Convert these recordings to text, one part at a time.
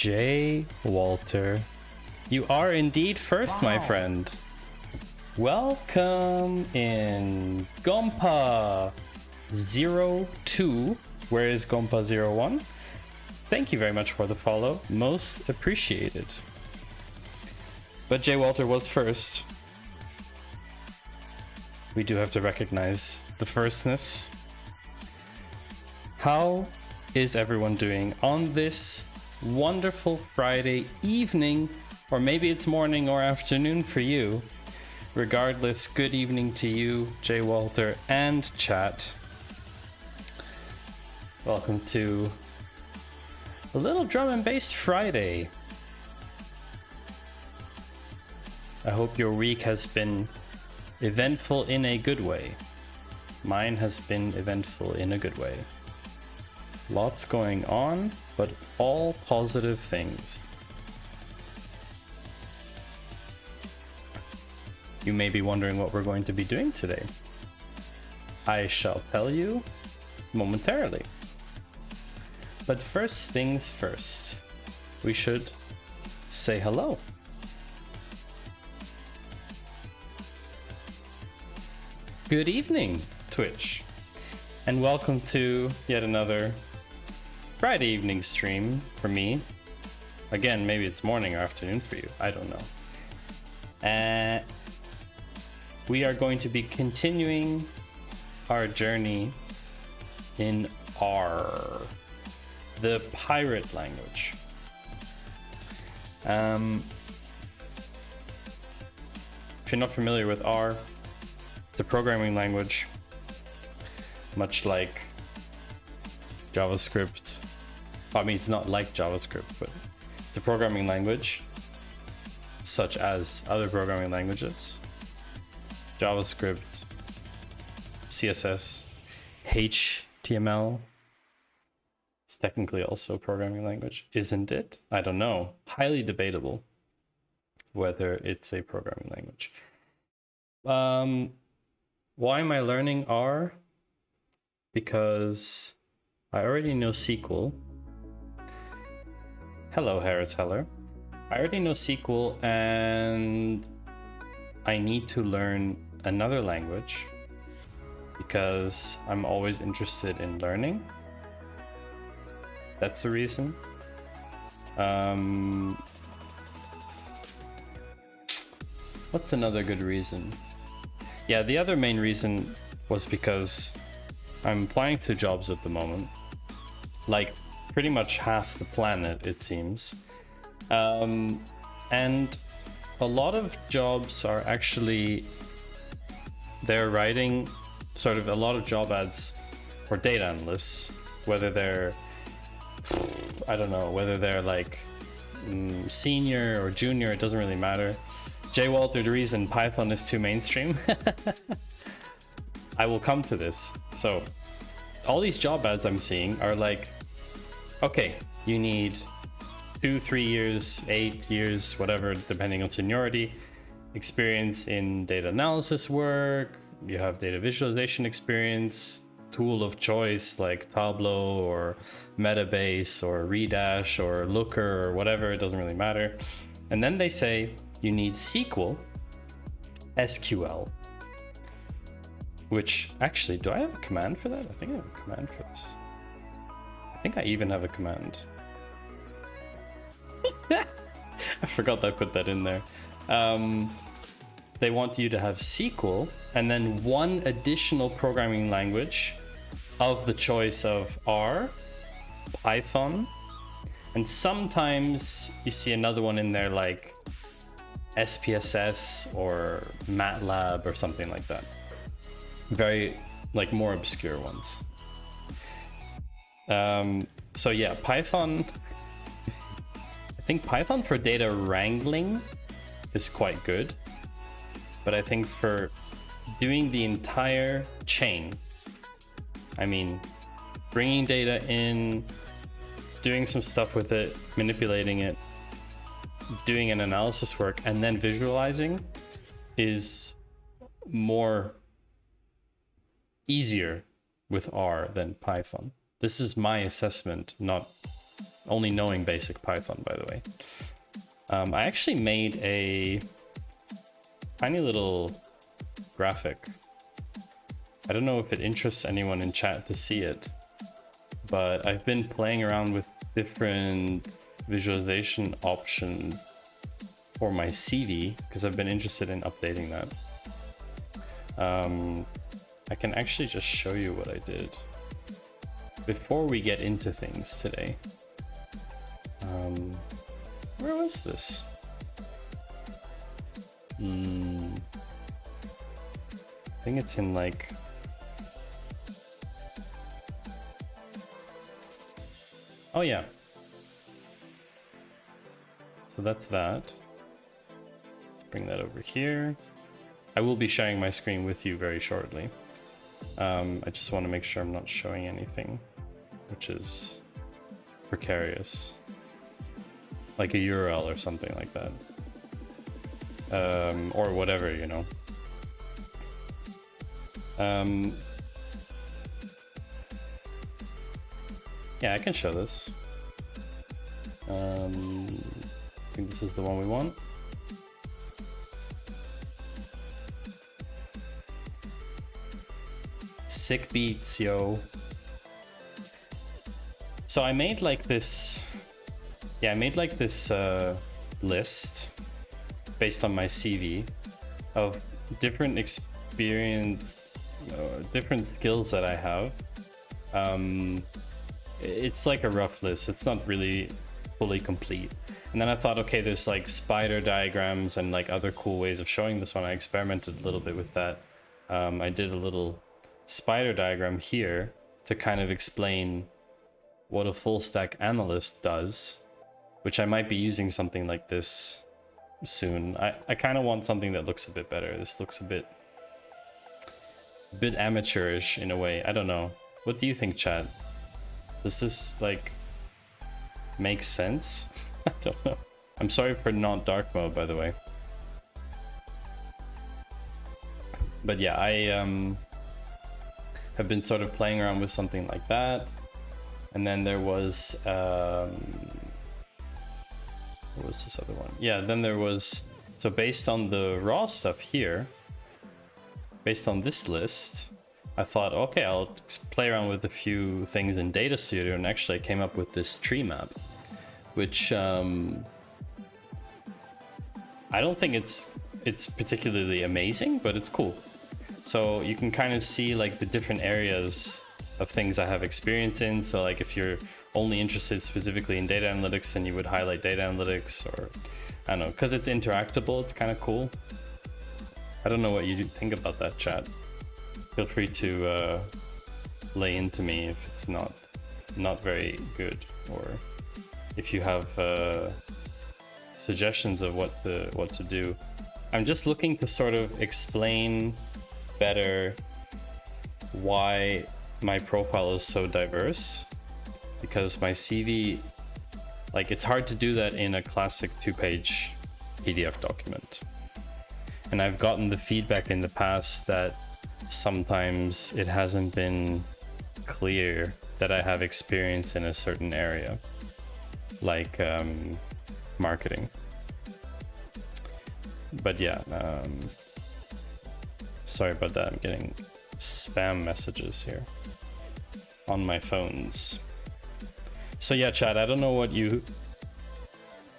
J. Walter, you are indeed first, my friend. Welcome in Gompa02. Where is Gompa01? Thank you very much for the follow. Most appreciated. But J. Walter was first. We do have to recognize the firstness. How is everyone doing on this wonderful Friday evening? Or maybe it's morning or afternoon for you. Regardless, good evening to you, J. Walter and chat. Welcome to a little drum and bass Friday. I hope your week has been eventful in a good way. Mine has been eventful in a good way. Lots going on, but all positive things. You may be wondering what we're going to be doing today. I shall tell you momentarily. But first things first, we should say hello. Good evening, Twitch, and welcome to yet another Friday evening stream for me. Again, maybe it's morning or afternoon for you, I don't know. We are going to be continuing our journey in R, the pirate language. If you're not familiar with R, it's a programming language, much like JavaScript. I mean, it's not like JavaScript, but it's a programming language, such as other programming languages. JavaScript, CSS, HTML. It's technically also a programming language, isn't it? I don't know. Highly debatable whether it's a programming language. Why am I learning R? Because I already know SQL. Hello, Harris Heller. I already know SQL and I need to learn another language because I'm always interested in learning. That's the reason. What's another good reason? Yeah, the other main reason was because I'm applying to jobs at the moment. Like pretty much half the planet, it seems. And a lot of jobs are actually, they're writing sort of a lot of job ads for data analysts, whether they're, I don't know, whether they're like senior or junior, it doesn't really matter. J. Walter, the reason Python is too mainstream. I will come to this. So all these job ads I'm seeing are like, okay, you need 2-3 years, 8 years, whatever, depending on seniority, experience in data analysis work, you have data visualization experience, tool of choice like Tableau or Metabase or Redash or Looker or whatever, it doesn't really matter. And then they say you need SQL, SQL, which actually, do I have a command for that? I think I have a command for this. I think I even have a command. I forgot I put that in there. They want you to have SQL and then one additional programming language of the choice of R, Python, and sometimes you see another one in there like SPSS or MATLAB or something like that. Very like more obscure ones. So yeah, Python, I think Python for data wrangling is quite good, but I think for doing the entire chain, I mean, bringing data in, doing some stuff with it, manipulating it, doing an analysis work, and then visualizing is more easier with R than Python. This is my assessment, not only knowing basic Python, by the way. I actually made a tiny little graphic. I don't know if it interests anyone in chat to see it, but I've been playing around with different visualization options for my CV because I've been interested in updating that. I can actually just show you what I did before we get into things today. Where was this? I think it's in like... Oh yeah. So that's that. Let's bring that over here. I will be sharing my screen with you very shortly. I just want to make sure I'm not showing anything which is precarious. Like a URL or something like that. Or whatever, you know. Yeah, I can show this. I think this is the one we want. Sick beats, yo. So I made like this... Yeah, I made like this list based on my CV of different experience, different skills that I have. It's like a rough list. It's not really fully complete. And then I thought, okay, there's like spider diagrams and like other cool ways of showing this one. I experimented a little bit with that. I did a little spider diagram here to kind of explain what a full stack analyst does, which I might be using something like this soon. I kind of want something that looks a bit better. This looks a bit amateurish in a way. I don't know. What do you think, chat? Does this like make sense? I don't know. I'm sorry for not dark mode, by the way. But yeah, I have been sort of playing around with something like that. And then there was what was this other one? Yeah, then there was, so based on the raw stuff here, based on this list, I thought, okay, I'll play around with a few things in Data Studio, and actually I came up with this tree map, which I don't think it's particularly amazing, but it's cool. So you can kind of see like the different areas of things I have experience in. So like if you're only interested specifically in data analytics, then you would highlight data analytics, or I don't know, because it's interactable, it's kind of cool. I don't know what you think about that, chat. Feel free to lay into me if it's not very good, or if you have suggestions of what to do. I'm just looking to sort of explain better why my profile is so diverse, because my CV, like, it's hard to do that in a classic 2-page PDF document. And I've gotten the feedback in the past that sometimes it hasn't been clear that I have experience in a certain area, like marketing. But yeah, sorry about that. I'm getting spam messages here on my phones. So yeah, chat, I don't know what you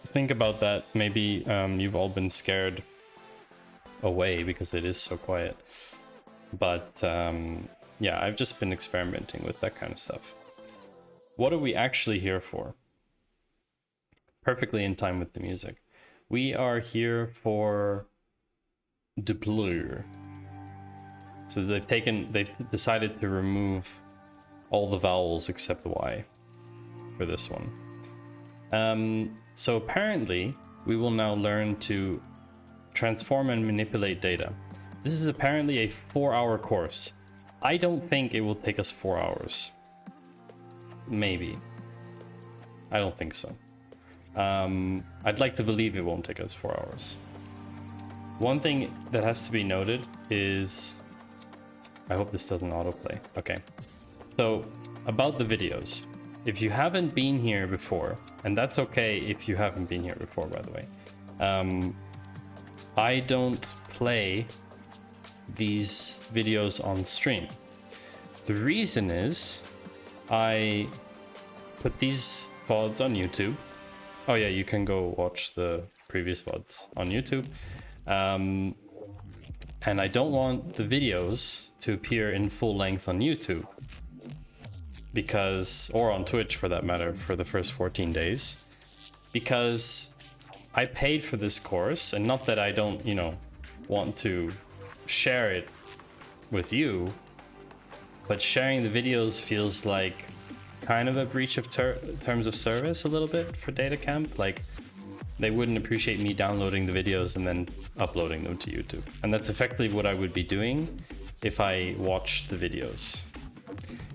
think about that. Maybe you've all been scared away because it is so quiet. But yeah, I've just been experimenting with that kind of stuff. What are we actually here for? Perfectly in time with the music. We are here for deploy. So they've decided to remove all the vowels except the Y for this one. So apparently we will now learn to transform and manipulate data. This is apparently a 4-hour course. I don't think it will take us 4 hours. Maybe. I don't think so. I'd like to believe it won't take us 4 hours. One thing that has to be noted is, I hope this doesn't autoplay. Okay. So about the videos. if you haven't been here before, and that's okay if you haven't been here before, by the way, I don't play these videos on stream. The reason is I put these VODs on YouTube. Oh yeah, you can go watch the previous VODs on YouTube. And I don't want the videos to appear in full length on YouTube, because, or on Twitch for that matter, for the first 14 days, because I paid for this course, and not that I don't, you know, want to share it with you, but sharing the videos feels like kind of a breach of terms of service a little bit for DataCamp. Like, they wouldn't appreciate me downloading the videos and then uploading them to YouTube. And that's effectively what I would be doing if I watched the videos,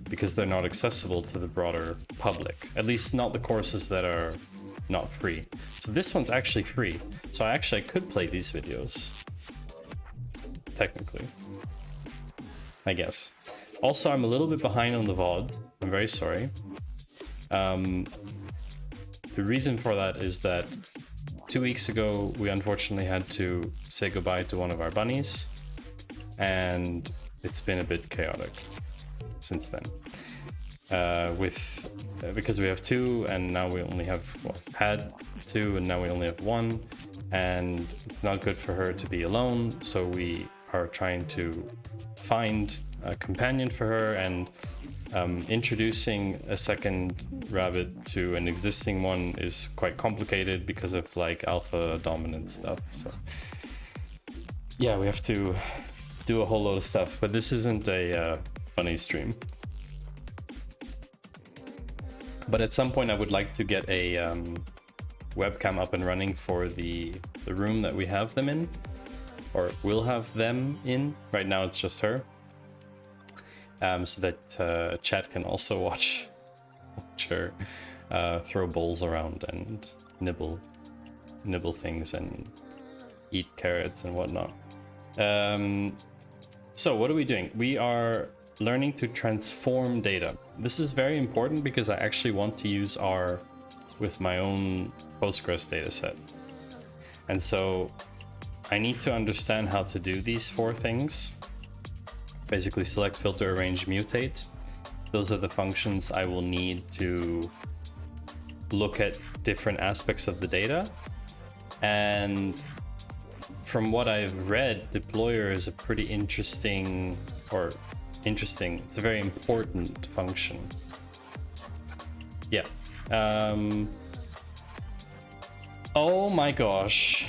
because they're not accessible to the broader public, at least not the courses that are not free. So this one's actually free. So I could play these videos, technically, I guess. Also, I'm a little bit behind on the VOD. I'm very sorry. The reason for that is that 2 weeks ago, we unfortunately had to say goodbye to one of our bunnies, and it's been a bit chaotic since then. Because we have two, and now we only have, well, had two, and now we only have one, and it's not good for her to be alone, so we are trying to find a companion for her, and introducing a second rabbit to an existing one is quite complicated because of like alpha dominant stuff. So yeah, we have to do a whole load of stuff, but this isn't a funny stream. But at some point I would like to get a webcam up and running for the room that we have them in, or will have them in. Right now it's just her. So that chat can also watch her throw bowls around and nibble things and eat carrots and whatnot. So what are we doing? We are learning to transform data. This is very important because I actually want to use R with my own Postgres dataset. And so I need to understand how to do these 4 things. Basically select, filter, arrange, mutate. Those are the functions I will need to look at different aspects of the data. And from what I've read, deployer is a pretty interesting, it's a very important function. Yeah. Oh my gosh.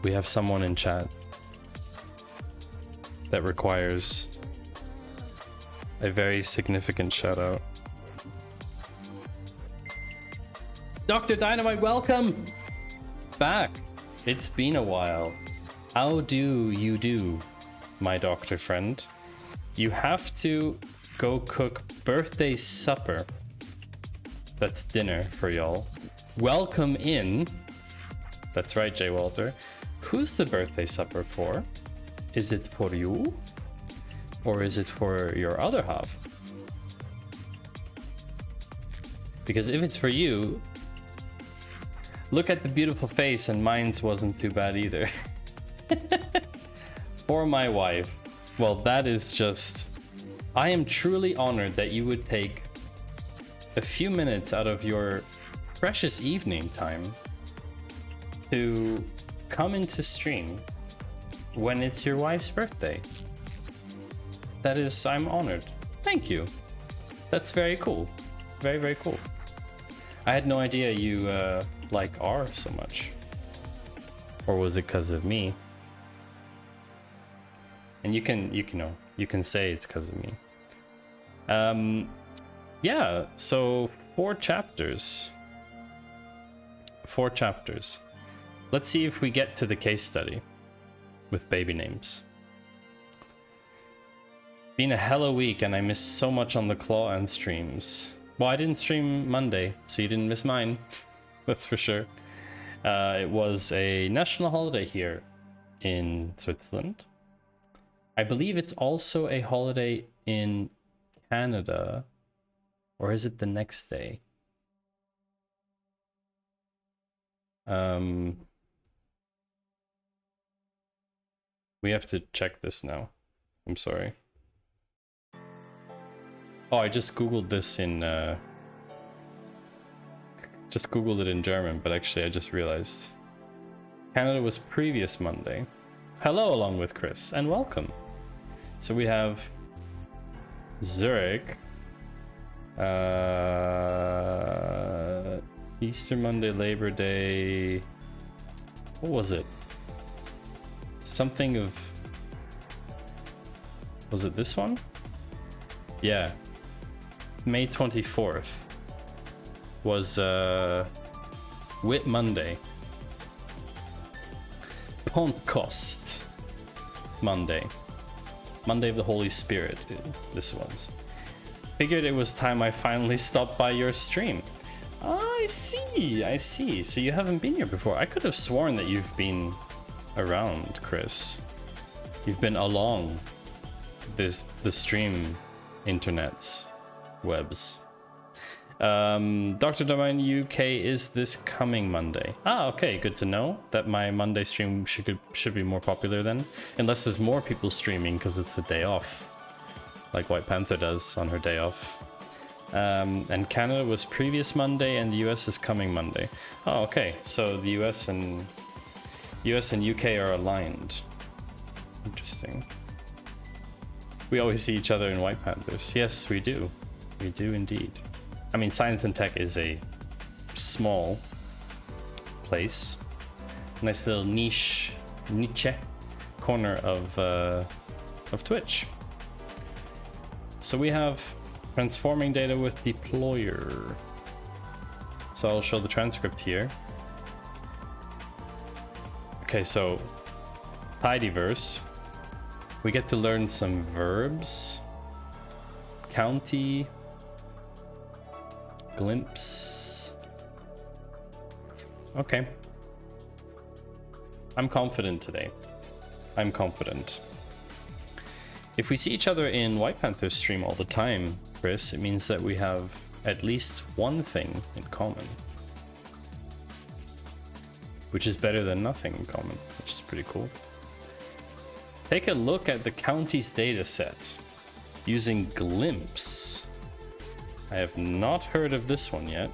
We have someone in chat that requires a very significant shout out. Dr. Dynamite, welcome back. It's been a while. How do you do, my doctor friend? You have to go cook birthday supper. That's dinner for y'all. Welcome in. That's right, Jay Walter. Who's the birthday supper for? Is it for you? Or is it for your other half? Because if it's for you, look at the beautiful face, and mine's wasn't too bad either. For my wife. Well, that is just... I am truly honored that you would take a few minutes out of your precious evening time to come into stream when it's your wife's birthday. That is, I'm honored. Thank you. That's very cool. Very, very cool. I had no idea you like R so much. Or was it because of me? And you can say it's because of me. Yeah, so 4 chapters. 4 chapters. Let's see if we get to the case study with baby names. Been a hella week and I missed so much on the Claw and streams. Well, I didn't stream Monday, so you didn't miss mine. That's for sure. It was a national holiday here in Switzerland. I believe it's also a holiday in Canada. Or is it the next day? We have to check this now. I'm sorry. Oh, I just Googled this in... just Googled it in German, but actually I just realized. Canada was previous Monday. Hello along with Chris, and welcome. So we have Zurich. Easter Monday, Labor Day. What was it? Something of... Was it this one? Yeah. May 24th was Whit Monday. Pentecost Monday. Monday of the Holy Spirit, this one's. Figured it was time I finally stopped by your stream. I see. So you haven't been here before. I could have sworn that you've been around, Chris. You've been along the stream internets, webs. Dr. Domain UK is this coming Monday. Okay, good to know that my Monday stream should be more popular then. Unless there's more people streaming because it's a day off. Like White Panther does on her day off. And Canada was previous Monday and the US is coming Monday. Oh, okay. So the US and UK are aligned. Interesting. We always see each other in White Panthers. Yes, we do. We do indeed. I mean, science and tech is a small place. Nice little niche corner of Twitch. So we have transforming data with deployer. So I'll show the transcript here. Okay, so tidyverse. We get to learn some verbs. County. Glimpse. Okay. I'm confident today. I'm confident. If we see each other in White Panther stream all the time, Chris, it means that we have at least one thing in common. Which is better than nothing in common, which is pretty cool. Take a look at the county's data set using Glimpse. I have not heard of this one yet.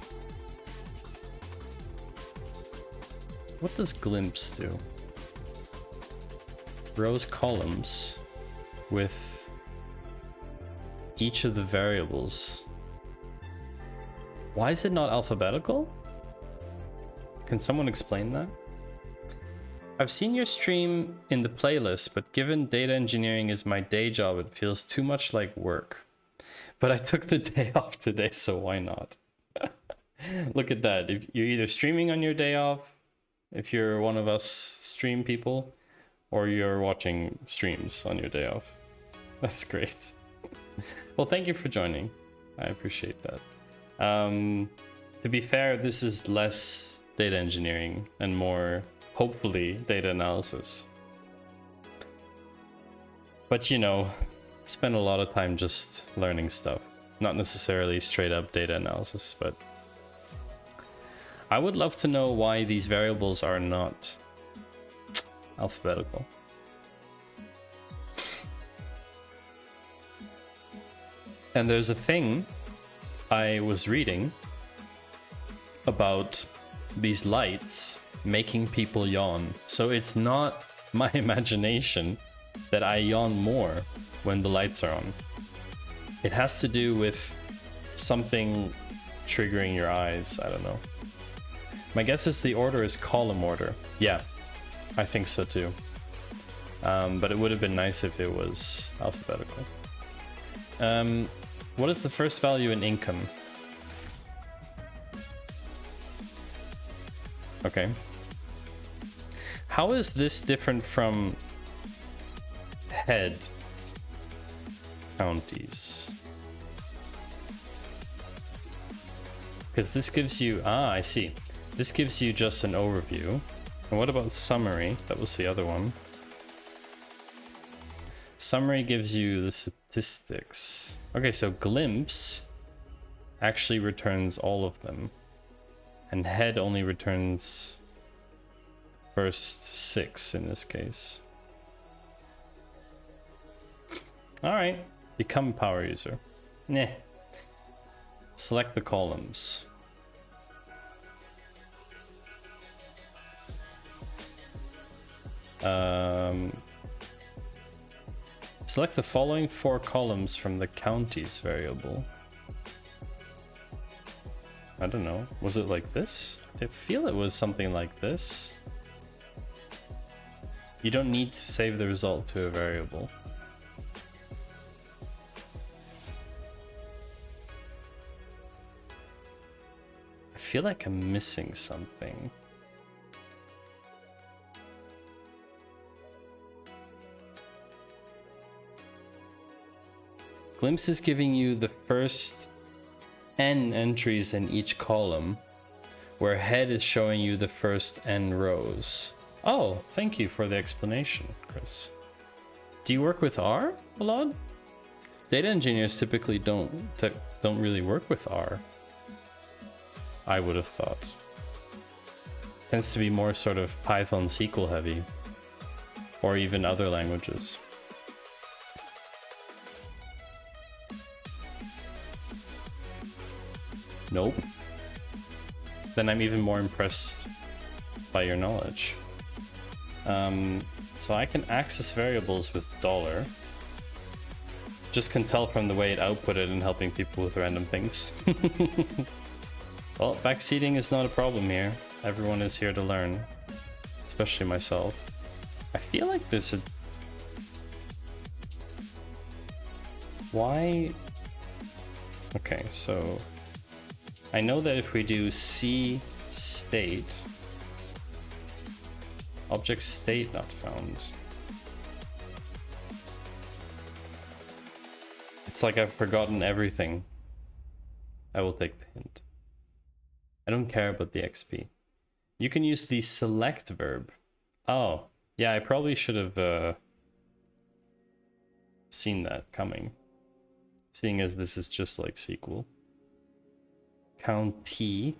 What does Glimpse do? Rows columns with each of the variables. Why is it not alphabetical? Can someone explain that? I've seen your stream in the playlist, but given data engineering is my day job, it feels too much like work. But I took the day off today, so why not? Look at that. If you're either streaming on your day off, if you're one of us stream people, or you're watching streams on your day off. That's great. Well, thank you for joining. I appreciate that. To be fair, this is less data engineering and more, hopefully, data analysis. But you know, spend a lot of time just learning stuff. Not necessarily straight up data analysis, but I would love to know why these variables are not alphabetical. And there's a thing I was reading about these lights making people yawn. So it's not my imagination that I yawn more when the lights are on. It has to do with something triggering your eyes. I don't know. My guess is the order is column order. Yeah, I think so too. But it would have been nice if it was alphabetical. What is the first value in income? Okay. How is this different from head counties? Because this gives you, I see. This gives you just an overview. And what about summary? That was the other one. Summary gives you the statistics. Okay, so glimpse actually returns all of them. And head only returns first 6 in this case. Alright, become power user. Nah. Select the columns. Select the following 4 columns from the counties variable. I don't know. Was it like this? I feel it was something like this. You don't need to save the result to a variable. I feel like I'm missing something. Glimpse is giving you the first n entries in each column, where head is showing you the first n rows. Oh, thank you for the explanation, Chris. Do you work with R a lot? Data engineers typically don't really work with R. I would have thought. Tends to be more sort of Python SQL heavy, or even other languages. Nope. Then I'm even more impressed by your knowledge. So I can access variables with $. Just can tell from the way it outputted and helping people with random things. Well, backseating is not a problem here. Everyone is here to learn, especially myself. I feel like there's a... Why? Okay, so I know that if we do C state, object state not found. It's like I've forgotten everything. I will take the hint. I don't care about the XP. You can use the select verb. Oh, yeah, I probably should have seen that coming, seeing as this is just like SQL. County,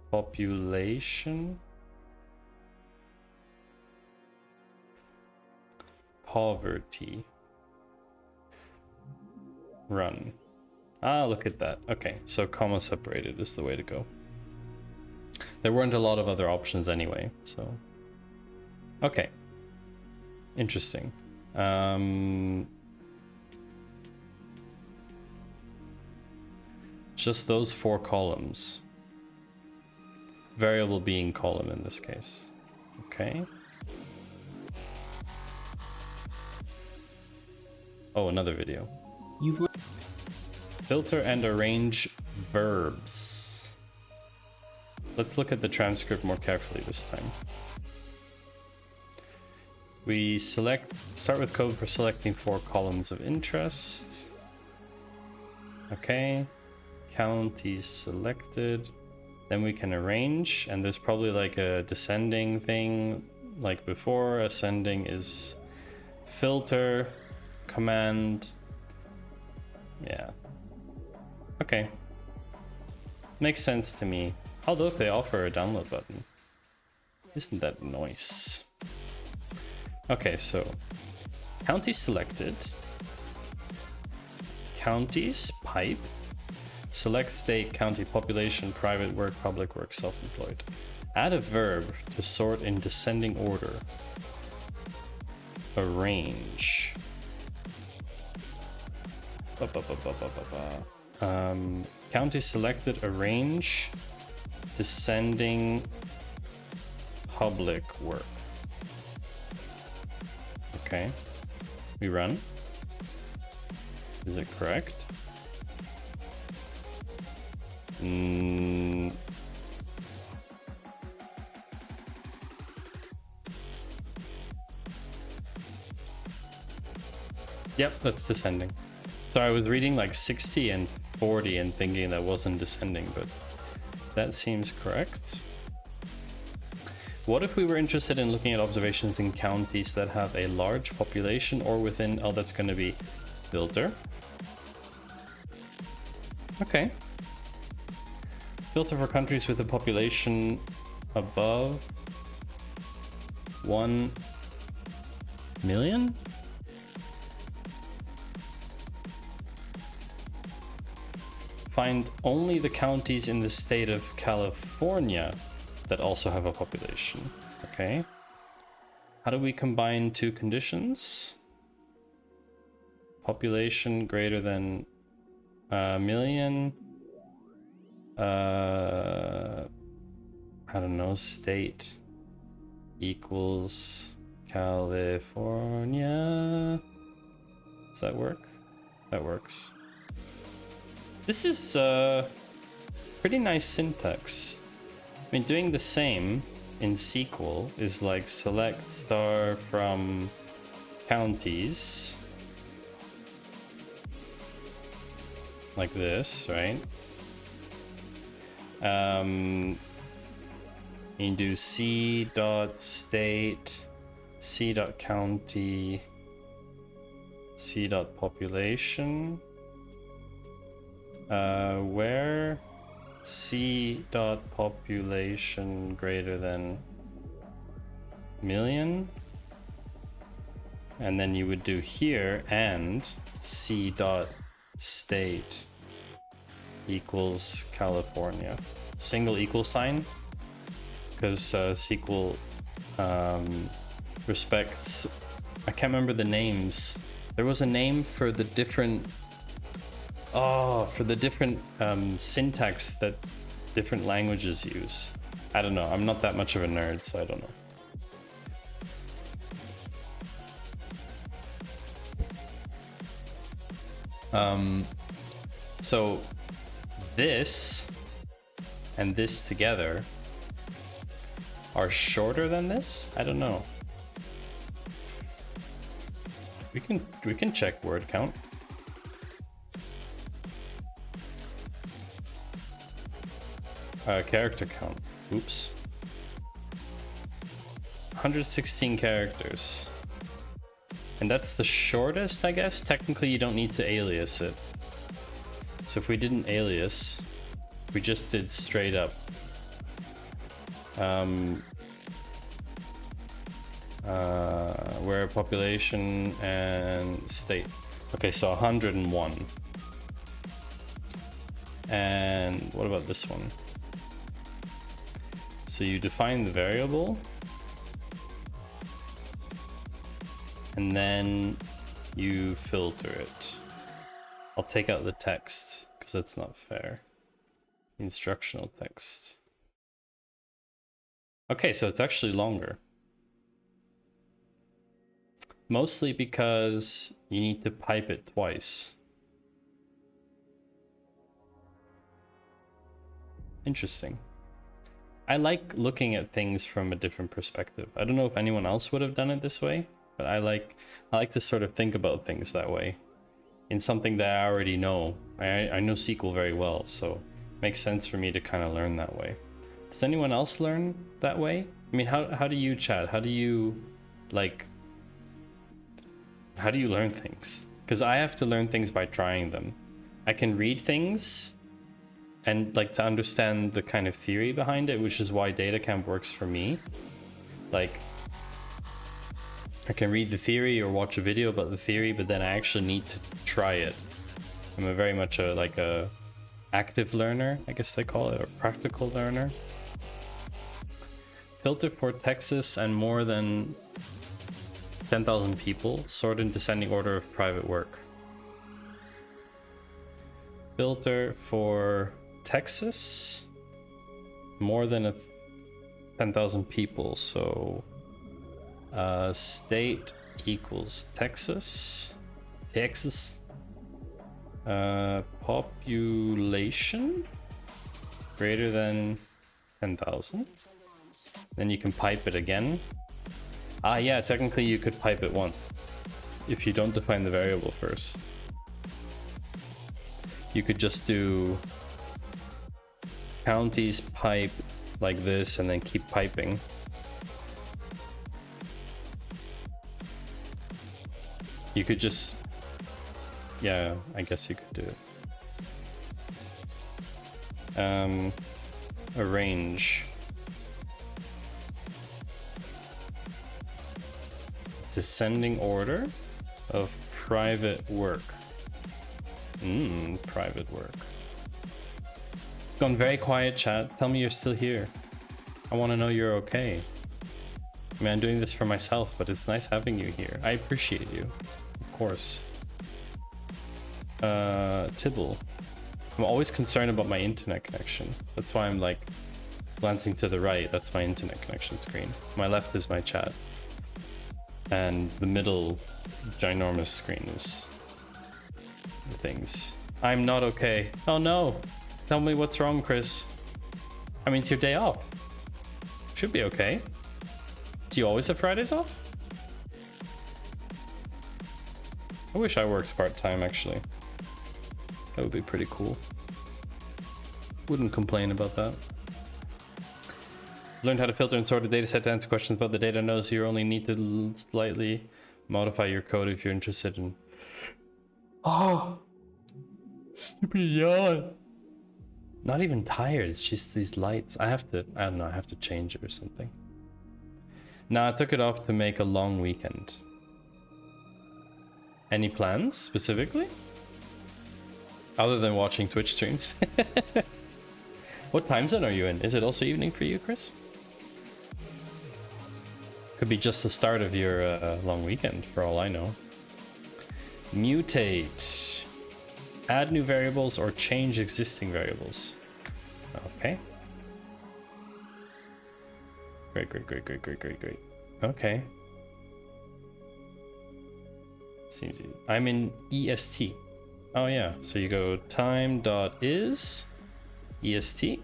population, poverty, run. Ah, look at that. Okay, so comma separated is the way to go. There weren't a lot of other options anyway, so... Okay. Interesting. Just those 4 columns. Variable being column in this case. Okay. Oh, another video. Filter and arrange verbs. Let's look at the transcript more carefully this time. We start with code for selecting 4 columns of interest. Okay. Counties selected. Then we can arrange, and there's probably like a descending thing like before. Ascending is filter, command. Yeah. Okay. Makes sense to me. Oh, look, they offer a download button. Isn't that nice? Okay, so county selected. Counties, pipe. Select state, county, population, private work, public work, self-employed. Add a verb to sort in descending order. Arrange. County selected, arrange, descending, public work. Okay. We run. Is it correct? Yep, that's descending. So I was reading like 60 and 40 and thinking that wasn't descending, but that seems correct. What if we were interested in looking at observations in counties that have a large population or within... Oh, that's going to be filter. Okay. Filter for countries with a population above 1 million? Find only the counties in the state of California that also have a population. Okay. How do we combine two conditions? Population greater than a million. I don't know, state equals California. Does that work? That works. This is pretty nice syntax. I mean, doing the same in SQL is like select star from counties. Like this, right? You do c.state, c.county, c.population. Where c.population greater than million, and then you would do here and c.state equals California. Single equal sign, because SQL respects, I can't remember the names. There was a name for the different syntax that different languages use. I don't know. I'm not that much of a nerd, so I don't know. So this and this together are shorter than this? I don't know. We can check word count. Character count. Oops. 116 characters. And that's the shortest, I guess. Technically, you don't need to alias it. So if we didn't alias, we just did straight up. Where population and state. Okay, so 101. And what about this one? So you define the variable, and then you filter it. I'll take out the text because that's not fair. Instructional text. Okay, so it's actually longer. Mostly because you need to pipe it twice. Interesting. I like looking at things from a different perspective. I don't know if anyone else would have done it this way, but I like to sort of think about things that way. In something that I already know. I know SQL very well, so it makes sense for me to kind of learn that way. Does anyone else learn that way? I mean, how do you chat? How do you learn things? Because I have to learn things by trying them. I can read things and to understand the kind of theory behind it, which is why DataCamp works for me. Like, I can read the theory or watch a video about the theory, but then I actually need to try it. I'm a very much a active learner, I guess they call it, or practical learner. Filter for Texas and more than 10,000 people, sort in descending order of private work. Filter for Texas, more than 10,000 people, so state equals Texas, population greater than 10,000. Then you can pipe it again. Yeah, technically you could pipe it once if you don't define the variable first. You could just do counties pipe like this and then keep piping. You could just... Yeah, I guess you could do it. Arrange. Descending order of private work. Private work. Gone very quiet, chat. Tell me you're still here. I want to know you're okay. I mean, I'm doing this for myself, but it's nice having you here. I appreciate you. Of course. Tibble. I'm always concerned about my internet connection. That's why I'm like glancing to the right. That's my internet connection screen. My left is my chat. And the middle ginormous screen is the things. I'm not okay. Oh no. Tell me what's wrong, Chris. I mean, it's your day off. Should be okay. Do you always have Fridays off? I wish I worked part-time, actually. That would be pretty cool. Wouldn't complain about that. Learned how to filter and sort a data set to answer questions about the data. Notice you only need to slightly modify your code if you're interested in... Oh! Stupid yawn! Not even tired, it's just these lights. I don't know, I have to change it or something. Nah, I took it off to make a long weekend. Any plans, specifically? Other than watching Twitch streams? What time zone are you in? Is it also evening for you, Chris? Could be just the start of your long weekend, for all I know. Mutate. Add new variables or change existing variables. Okay. Great. Okay. Seems easy. I'm in EST. Oh yeah, so you go time.is EST.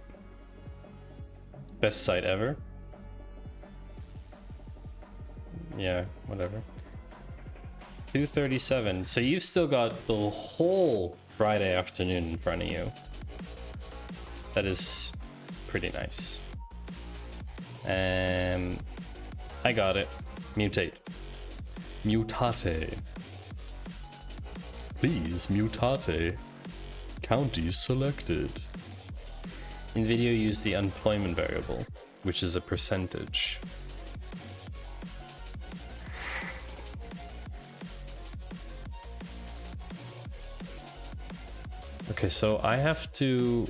Best site ever. Yeah, whatever. 2:37. So you've still got the whole Friday afternoon in front of you. That is pretty nice. I got it. Mutate. Mutate. Please mutate. Counties selected. In video, use the unemployment variable, which is a percentage. Okay, so I have to...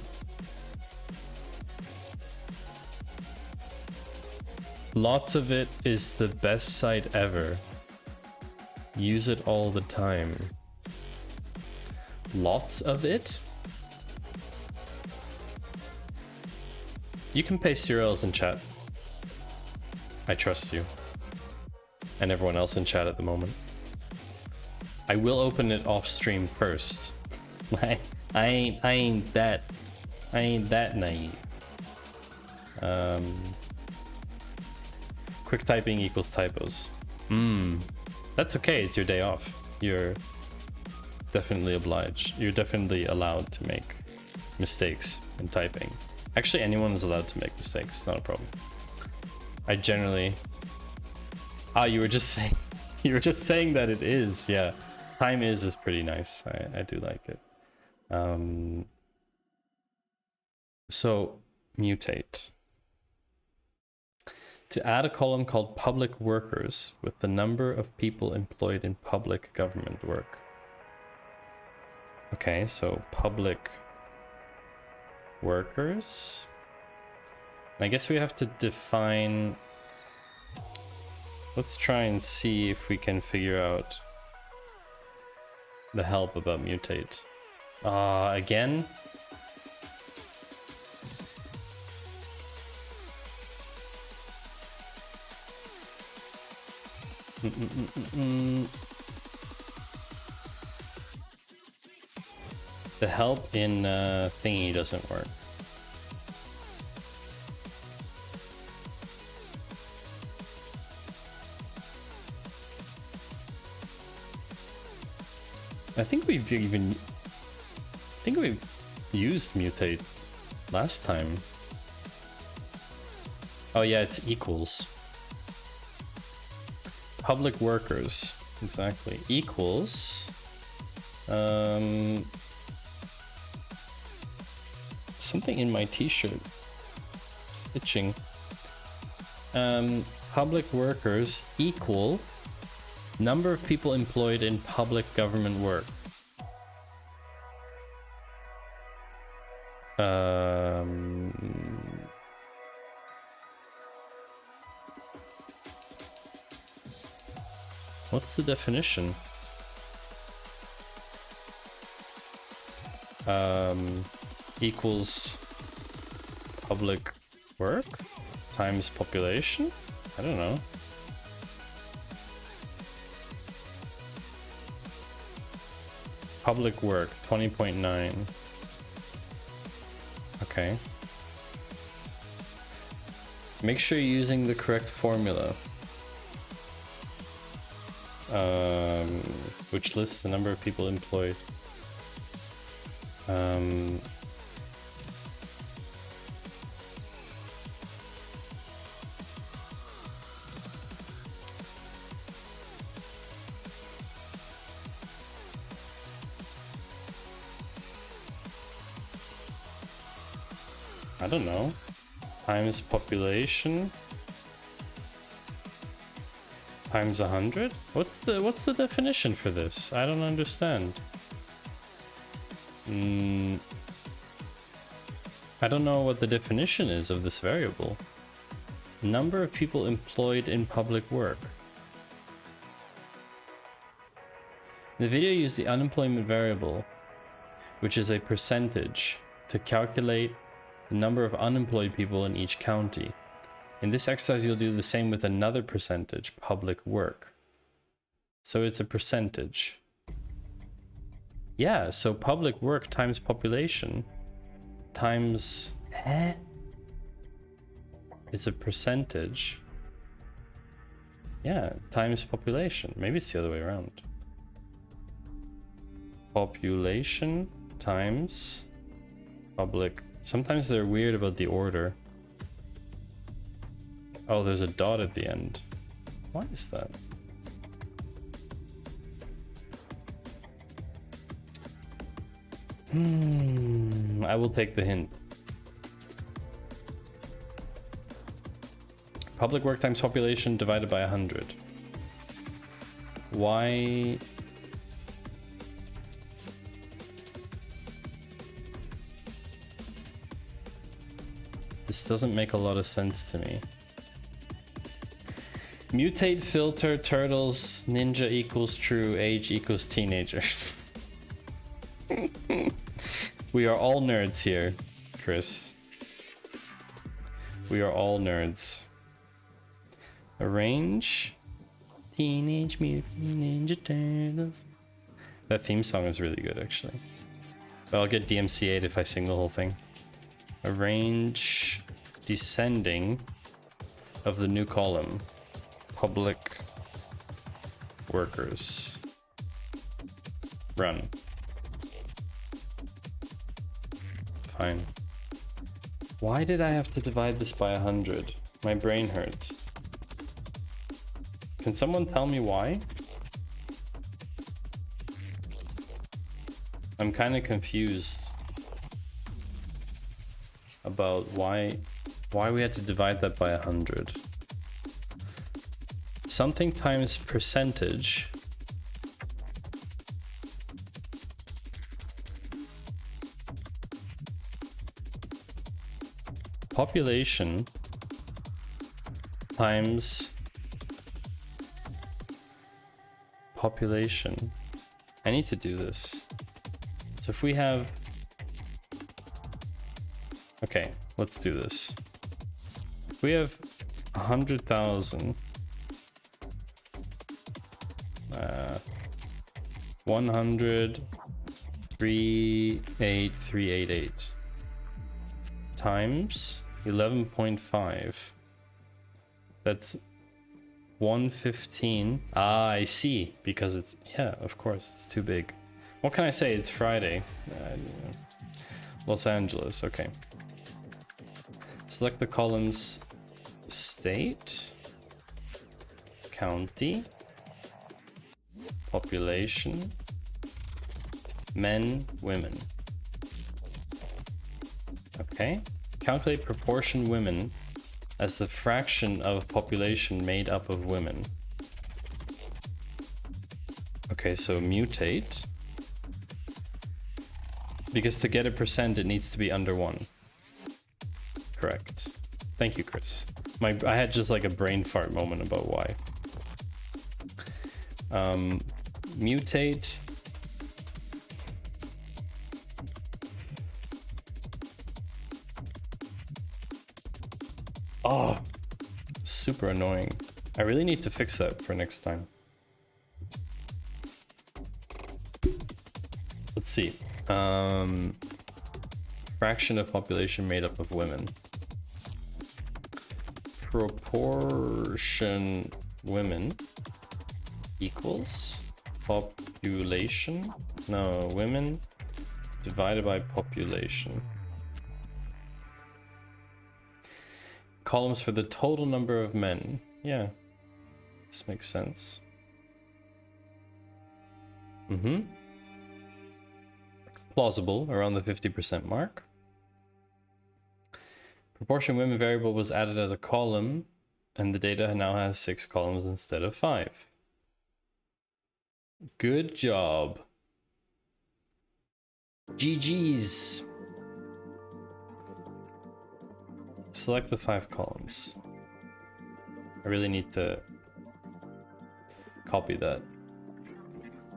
Lots of it is the best site ever. Use it all the time. Lots of it? You can paste URLs in chat. I trust you. And everyone else in chat at the moment. I will open it off stream first. I ain't that naive. Quick typing equals typos. That's okay, it's your day off. You're definitely obliged. You're definitely allowed to make mistakes in typing. Actually, anyone is allowed to make mistakes, not a problem. I generally... Ah, you were just saying... You were just saying that it is, yeah. Time is pretty nice. I do like it. So, mutate. To add a column called public workers with the number of people employed in public government work. Okay, so public workers. I guess we have to define... Let's try and see if we can figure out the help about mutate. Again? The help in thingy doesn't work. I think we've used mutate last time. Oh yeah, it's equals. Public workers. exactly. Equals something in my t-shirt. It's itching. Public workers equal number of people employed in public government work. What's the definition? Equals public work times population? I don't know. Public work, 20.9. Okay. Make sure you're using the correct formula. Which lists the number of people employed. I don't know. Times population times 100? What's the definition for this? I don't understand. I don't know what the definition is of this variable. Number of people employed in public work. The video used the unemployment variable, which is a percentage, to calculate the number of unemployed people in each county. In this exercise, you'll do the same with another percentage, public work. So it's a percentage. Yeah, so public work times population times... It's a percentage. Yeah, times population. Maybe it's the other way around. Population times public. Sometimes they're weird about the order. Oh, there's a dot at the end. Why is that? I will take the hint. Public work times population divided by 100. Why? This doesn't make a lot of sense to me. Mutate filter turtles ninja equals true age equals teenager. We are all nerds here, Chris. We are all nerds. Arrange Teenage Mutant Ninja Turtles. That theme song is really good, actually. But I'll get DMCA'd if I sing the whole thing. Arrange descending of the new column. Public workers. Run. Fine. Why did I have to divide this by 100? My brain hurts. Can someone tell me why? I'm kind of confused about why we had to divide that by 100. Something times percentage population times population. I need to do this. So if we have... Okay, let's do this. If we have 100,000 103,888 times 11.5. That's 115. Ah, I see. Because it's... Yeah, of course, it's too big. What can I say? It's Friday. Los Angeles, okay. Select the columns state, county, population, men, women. Okay. Calculate proportion women as the fraction of population made up of women. Okay, so mutate. Because to get a percent, it needs to be under 1. Correct. Thank you, Chris. I had just like a brain fart moment about why. Mutate. Oh, super annoying. I really need to fix that for next time. Let's see. Fraction of population made up of women. Proportion women equals population. No, women divided by population. Columns for the total number of men. Yeah, this makes sense. Plausible, around the 50% mark. Proportion women variable was added as a column, and the data now has 6 columns instead of 5. Good job. GG's. Select the 5 columns. I really need to copy that.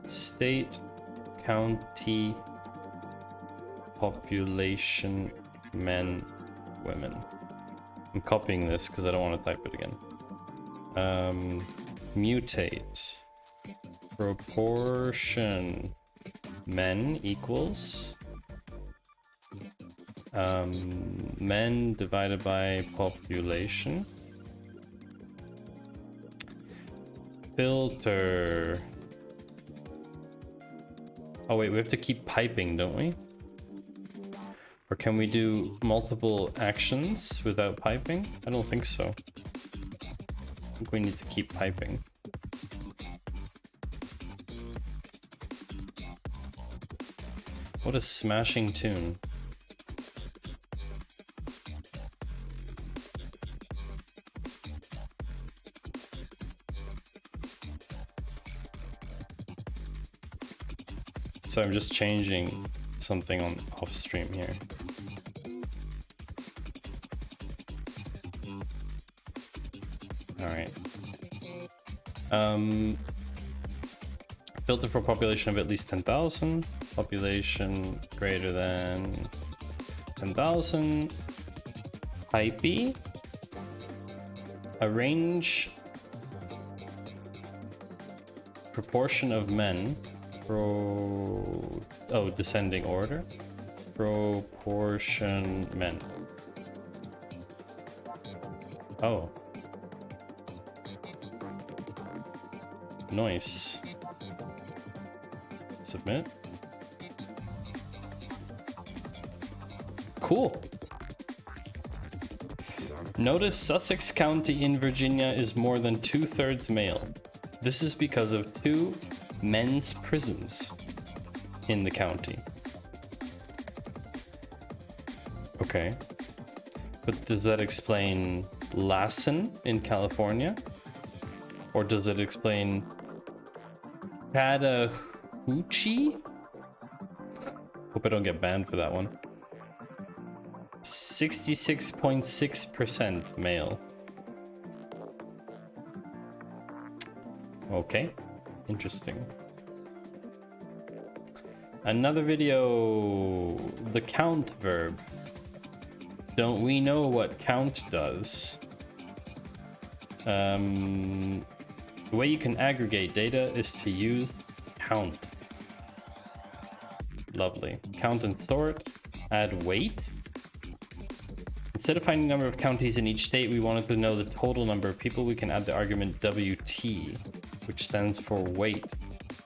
State, county, population, men, women. I'm copying this because I don't want to type it again. Mutate. Proportion men equals men divided by population. Filter. Oh wait, we have to keep piping, don't we? Or can we do multiple actions without piping? I don't think so. I think we need to keep piping. What a smashing tune. So I'm just changing something on off stream here. All right. Filter for population of at least 10,000. Population greater than 10,000. IP. Arrange proportion of men. Descending order. Proportion men. Oh. Nice. Submit. Cool. Notice Sussex County in Virginia is more than 2/3 male. This is because of 2 men's prisons in the county. Okay. But does that explain Lassen in California? Or does it explain Chattahoochee? Hope I don't get banned for that one. 66.6% male. Okay, interesting. Another video, the count verb. Don't we know what count does? The way you can aggregate data is to use count. Lovely. Count and sort. Add weight. Instead of finding the number of counties in each state, we wanted to know the total number of people. We can add the argument WT, which stands for weight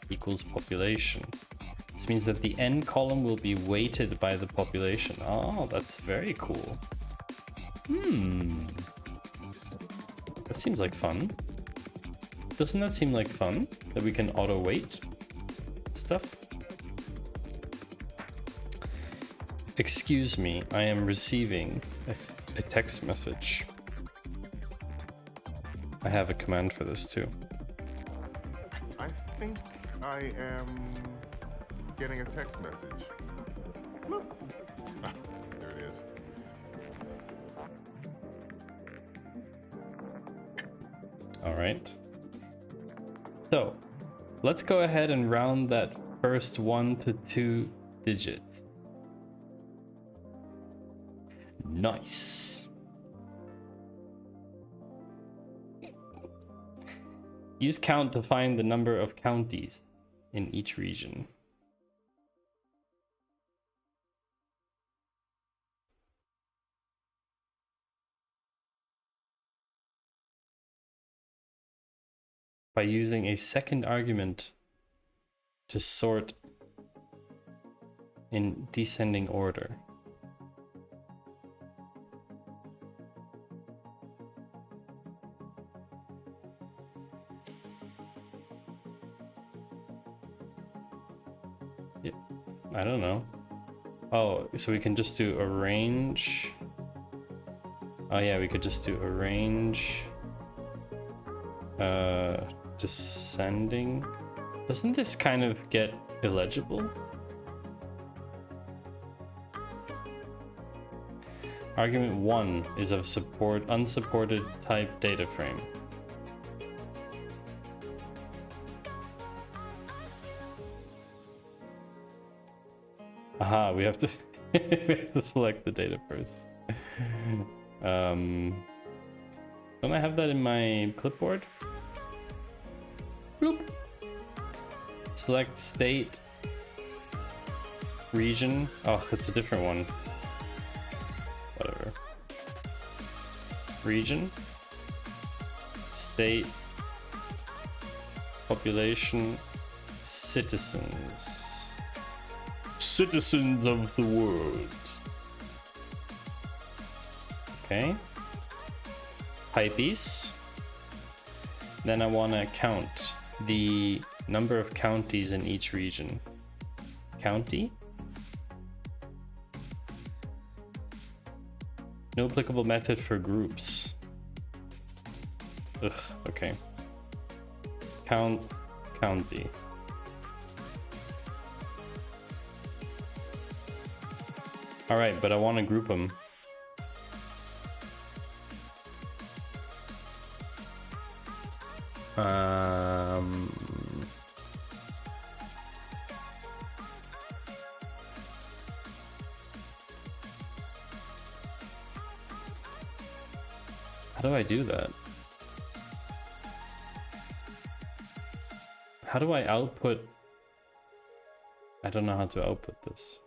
equals population. This means that the n column will be weighted by the population. Oh, that's very cool. That seems like fun. Doesn't that seem like fun? That we can auto wait stuff? Excuse me, I am receiving a text message. I have a command for this too. I think I am getting a text message. Look. Ah, there it is. All right. So let's go ahead and round that first 1 to 2 digits. Nice. Use count to find the number of counties in each region. By using a second argument to sort in descending order. Yeah, I don't know. Oh, so we can just do arrange. Oh yeah, we could just do arrange. Descending. Doesn't this kind of get illegible? Argument 1 is of unsupported type data frame. Aha, we have to we have to select the data first. Don't I have that in my clipboard? Bloop. Select state, region. Oh, it's a different one. Whatever. Region, state, population, citizens. Citizens of the world. Okay. Types. Then I want to count the number of counties in each region. County. No applicable method for groups. Ugh, okay. Count county. All right, but I want to group them. How do I do that? How do I output? I don't know how to output this.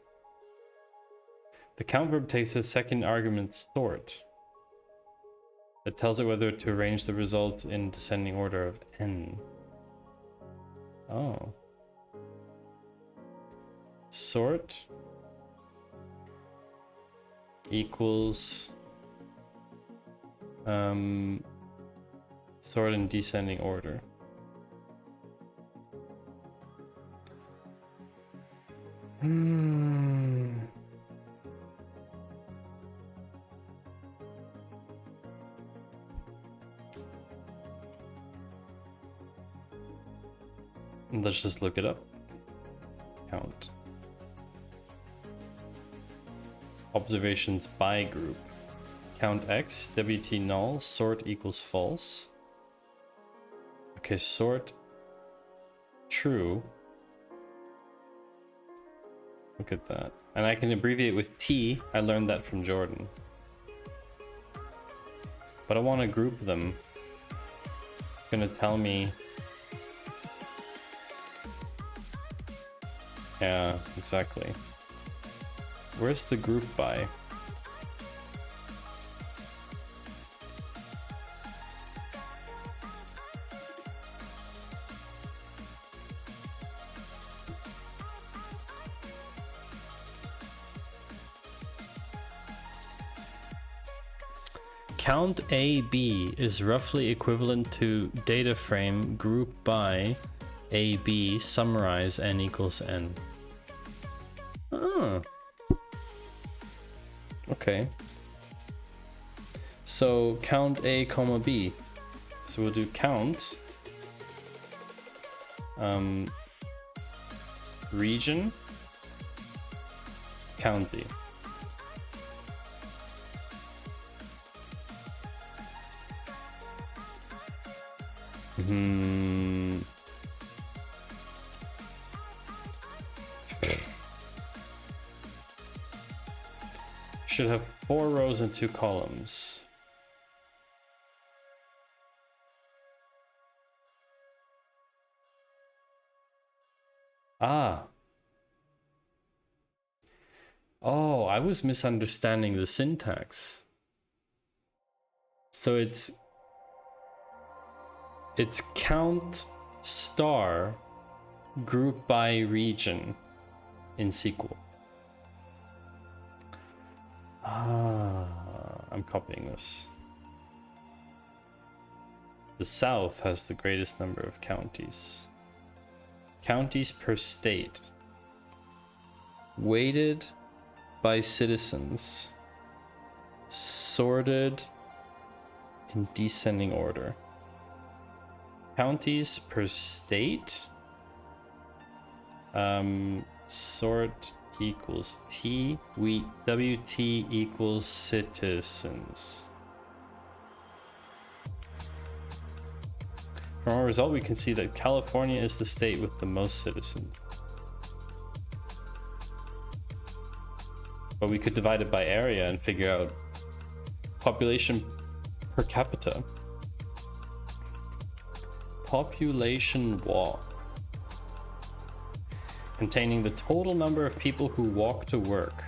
The count verb takes a second argument sort. That tells it whether to arrange the results in descending order of n. Oh. Sort equals sort in descending order. Let's just look it up. Count. Observations by group. Count X, WT null, sort equals false. Okay, sort true. Look at that. And I can abbreviate with T. I learned that from Jordan. But I want to group them. It's gonna tell me. Yeah, exactly. Where's the group by? count AB is roughly equivalent to data frame group by AB summarize n equals n. Oh. Okay. So count A comma B. So we'll do count region county. Should have 4 rows and 2 columns. Ah. Oh, I was misunderstanding the syntax. So it's count star group by region in SQL. Ah, I'm copying this. The South has the greatest number of counties. Counties per state. Weighted by citizens. Sorted in descending order. Counties per state. Sort equals T. WT equals citizens. From our result, we can see that California is the state with the most citizens. But we could divide it by area and figure out population per capita. Population walk. Containing the total number of people who walk to work.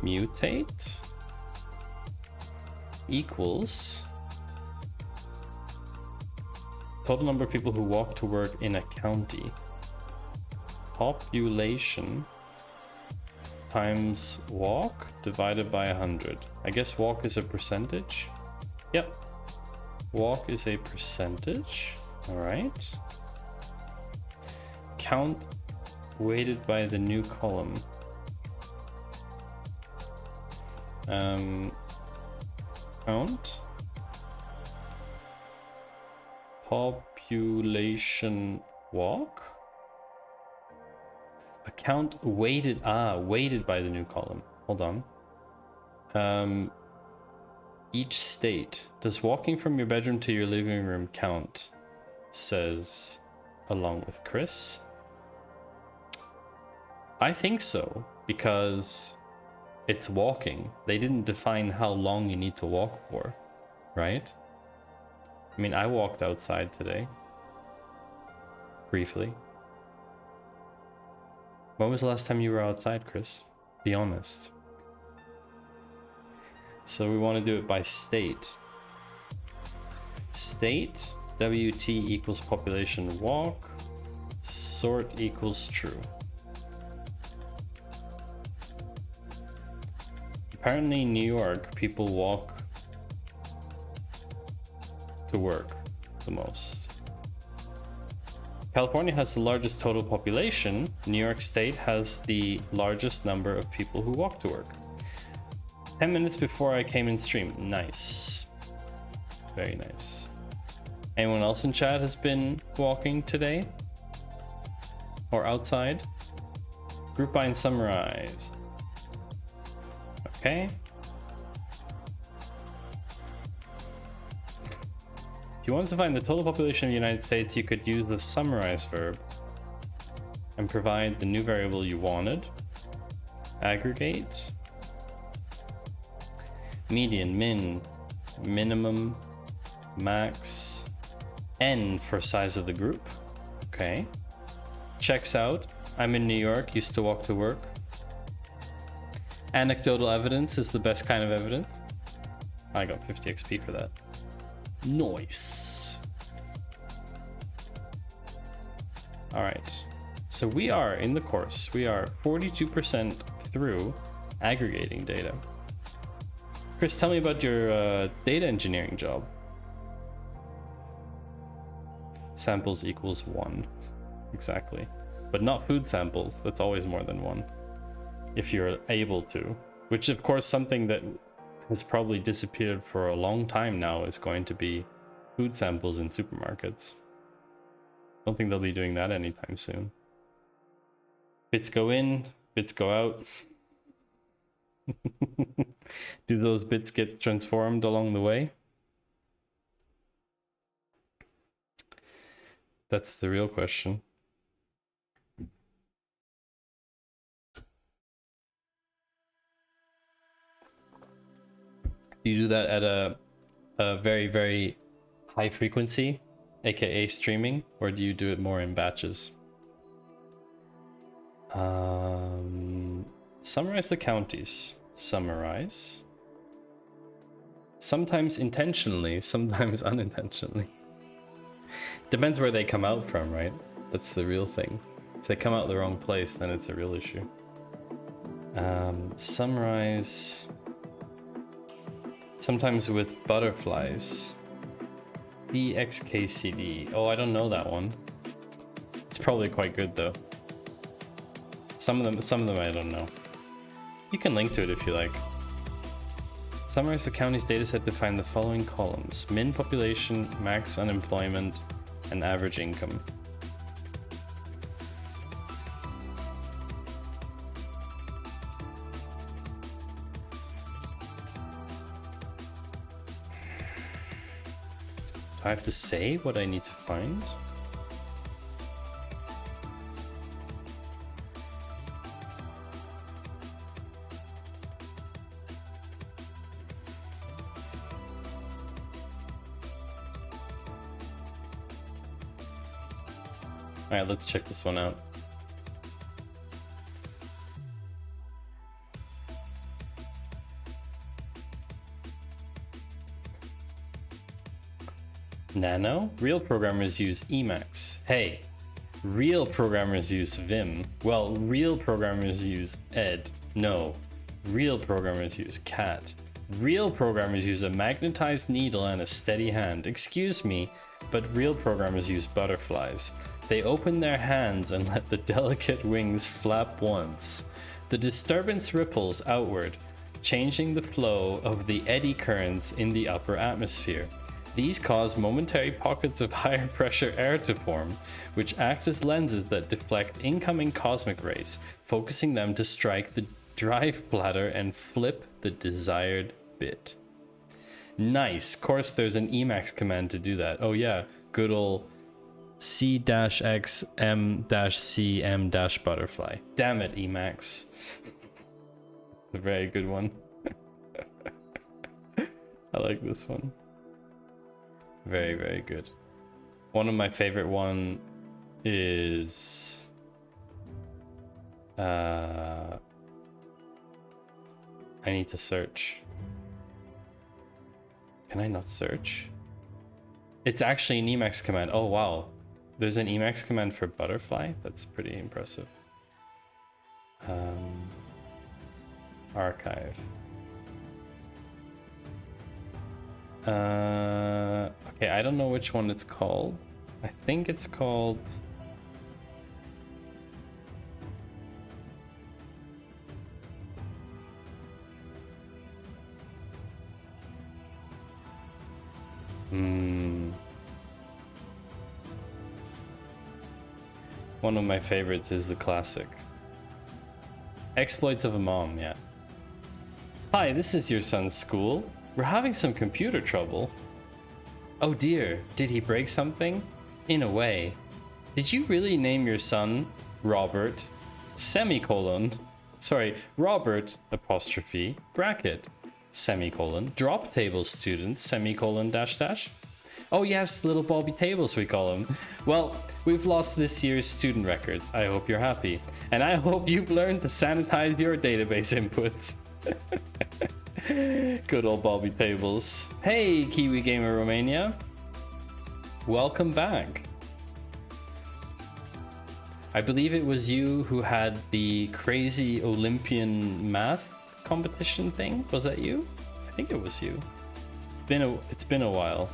Mutate equals total number of people who walk to work in a county. Population times walk divided by 100. I guess walk is a percentage. Yep. Walk is a percentage. All right. Count weighted by the new column. Count population walk. Account weighted. Weighted by the new column. Hold on. Each state. Does walking from your bedroom to your living room count? Says along with Chris. I think so, because it's walking. They didn't define how long you need to walk for, right? I mean, I walked outside today. Briefly. When was the last time you were outside, Chris? Be honest. So we want to do it by state. State, WT equals population walk, sort equals true. Apparently in New York, people walk to work the most. California has the largest total population. New York State has the largest number of people who walk to work. 10 minutes before I came in stream. Nice. Very nice. Anyone else in chat has been walking today? Or outside? Group by and summarized. Okay. If you wanted to find the total population of the United States, you could use the summarize verb and provide the new variable you wanted. Aggregate. Median, min, minimum, max, n for size of the group. Okay. Checks out. I'm in New York, used to walk to work. Anecdotal evidence is the best kind of evidence. I got 50 XP for that. Nice. All right. So we are in the course, we are 42% through aggregating data. Chris, tell me about your data engineering job. Samples equals 1. Exactly. But not food samples. That's always more than 1. If you're able to. Which, of course, something that has probably disappeared for a long time now is going to be food samples in supermarkets. Don't think they'll be doing that anytime soon. Bits go in, bits go out. Do those bits get transformed along the way? That's the real question. Do you do that at a very, very high frequency, aka streaming, or do you do it more in batches? Summarize the counties. Summarize. Sometimes intentionally, sometimes unintentionally. Depends where they come out from, right? That's the real thing. If they come out the wrong place, then it's a real issue. Summarize. Sometimes with butterflies. DXKCD. Oh, I don't know that one. It's probably quite good though. Some of them I don't know. You can link to it if you like. Summarize the county's dataset to find the following columns: min population, max unemployment, and average income. Do I have to say what I need to find? All right, let's check this one out. Nano? Real programmers use Emacs. Hey, real programmers use Vim. Well, real programmers use Ed. No, real programmers use Cat. Real programmers use a magnetized needle and a steady hand. Excuse me, but real programmers use butterflies. They open their hands and let the delicate wings flap once. The disturbance ripples outward, changing the flow of the eddy currents in the upper atmosphere. These cause momentary pockets of higher pressure air to form, which act as lenses that deflect incoming cosmic rays, focusing them to strike the drive bladder and flip the desired bit. Nice. Of course, there's an Emacs command to do that. Oh yeah, good old C-X-M-C-M-butterfly. Damn it, Emacs. It's a very good one. I like this one. Very, very good. One of my favorite one is I need to search. Can I not search? It's actually an Emacs command. Oh wow. There's an Emacs command for butterfly? That's pretty impressive. Archive. Okay, I don't know which one it's called. I think it's called... One of my favorites is the classic. Exploits of a Mom, yeah. Hi, this is your son's school. We're having some computer trouble. Oh dear, did he break something? In a way. Did you really name your son Robert, semicolon, sorry, Robert, apostrophe, bracket, semicolon, drop table student, semicolon, dash dash? Oh yes, little Bobby Tables we call him. Well, we've lost this year's student records. I hope you're happy. And I hope you've learned to sanitize your database inputs. Good old Bobby Tables. Hey, Kiwi Gamer Romania. Welcome back. I believe it was you who had the crazy Olympian math competition thing. Was that you? I think it was you. It's been a while.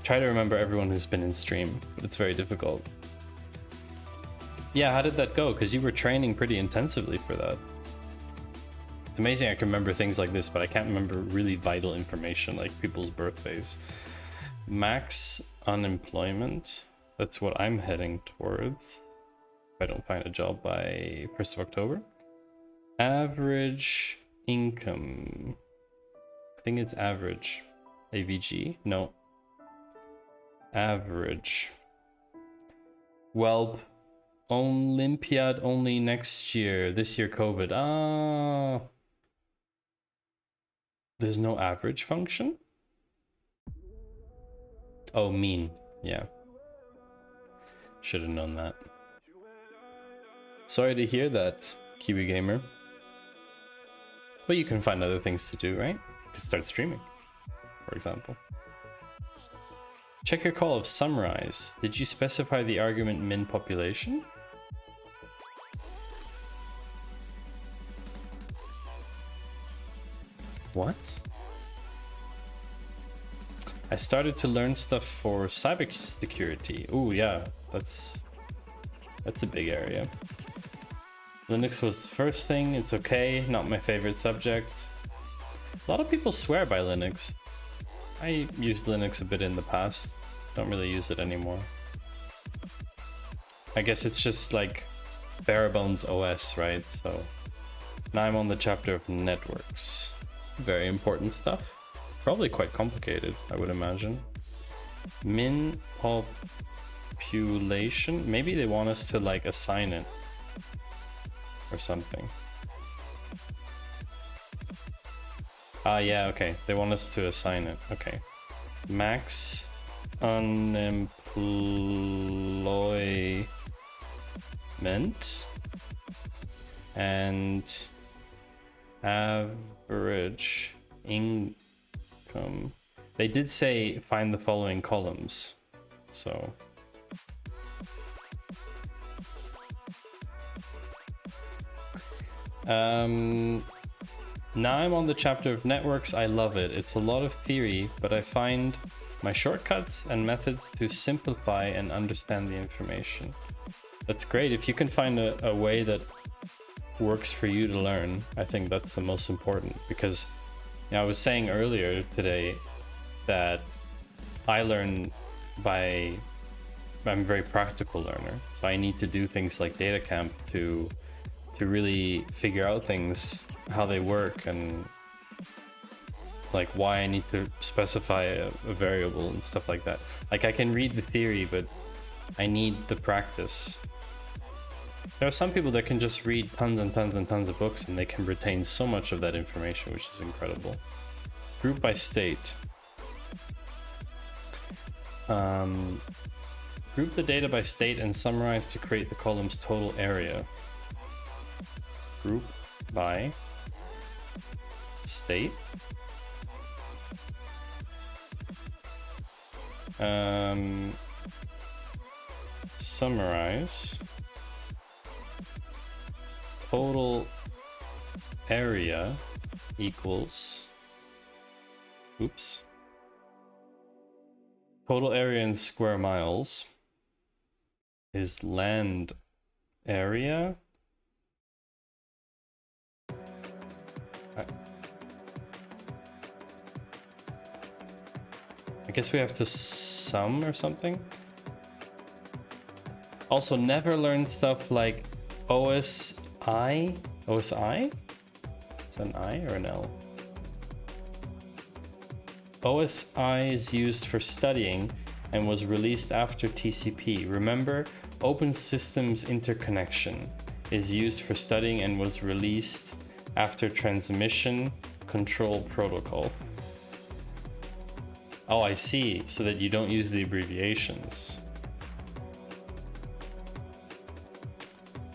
Try to remember everyone who's been in stream, but it's very difficult. Yeah, how did that go? Because you were training pretty intensively for that. It's amazing I can remember things like this, but I can't remember really vital information like people's birthdays. Max unemployment. That's what I'm heading towards. If I don't find a job by 1st of October. Average income. I think it's average. AVG? No. Average. Well, Olympiad only next year. This year COVID. Ah. There's no average function? Oh, mean. Yeah. Should have known that. Sorry to hear that, Kiwi Gamer. But you can find other things to do, right? You could start streaming, for example. Check your call of summarize. Did you specify the argument min population? What? I started to learn stuff for cybersecurity. Ooh, yeah, that's a big area. Linux was the first thing. It's okay, not my favorite subject. A lot of people swear by Linux. I used Linux a bit in the past. Don't really use it anymore. I guess it's just like bare bones OS, right? So now I'm on the chapter of networks. Very important stuff. Probably quite complicated, I would imagine. Min population. Maybe they want us to like assign it or something. Ah, yeah, okay. They want us to assign it. Okay. Max unemployment and average income. They did say find the following columns, so now I'm on the chapter of networks. I love it. It's a lot of theory, but I find my shortcuts and methods to simplify and understand the information. That's great. If you can find a way that works for you to learn, I think that's the most important, because I was saying earlier today that I'm a very practical learner, so I need to do things like data camp to really figure out things, how they work, and like why I need to specify a variable and stuff like that. Like I can read the theory, but I need the practice. There are some people that can just read tons and tons and tons of books and they can retain so much of that information, which is incredible. Group by state. Group the data by state and summarize to create the column's total area. Group by state. Summarize total area equals, oops, total area in square miles is land area. I guess we have to sum or something. Also, never learn stuff like OSI? OSI? Is that an I or an L? OSI is used for studying and was released after TCP. Remember, Open Systems Interconnection is used for studying and was released after Transmission Control Protocol. Oh, I see. So that you don't use the abbreviations.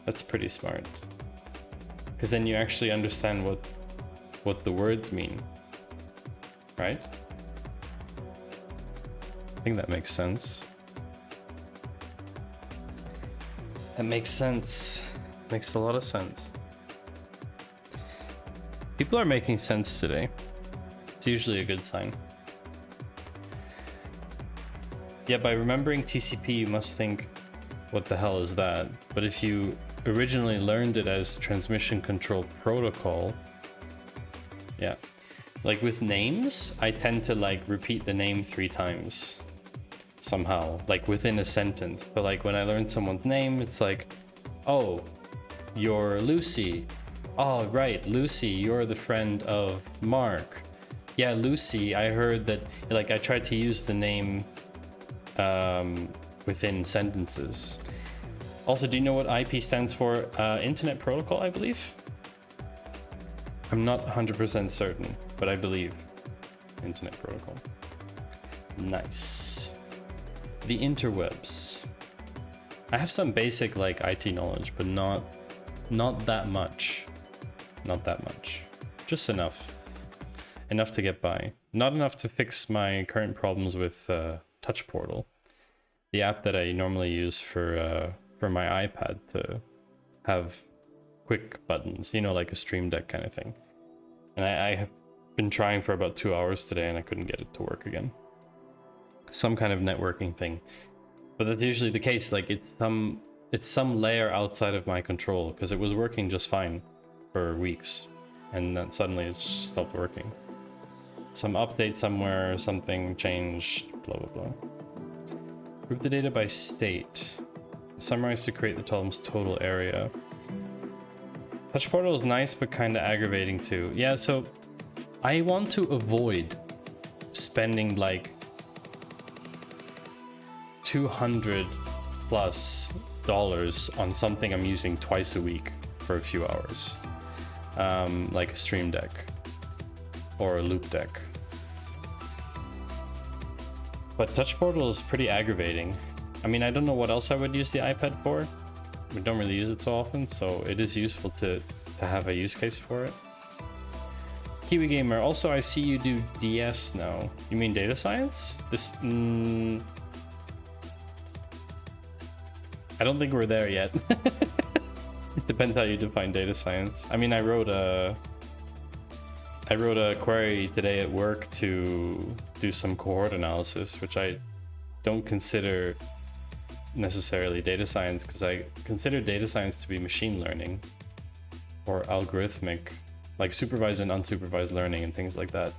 That's pretty smart. Because then you actually understand what the words mean. Right? I think that makes sense. That makes sense. Makes a lot of sense. People are making sense today. It's usually a good sign. Yeah, by remembering TCP, you must think, what the hell is that? But if you originally learned it as transmission control protocol, yeah. Like with names, I tend to like repeat the name 3 times somehow, like within a sentence. But like when I learn someone's name, it's like, oh, you're Lucy. Oh, right, Lucy, you're the friend of Mark. Yeah, Lucy, I heard that, like I tried to use the name within sentences. Also, do you know what IP stands for? Internet Protocol, I believe. I'm not 100% certain, but I believe Internet Protocol. Nice. The interwebs. I have some basic like IT knowledge, but not that much. Not that much. Just enough. Enough to get by. Not enough to fix my current problems with Touch Portal, the app that I normally use for my iPad to have quick buttons, you know, like a Stream Deck kind of thing. And I have been trying for about 2 hours today and I couldn't get it to work again. Some kind of networking thing. But that's usually the case, like it's some layer outside of my control, because it was working just fine for weeks and then suddenly it stopped working. Some update somewhere, something changed, blah blah blah. Group the data by state. Summarize to create the column's total area. Touch Portal is nice, but kind of aggravating too. Yeah, so I want to avoid spending like $200+ on something I'm using twice a week for a few hours, like a Stream Deck or a Loop Deck. But Touch Portal is pretty aggravating. I mean, I don't know what else I would use the iPad for. We don't really use it so often, so it is useful to have a use case for it. Kiwi Gamer, also I see you do DS now. You mean data science? This, I don't think we're there yet. It depends how you define data science. I mean, I wrote a query today at work to do some cohort analysis, which I don't consider necessarily data science, because I consider data science to be machine learning or algorithmic, like supervised and unsupervised learning and things like that,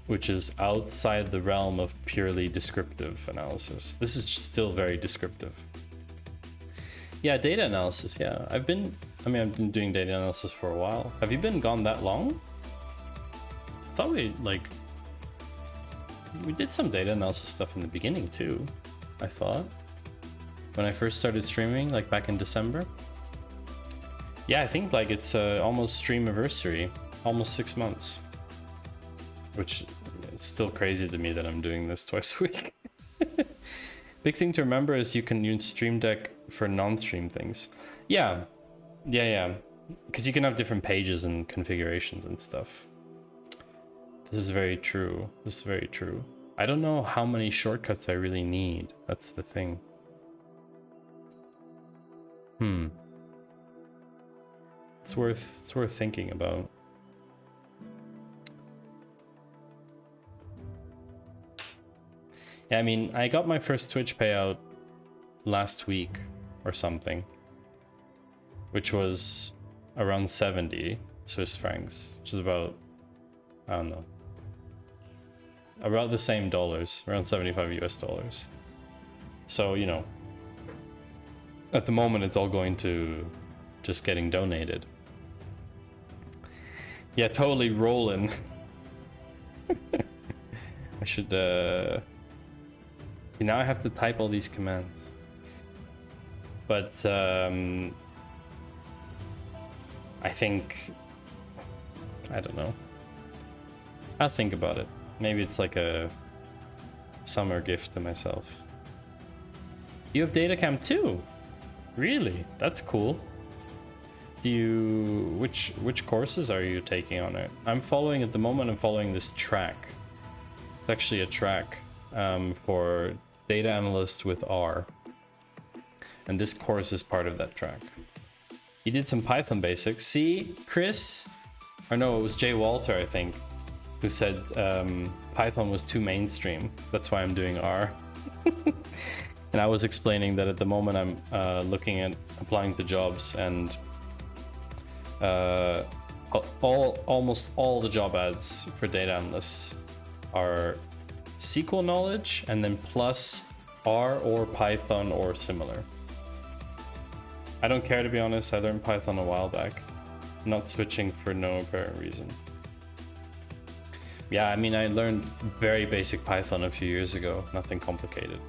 which is outside the realm of purely descriptive analysis. This is still very descriptive. Yeah, data analysis. Yeah, I've been doing data analysis for a while. Have you been gone that long? I thought we did some data analysis stuff in the beginning too, I thought. When I first started streaming, like back in December. Yeah, I think like it's almost streamiversary, almost 6 months. Which is still crazy to me that I'm doing this twice a week. Big thing to remember is you can use Stream Deck for non-stream things. Yeah. Because you can have different pages and configurations and stuff. This is very true. I don't know how many shortcuts I really need. That's the thing. It's worth thinking about. Yeah, I mean, I got my first Twitch payout last week or something, which was around 70 Swiss francs, which is about, I don't know, about the same dollars, around 75 US dollars. So, you know, at the moment it's all going to just getting donated. Yeah, totally rolling. I should, now I have to type all these commands. But, I think, I don't know. I'll think about it. Maybe it's like a summer gift to myself. You have Datacam too? Really? That's cool. Do you, which courses are you taking on it? I'm following, at the moment I'm following this track. It's actually a track for data analyst with R. And this course is part of that track. You did some Python basics. See, Chris, or no, it was Jay Walter, I think, who said Python was too mainstream. That's why I'm doing R. And I was explaining that at the moment I'm looking at applying to jobs, and almost all the job ads for data analysts are SQL knowledge and then plus R or Python or similar. I don't care, to be honest. I learned Python a while back. I'm not switching for no apparent reason. Yeah, I mean, I learned very basic Python a few years ago, nothing complicated.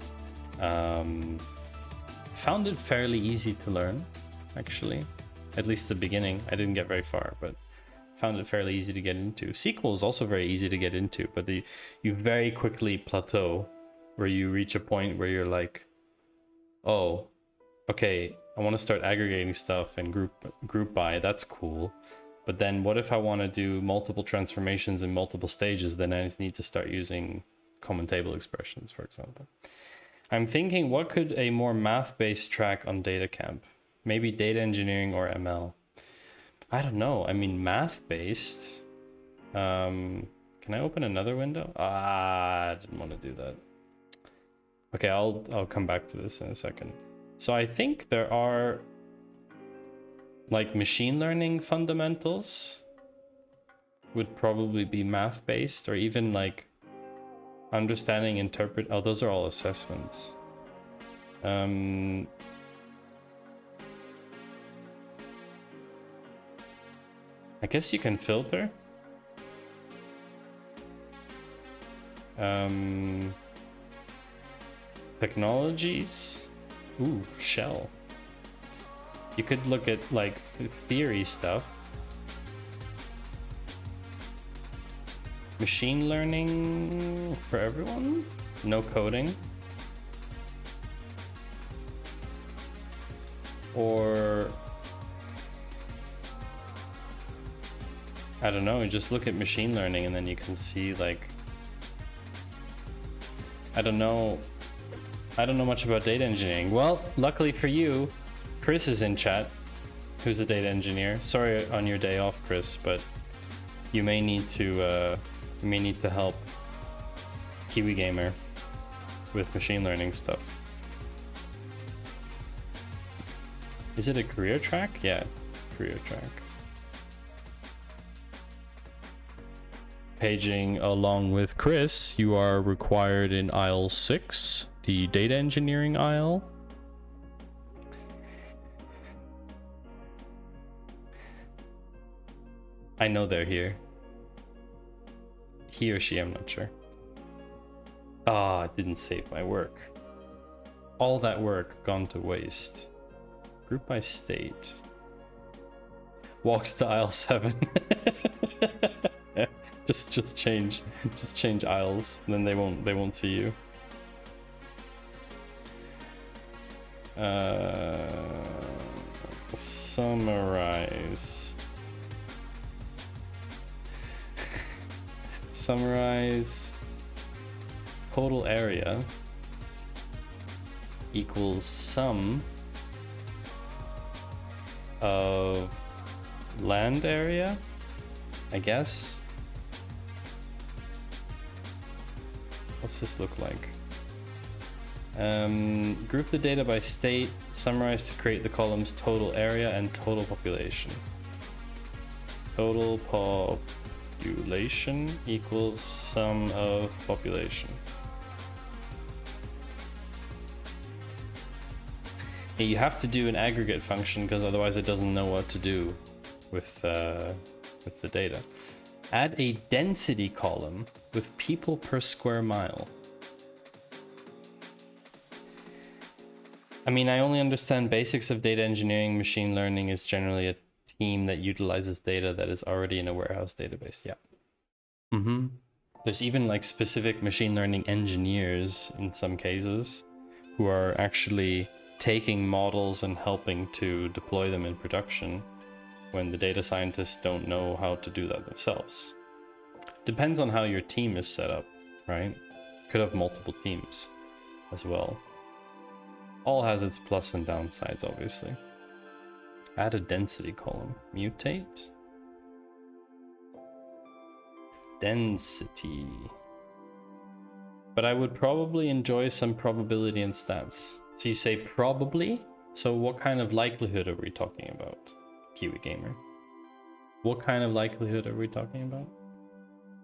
Found it fairly easy to learn, actually. At least the beginning. I didn't get very far, but found it fairly easy to get into. SQL is also very easy to get into, but you very quickly plateau, where you reach a point where you're like, oh, okay, I want to start aggregating stuff and group by. That's cool. But then what if I want to do multiple transformations in multiple stages? Then I need to start using common table expressions, for example. I'm thinking, what could a more math-based track on data camp? Maybe data engineering or ML. I don't know. I mean, math-based. Can I open another window? I didn't want to do that. Okay, I'll come back to this in a second. So I think there are like machine learning fundamentals would probably be math-based, or even like understanding, interpret. Oh, those are all assessments. I guess you can filter. Technologies. Ooh, shell. You could look at like theory stuff. Machine learning for everyone? No coding? Or I don't know, just look at machine learning and then you can see like, I don't know much about data engineering. Well, luckily for you, Chris is in chat, who's a data engineer. Sorry on your day off, Chris, but you may need to help Kiwi Gamer with machine learning stuff. Is it a career track? Yeah, career track. Paging along with Chris, you are required in aisle 6, the data engineering aisle. I know they're here. He or she, I'm not sure. Ah, it didn't save my work. All that work gone to waste. Group by state. Walks to aisle 7. just change aisles, and then they won't see you. Summarize. Summarize total area equals sum of land area, I guess. What's this look like? Group the data by state, summarize to create the columns total area and total population. Total population equals sum of population. Yeah, you have to do an aggregate function because otherwise it doesn't know what to do with the data. Add a density column with people per square mile. I mean, I only understand basics of data engineering. Machine learning is generally a team that utilizes data that is already in a warehouse database. Yeah. There's even like specific machine learning engineers in some cases who are actually taking models and helping to deploy them in production when the data scientists don't know how to do that themselves. Depends on how your team is set up, right? Could have multiple teams as well. All has its plus and downsides, obviously. Add a density column. Mutate. Density. But I would probably enjoy some probability and stats. So you say probably? So what kind of likelihood are we talking about, Kiwi Gamer? What kind of likelihood are we talking about?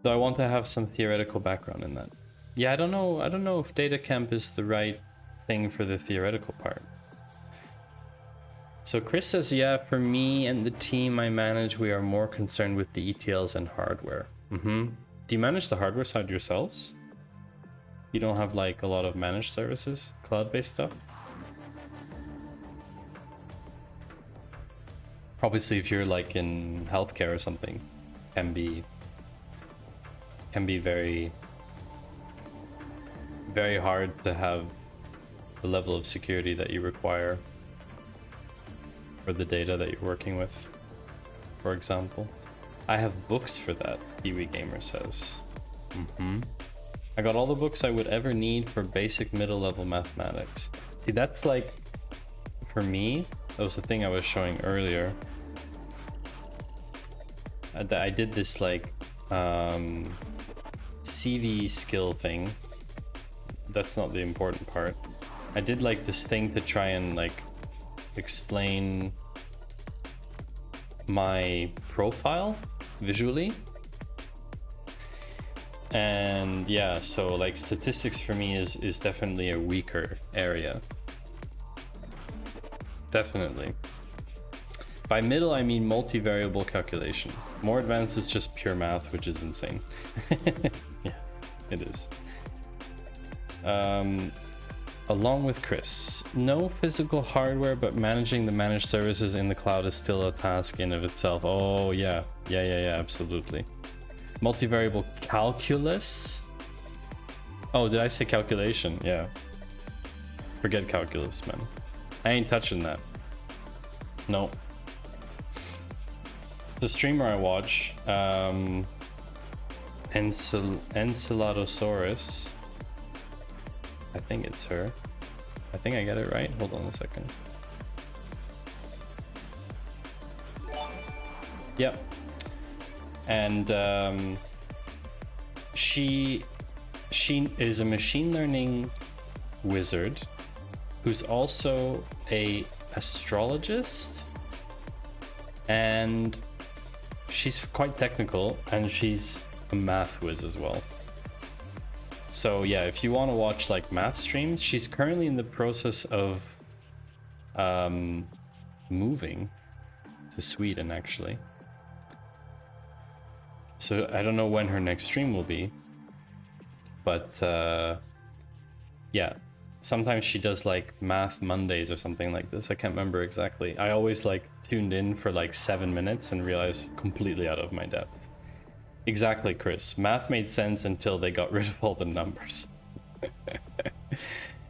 Though I want to have some theoretical background in that. Yeah, I don't know if data camp is the right thing for the theoretical part. So Chris says, yeah, for me and the team I manage, we are more concerned with the ETLs and hardware. Do you manage the hardware side yourselves? You don't have like a lot of managed services, cloud-based stuff? Obviously, if you're like in healthcare or something, can be very, very hard to have the level of security that you require for the data that you're working with, for example. I have books for that, Kiwi Gamer says. I got all the books I would ever need for basic middle level mathematics. See, that's like, for me, that was the thing I was showing earlier. I did this like CV skill thing. That's not the important part. I did like this thing to try and like explain my profile visually. And yeah, so like statistics for me is definitely a weaker area. Definitely. By middle, I mean multivariable calculation. More advanced is just pure math, which is insane. Yeah, it is. Along with Chris, no physical hardware, but managing the managed services in the cloud is still a task in of itself. Oh yeah, absolutely. Multivariable calculus? Oh, did I say calculation? Yeah. Forget calculus, man. I ain't touching that. No. The streamer I watch, Encelatosaurus. I think it's her. I think I got it right. Hold on a second. Yep. And she is a machine learning wizard who's also a astrologist, and she's quite technical, and she's a math whiz as well. So yeah, if you want to watch like math streams, she's currently in the process of moving to Sweden actually. So I don't know when her next stream will be, but yeah, sometimes she does like Math Mondays or something like this. I can't remember exactly. I always like tuned in for like 7 minutes and realized completely out of my depth. Exactly, Chris. Math made sense until they got rid of all the numbers.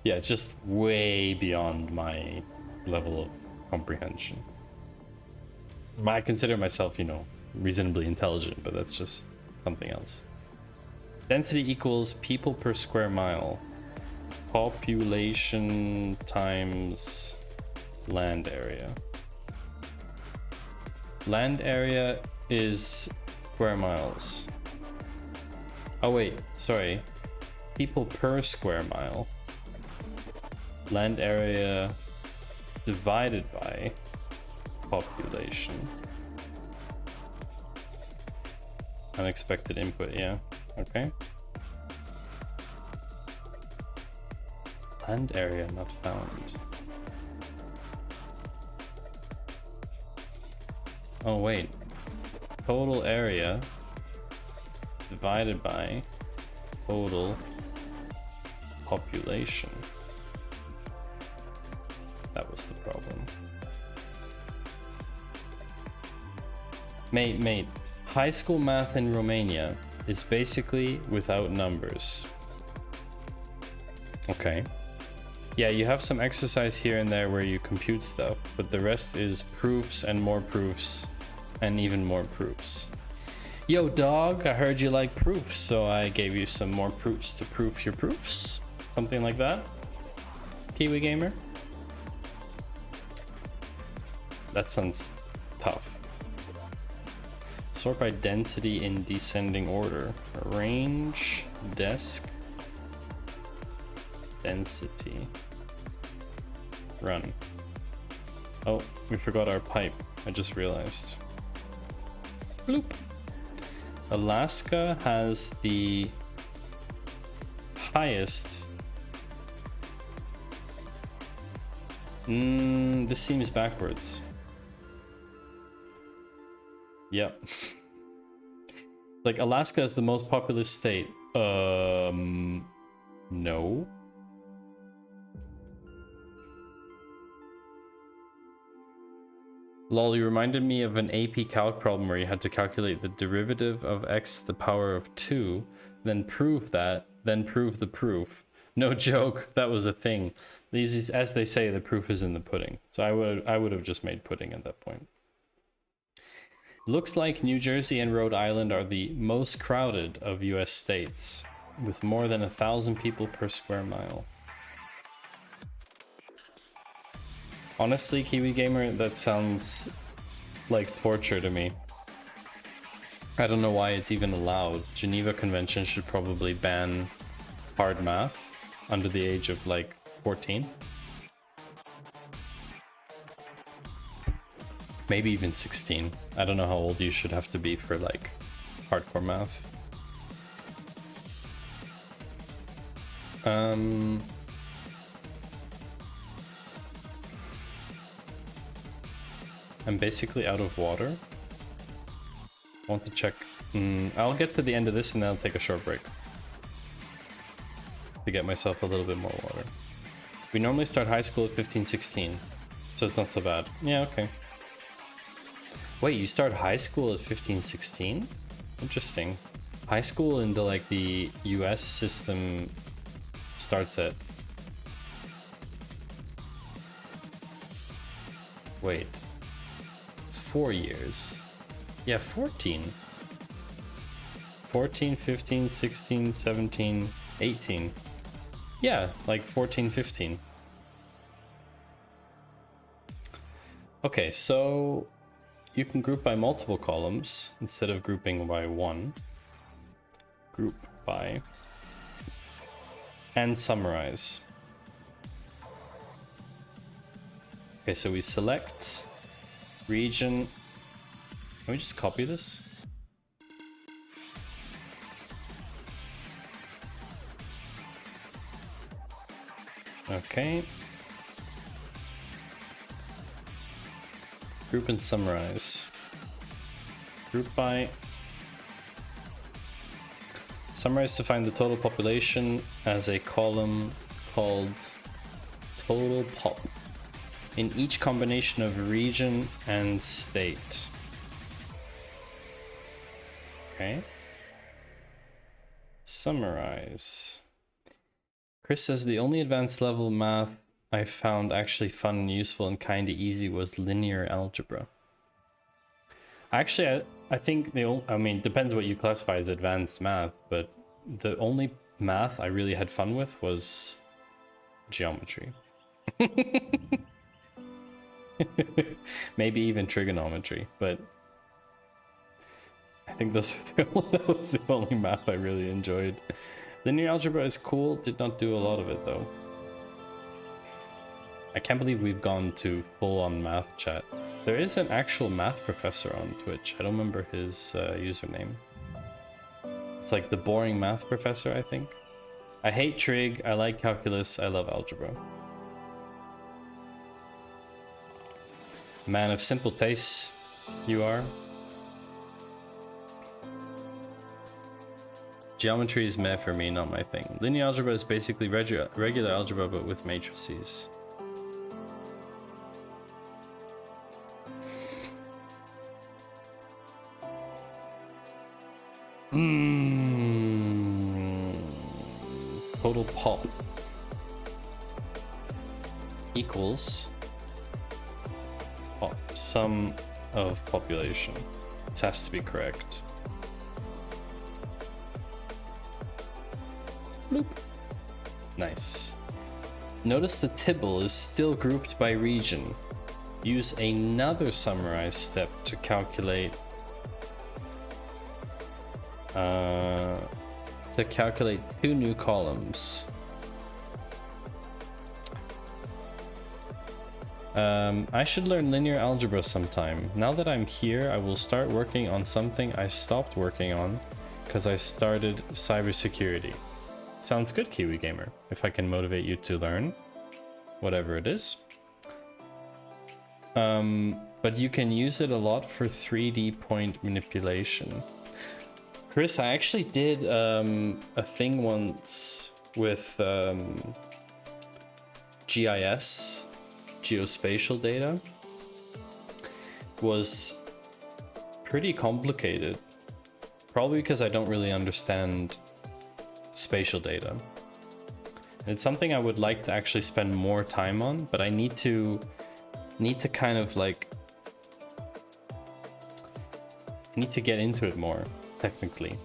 Yeah, it's just way beyond my level of comprehension. I consider myself, you know, reasonably intelligent, but that's just something else. Density equals people per square mile. Population times land area. Land area is square miles. Oh wait, sorry. People per square mile. Land area divided by population. Unexpected input, yeah. Okay. Land area not found. Oh wait. Total area divided by total population. That was the problem. Mate. High school math in Romania is basically without numbers. Okay. Yeah, you have some exercise here and there where you compute stuff, but the rest is proofs and more proofs and even more proofs. Yo, dog, I heard you like proofs, so I gave you some more proofs to proof your proofs. Something like that. Kiwi Gamer. That sounds tough. Sort by density in descending order. Range, desk, density. Run. Oh, we forgot our pipe. I just realized. Bloop. Alaska has the highest. This seems backwards. Yep. Like Alaska is the most populous state. No. Lol, you reminded me of an AP Calc problem where you had to calculate the derivative of x to the power of 2, then prove that, then prove the proof. No joke, that was a thing. These, as they say, the proof is in the pudding. So I would have just made pudding at that point. Looks like New Jersey and Rhode Island are the most crowded of US states, with more than 1,000 people per square mile. Honestly, Kiwi Gamer, that sounds like torture to me. I don't know why it's even allowed. Geneva Convention should probably ban hard math under the age of like 14. Maybe even 16. I don't know how old you should have to be for like hardcore math. I'm basically out of water. I want to check. I'll get to the end of this and then I'll take a short break to get myself a little bit more water. We normally start high school at 15, 16, so it's not so bad. Yeah, okay. Wait, you start high school at 15, 16? Interesting. High school in the US system starts at... Wait. It's 4 years. Yeah, 14. 14, 15, 16, 17, 18. Yeah, like 14, 15. Okay, so you can group by multiple columns instead of grouping by one. Group by and summarize. Okay, so we select region. Can we just copy this? Okay. Group and summarize. Group by. Summarize to find the total population as a column called total pop in each combination of region and state. Okay. Summarize. Chris says the only advanced level math I found actually fun and useful and kinda easy was linear algebra. Actually, I think I mean, depends what you classify as advanced math, but the only math I really had fun with was geometry. Maybe even trigonometry, but I think that was the only math I really enjoyed. Linear algebra is cool, did not do a lot of it though. I can't believe we've gone to full-on math chat. There is an actual math professor on Twitch. I don't remember his username. It's like the boring math professor, I think. I hate trig, I like calculus, I love algebra. Man of simple tastes, you are. Geometry is meh for me, not my thing. Linear algebra is basically regular algebra, but with matrices. Total pop equals pop, sum of population. This has to be correct. Bloop. Nice. Notice the tibble is still grouped by region. use another summarize step to calculate two new columns. I should learn linear algebra sometime. Now that I'm here, I will start working on something I stopped working on because I started cybersecurity. Sounds good, Kiwi Gamer. If I can motivate you to learn, whatever it is. But you can use it a lot for 3D point manipulation. Chris, I actually did a thing once with GIS, geospatial data. Was pretty complicated, probably because I don't really understand spatial data. And it's something I would like to actually spend more time on, but I need to kind of like get into it more technically.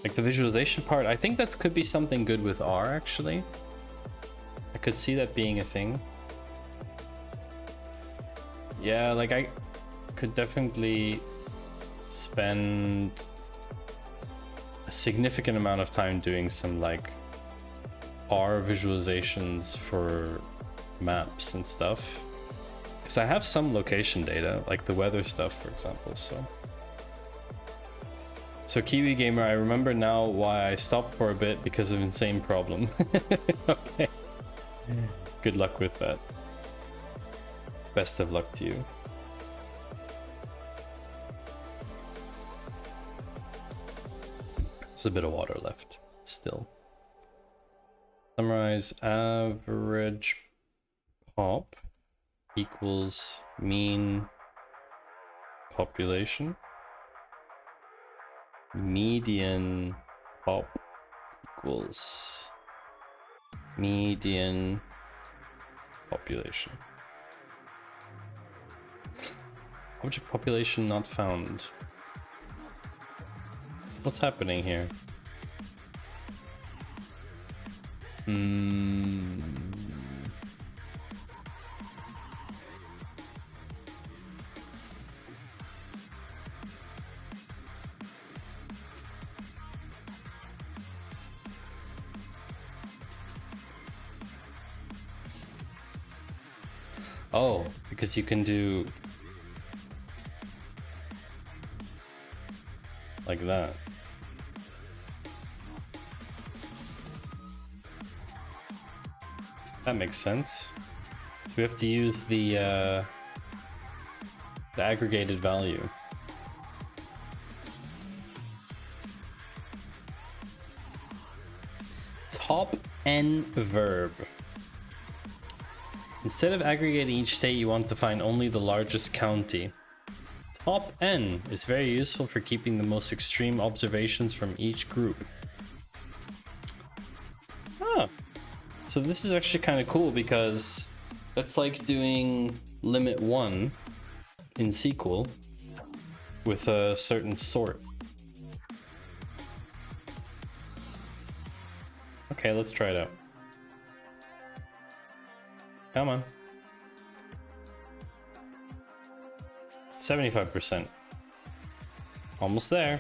Like the visualization part, I think that could be something good with R actually. I could see that being a thing. Yeah, like I could definitely spend a significant amount of time doing some like R visualizations for maps and stuff. Because I have some location data, like the weather stuff, for example, So Kiwi Gamer, I remember now why I stopped for a bit, because of insane problem. Okay. Good luck with that. Best of luck to you. There's a bit of water left still. Summarize average pop equals mean population. Median pop equals median population. Object population not found. What's happening here? Oh, because you can do like that. That makes sense. So we have to use the aggregated value. Top N verb. Instead of aggregating each state, you want to find only the largest county. Top N is very useful for keeping the most extreme observations from each group. Ah, so this is actually kind of cool, because that's like doing limit 1 in SQL with a certain sort. Okay, let's try it out. Come on. 75%. Almost there.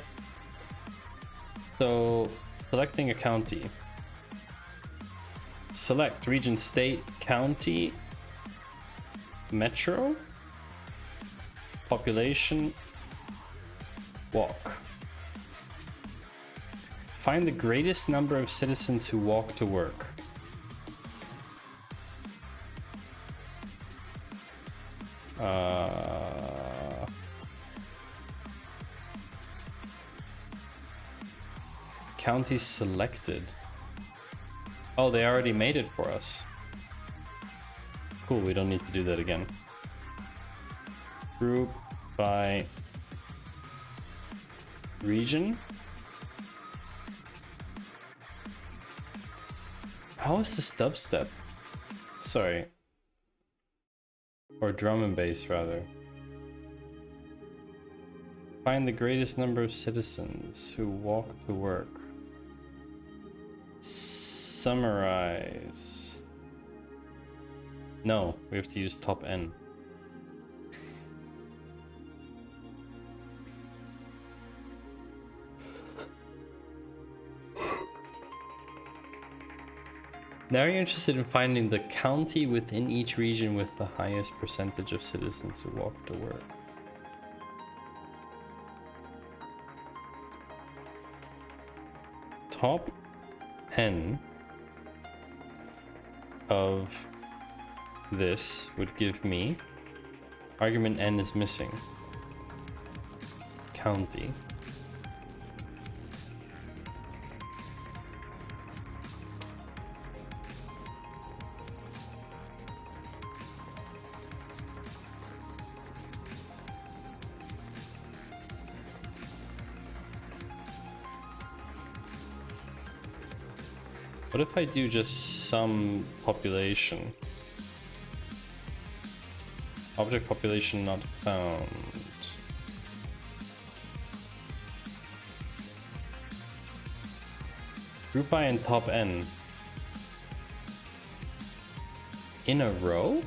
So, selecting a county. Select region, state, county, metro, population, walk. Find the greatest number of citizens who walk to work. County selected. Oh, they already made it for us. Cool, we don't need to do that again. Group by region. How is this dubstep? Sorry. Or drum and bass, rather. Find the greatest number of citizens who walk to work. Summarize. No, we have to use top N. Now you're interested in finding the county within each region with the highest percentage of citizens who walk to work. Top n of this would give me, argument n is missing, county. What if I do just some population? Object population not found. Group by and top n. In a row?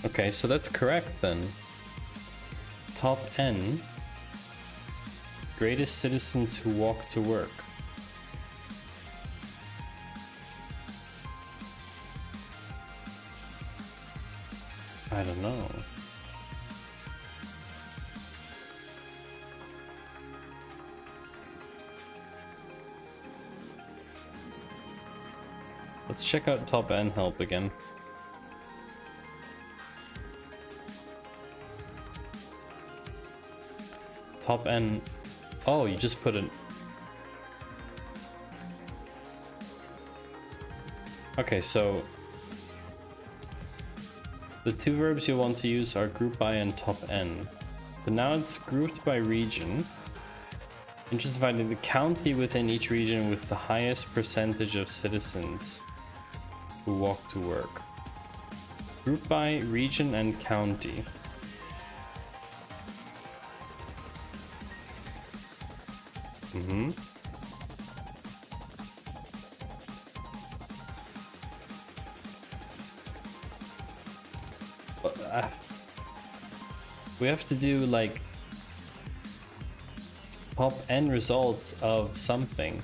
Okay, so that's correct then. Top n, greatest citizens who walk to work. I don't know. Let's check out top n help again. Top n. Oh, you just put an. Okay, so the two verbs you'll want to use are group by and top n. But now it's grouped by region. Interested in finding the county within each region with the highest percentage of citizens who walk to work. Group by region and county. We have to do like top n results of something.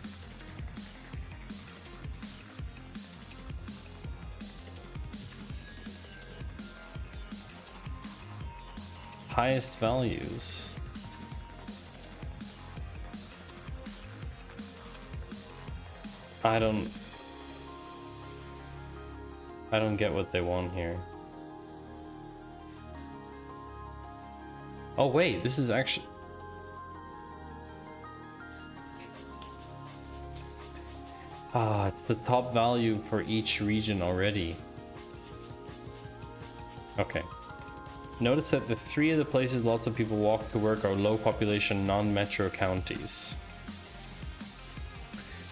Highest values. I don't get what they want here. Oh wait, this is actually... Ah, it's the top value for each region already. Okay. Notice that the three of the places lots of people walk to work are low population non-metro counties.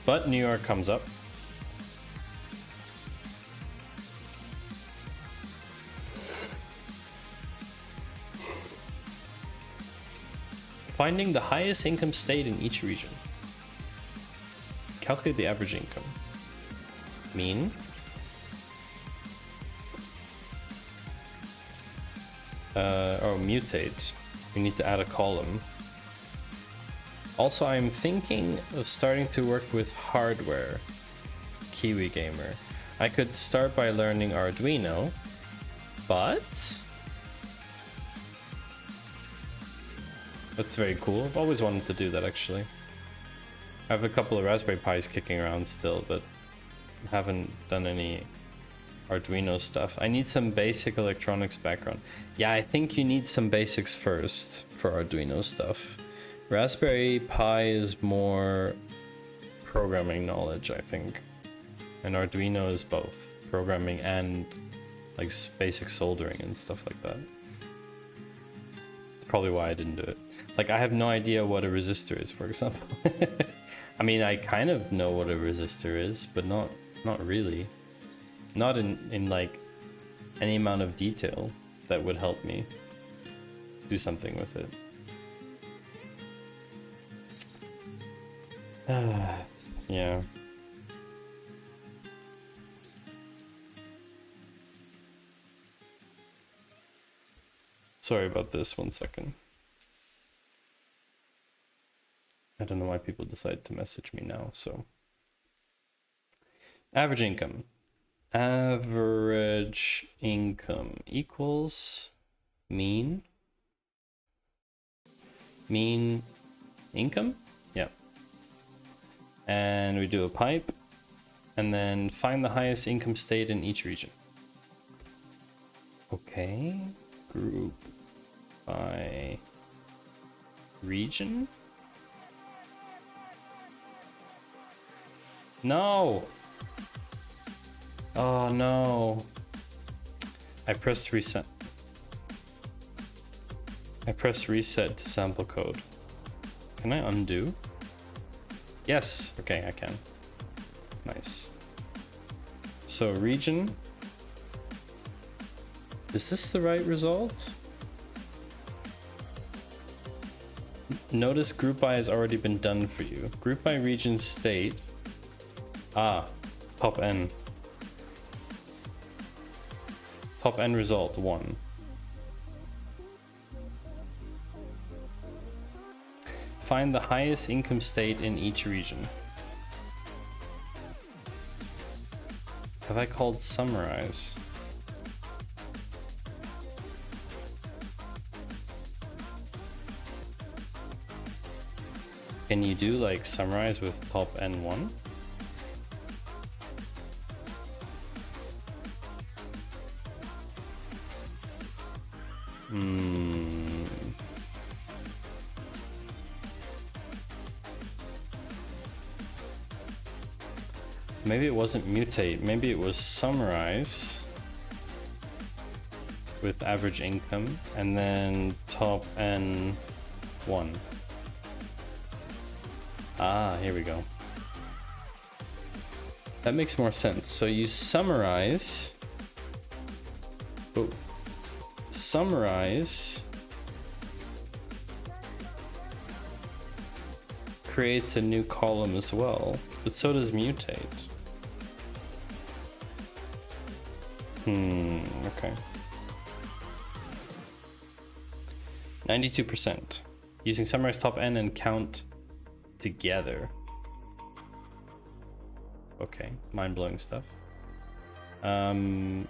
But New York comes up. Finding the highest income state in each region. Calculate the average income. Mean. Oh, mutate. We need to add a column. Also, I'm thinking of starting to work with hardware. Kiwi Gamer. I could start by learning Arduino, but... That's very cool. I've always wanted to do that, actually. I have a couple of Raspberry Pis kicking around still, but haven't done any Arduino stuff. I need some basic electronics background. Yeah, I think you need some basics first for Arduino stuff. Raspberry Pi is more programming knowledge, I think. And Arduino is both programming and like basic soldering and stuff like that. That's probably why I didn't do it. Like, I have no idea what a resistor is, for example. I mean, I kind of know what a resistor is, but not really. Not in like any amount of detail that would help me do something with it. Yeah. Sorry about this, 1 second. I don't know why people decide to message me now, so. Average income. Average income equals mean. Mean income? Yeah. And we do a pipe. And then find the highest income state in each region. Okay. Group by region? No! Oh no. I pressed reset. I pressed reset to sample code. Can I undo? Yes. Okay, I can. Nice. So region. Is this the right result? Notice group by has already been done for you. Group by region state. Ah, top n. Top n result 1. Find the highest income state in each region. Have I called summarize? Can you do like summarize with top n1? Maybe it wasn't mutate, maybe it was summarize with average income and then top n1. Ah, here we go. That makes more sense. So you summarize. Oh, summarize creates a new column as well, but so does mutate. Okay. 92%. Using summarize top n and count together. Okay, mind-blowing stuff. Is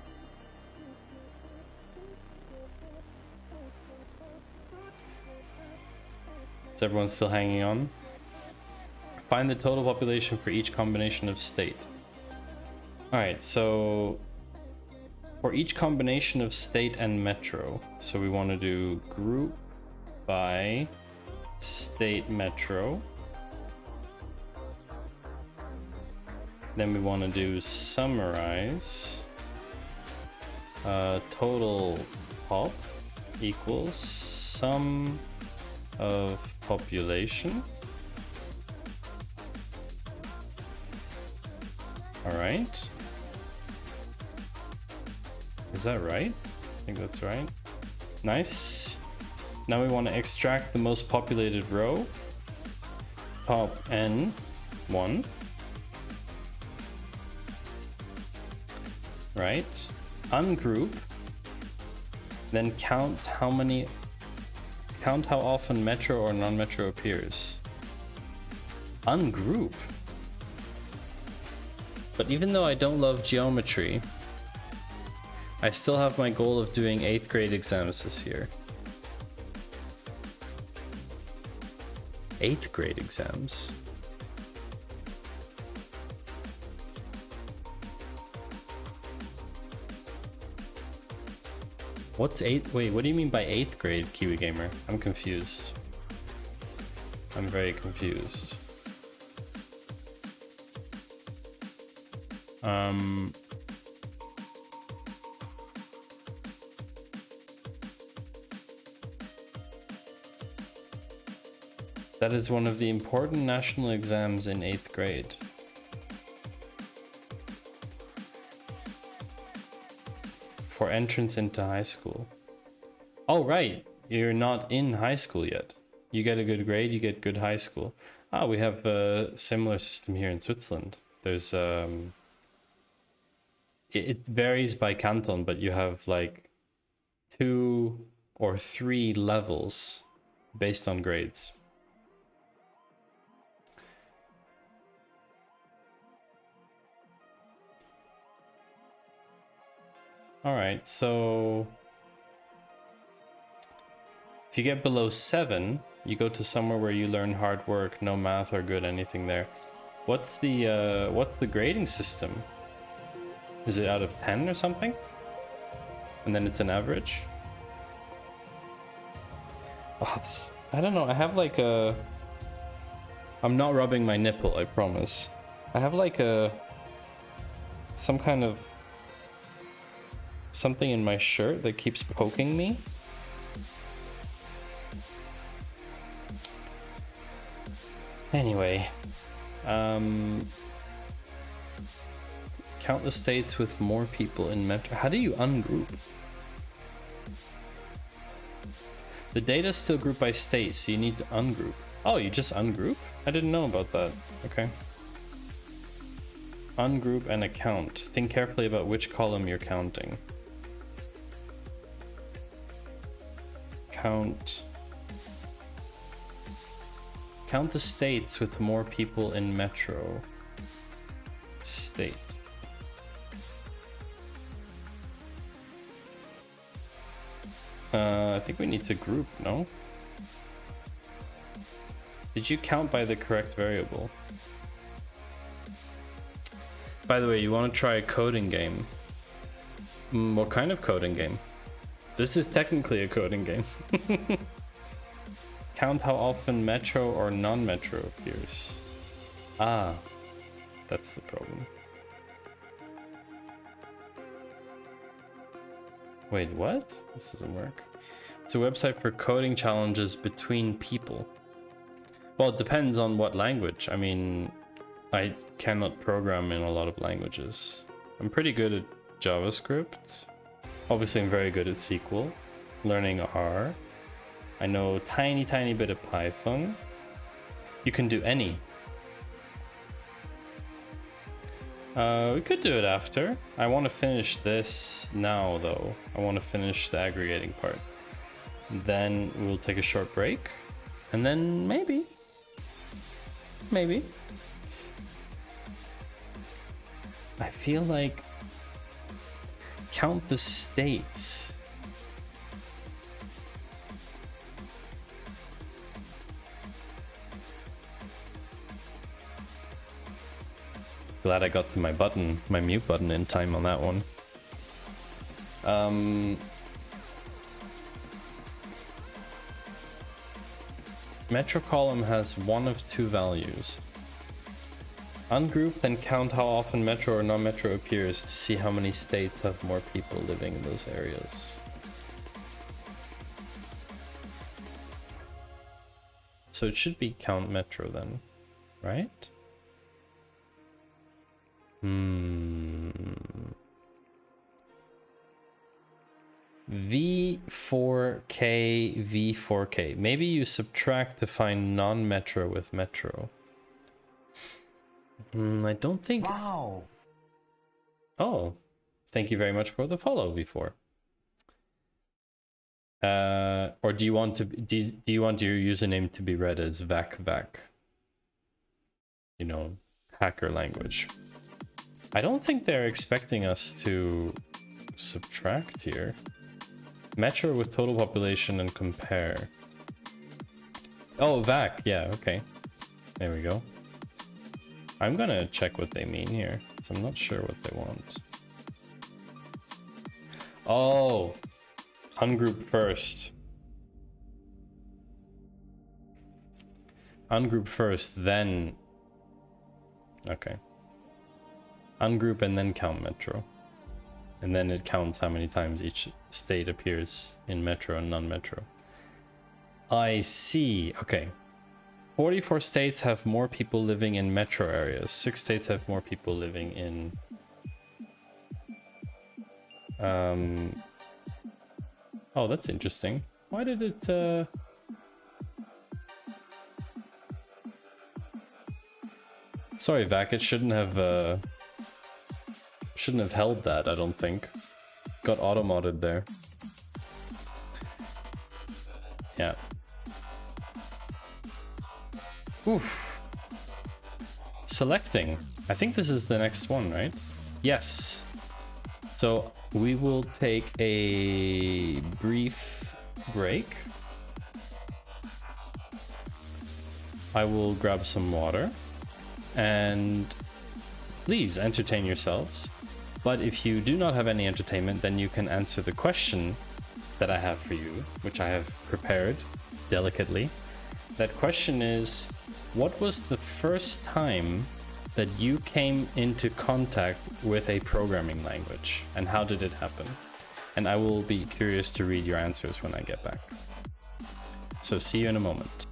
everyone still hanging on? Find the total population for each combination of state. Alright, so for each combination of state and metro, so we want to do group by state metro. Then we want to do summarize total pop equals sum of population. All right. Is that right? I think that's right. Nice. Now we want to extract the most populated row. Top n1. Right. Ungroup. Then count how often metro or non-metro appears. Ungroup. But even though I don't love geometry, I still have my goal of doing 8th grade exams this year. 8th grade exams? What's 8th? Wait, what do you mean by 8th grade, Kiwi Gamer? I'm confused. I'm very confused. That is one of the important national exams in 8th grade. For entrance into high school. Oh, right. You're not in high school yet. You get a good grade, you get good high school. Ah, we have a similar system here in Switzerland. There's it varies by canton, but you have like 2 or 3 levels based on grades. All right, so if you get below 7, you go to somewhere where you learn hard work, no math or good anything there. What's the grading system? Is it out of 10 or something? And then it's an average? Oh, I don't know. I have like a... I'm not rubbing my nipple, I promise. I have like a... some kind of... something in my shirt that keeps poking me. Anyway, count the states with more people in metro. How do you ungroup? The data is still grouped by state, so you need to ungroup. Oh, you just ungroup? I didn't know about that. Okay. Ungroup and account. Think carefully about which column you're counting. Count the states with more people in metro. State. I think we need to group, no? Did you count by the correct variable? By the way, you want to try a coding game? What kind of coding game? This is technically a coding game. Count how often metro or non-metro appears. Ah, that's the problem. Wait, what? This doesn't work. It's a website for coding challenges between people. Well, it depends on what language. I mean, I cannot program in a lot of languages. I'm pretty good at JavaScript. Obviously, I'm very good at SQL. Learning R. I know a tiny bit of Python. You can do any. We could do it after. I want to finish this now, though. I want to finish the aggregating part. Then we'll take a short break. And then maybe. I feel like... count the states. Glad I got to my button, my mute button in time on that one. Metro column has one of 2 values. Ungroup, then count how often metro or non-metro appears to see how many states have more people living in those areas. So it should be count metro then, right? V4K, V4K. Maybe you subtract to find non-metro with metro. I don't think... Wow. Oh, thank you very much for the follow, V4. Or do you want to... Do you want your username to be read as VacVac? You know, hacker language. I don't think they're expecting us to subtract here. Metro with total population and compare. Oh, Vac. Yeah, okay. There we go. I'm gonna check what they mean here, because I'm not sure what they want. Oh, ungroup first. Ungroup first, then... Okay. Ungroup and then count metro. And then it counts how many times each state appears in metro and non-metro. I see. Okay. 44 states have more people living in metro areas. 6 states have more people living in... Oh, that's interesting. Why did it... Sorry, Vac, it shouldn't have held that, I don't think. Got auto-modded there. Yeah. Oof. Selecting. I think this is the next one, right? Yes. So we will take a brief break. I will grab some water and please entertain yourselves. But if you do not have any entertainment, then you can answer the question that I have for you, which I have prepared delicately. That question is, what was the first time that you came into contact with a programming language, and how did it happen? And I will be curious to read your answers when I get back. So see you in a moment.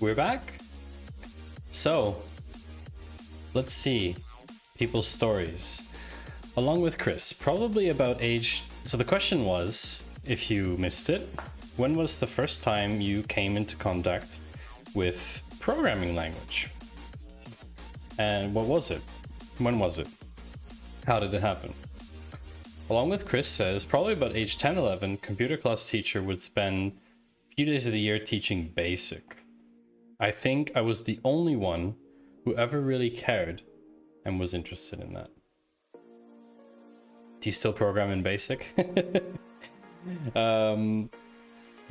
We're back. So let's see people's stories. Along with Chris, probably about age. So the question was, if you missed it, when was the first time you came into contact with programming language? And what was it? When was it? How did it happen? Along with Chris says, probably about age 10, 11, computer class teacher would spend a few days of the year teaching BASIC. I think I was the only one who ever really cared and was interested in that. Do you still program in BASIC?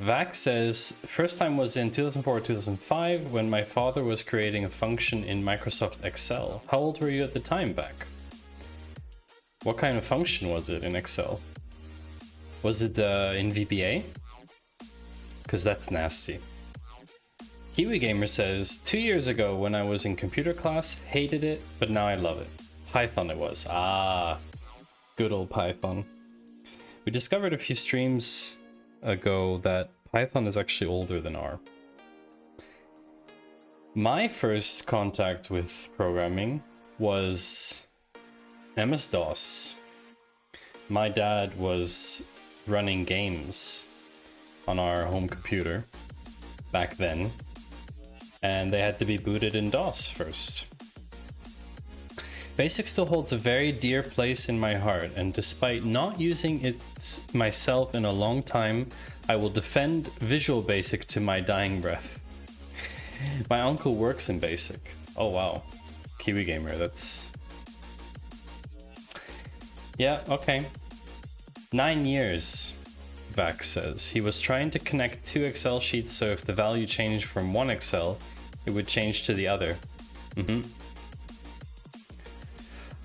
Vac says, first time was in 2004 or 2005 when my father was creating a function in Microsoft Excel. How old were you at the time, Vac? What kind of function was it in Excel? Was it in VBA? Because that's nasty. Kiwi Gamer says, 2 years ago when I was in computer class, hated it, but now I love it. Python it was. Ah, good old Python. We discovered a few streams ago that Python is actually older than R. My first contact with programming was MS-DOS. My dad was running games on our home computer back then, and they had to be booted in DOS first. BASIC still holds a very dear place in my heart, and despite not using it myself in a long time, I will defend Visual Basic to my dying breath. My uncle works in BASIC. Oh wow, Kiwi Gamer, that's... Yeah, okay. 9 years, Vax says. He was trying to connect 2 Excel sheets so if the value changed from one Excel, it would change to the other.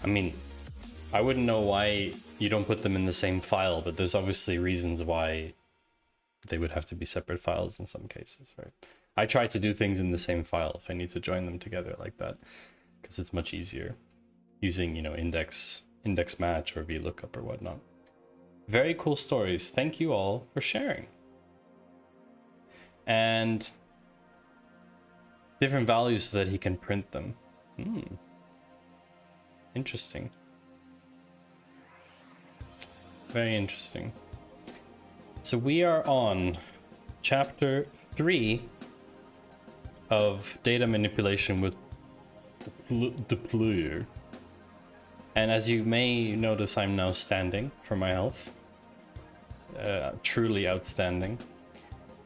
I mean, I wouldn't know why you don't put them in the same file, but there's obviously reasons why they would have to be separate files in some cases, right? I try to do things in the same file if I need to join them together like that, because it's much easier using, you know, index match or VLOOKUP or whatnot. Very cool stories. Thank you all for sharing. And different values so that he can print them. Interesting. Very interesting. So we are on chapter 3 of data manipulation with deployer. And as you may notice, I'm now standing for my health. Truly outstanding.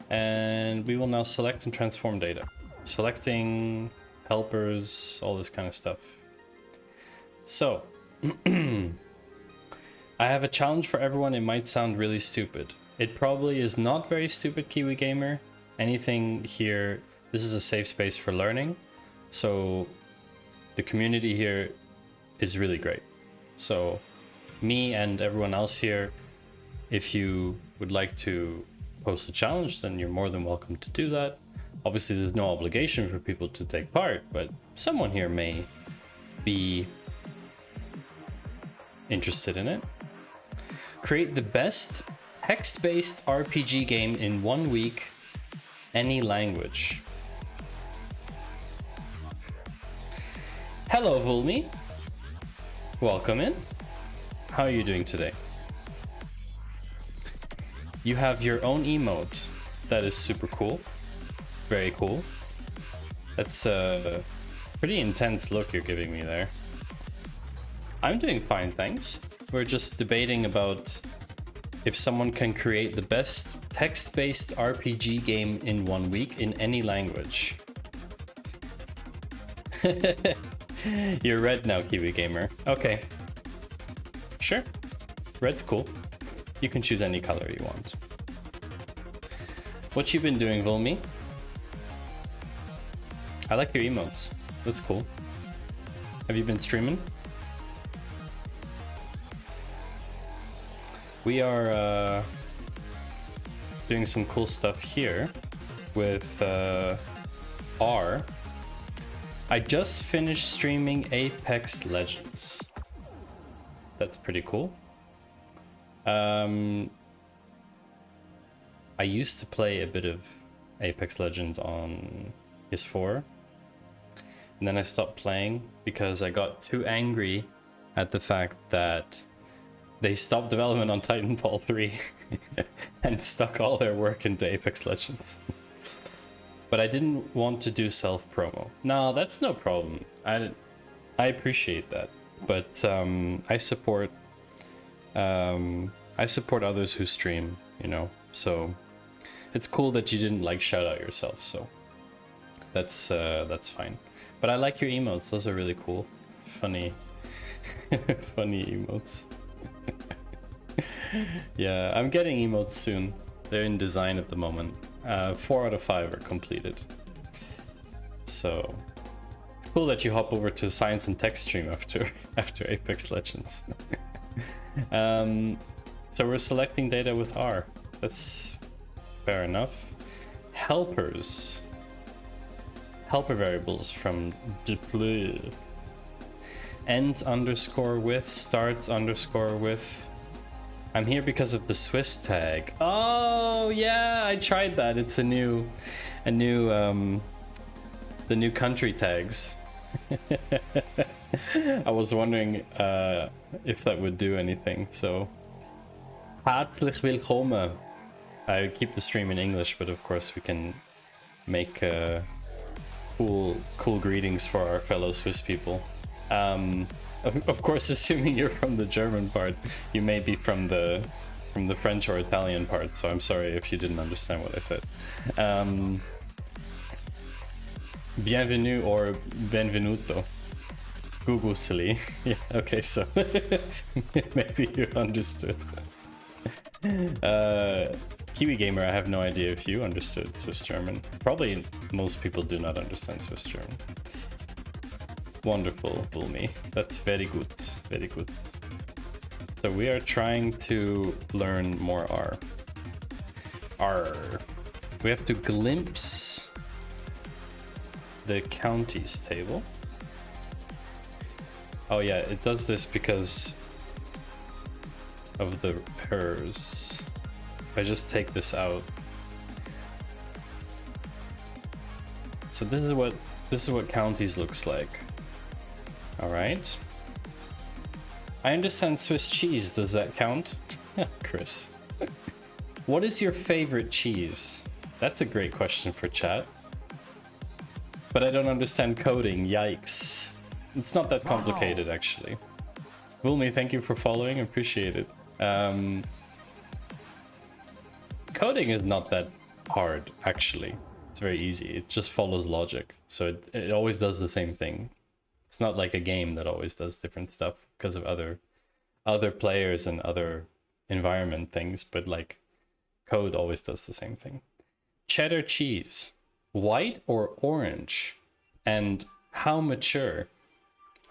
And we will now select and transform data. Selecting helpers, all this kind of stuff. So, I have a challenge for everyone. It might sound really stupid. It probably is not very stupid, Kiwi Gamer. Anything here, this is a safe space for learning. So, the community here is really great. So, me and everyone else here, if you would like to post a challenge, then you're more than welcome to do that. Obviously, there's no obligation for people to take part, but someone here may be interested in it. Create the best text-based RPG game in 1 week, any language. Hello, Vulmi. Welcome in. How are you doing today? You have your own emote. That is super cool. Very cool. That's a pretty intense look you're giving me there. I'm doing fine, thanks. We're just debating about if someone can create the best text-based RPG game in 1 week in any language. You're red now, Kiwi Gamer. Okay. Sure. Red's cool. You can choose any color you want. What you been doing, Volmi? I like your emotes. That's cool. Have you been streaming? We are doing some cool stuff here with R. I just finished streaming Apex Legends. That's pretty cool. I used to play a bit of Apex Legends on PS4, and then I stopped playing because I got too angry at the fact that they stopped development on Titanfall 3 and stuck all their work into Apex Legends. But I didn't want to do self-promo. No, that's no problem. I appreciate that, but I support others who stream, you know. So it's cool that you didn't like shout out yourself. So that's fine. But I like your emotes. Those are really cool. Funny, funny emotes. Yeah, I'm getting emotes soon. They're in design at the moment. 4 out of 5 are completed. So it's cool that you hop over to Science and Tech stream after Apex Legends. So we're selecting data with R. That's fair enough. Helpers. Helper variables from deploy. Ends underscore with, starts underscore with. I'm here because of the Swiss tag. Oh yeah, I tried that. It's the new country tags. I was wondering if that would do anything. So, herzlich willkommen. I keep the stream in English, but of course we can make cool greetings for our fellow Swiss people. Of course, assuming you're from the German part, you may be from the French or Italian part. So I'm sorry if you didn't understand what I said. Bienvenue or benvenuto. Google silly. Yeah, okay, so maybe you understood. Kiwi Gamer, I have no idea if you understood Swiss German. Probably most people do not understand Swiss German. Wonderful, Bulmy. That's very good, very good. So we are trying to learn more R. R. We have to glimpse the counties table. Oh yeah, it does this because of the pairs. If I just take this out. So this is what counties looks like. All right. I understand Swiss cheese. Does that count? Chris. What is your favorite cheese? That's a great question for chat. But I don't understand coding. Yikes. It's not that complicated, actually. Wilmy, thank you for following. Appreciate it. Coding is not that hard, actually. It's very easy. It just follows logic. So it always does the same thing. It's not like a game that always does different stuff because of other players and other environment things, but like code always does the same thing. Cheddar cheese, white or orange? And how mature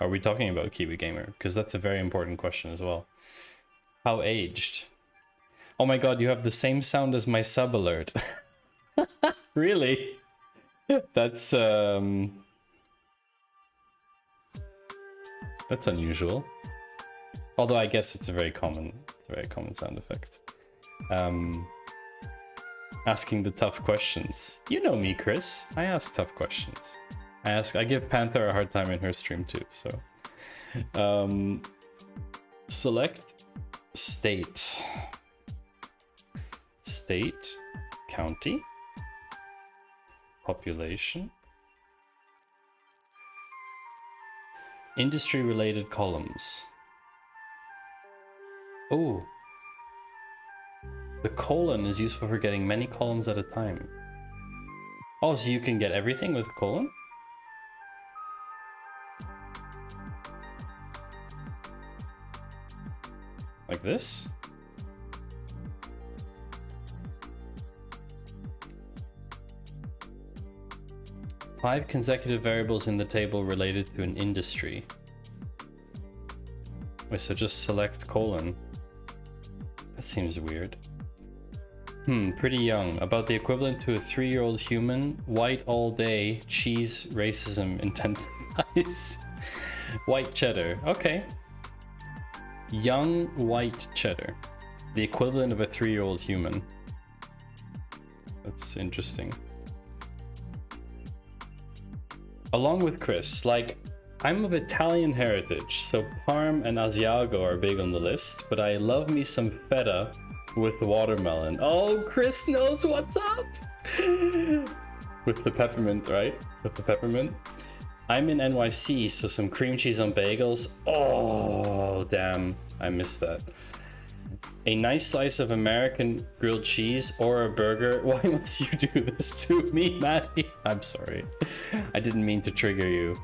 are we talking about, Kiwi Gamer? Because that's a very important question as well. How aged? Oh my god, you have the same sound as my sub alert. Really? That's unusual. Although I guess it's a very common sound effect. Asking the tough questions. You know me, Chris. I ask tough questions. I give Panther a hard time in her stream too, so. Select state. State, county, population, industry related columns. Oh, the colon is useful for getting many columns at a time. Oh, so you can get everything with a colon? Like this? Five consecutive variables in the table related to an industry. Wait, so just select colon. That seems weird. Pretty young. About the equivalent to a 3-year-old human. White all day. Cheese racism intensifies. White cheddar. Okay. Young white cheddar. The equivalent of a 3-year-old human. That's interesting. Along with Chris, like, I'm of Italian heritage, so Parm and Asiago are big on the list, but I love me some feta with watermelon. Oh, Chris knows what's up! With the peppermint, right? With the peppermint. I'm in NYC, so some cream cheese on bagels. Oh, damn, I missed that. A nice slice of American grilled cheese or a burger. Why must you do this to me, Maddie? I'm sorry. I didn't mean to trigger you.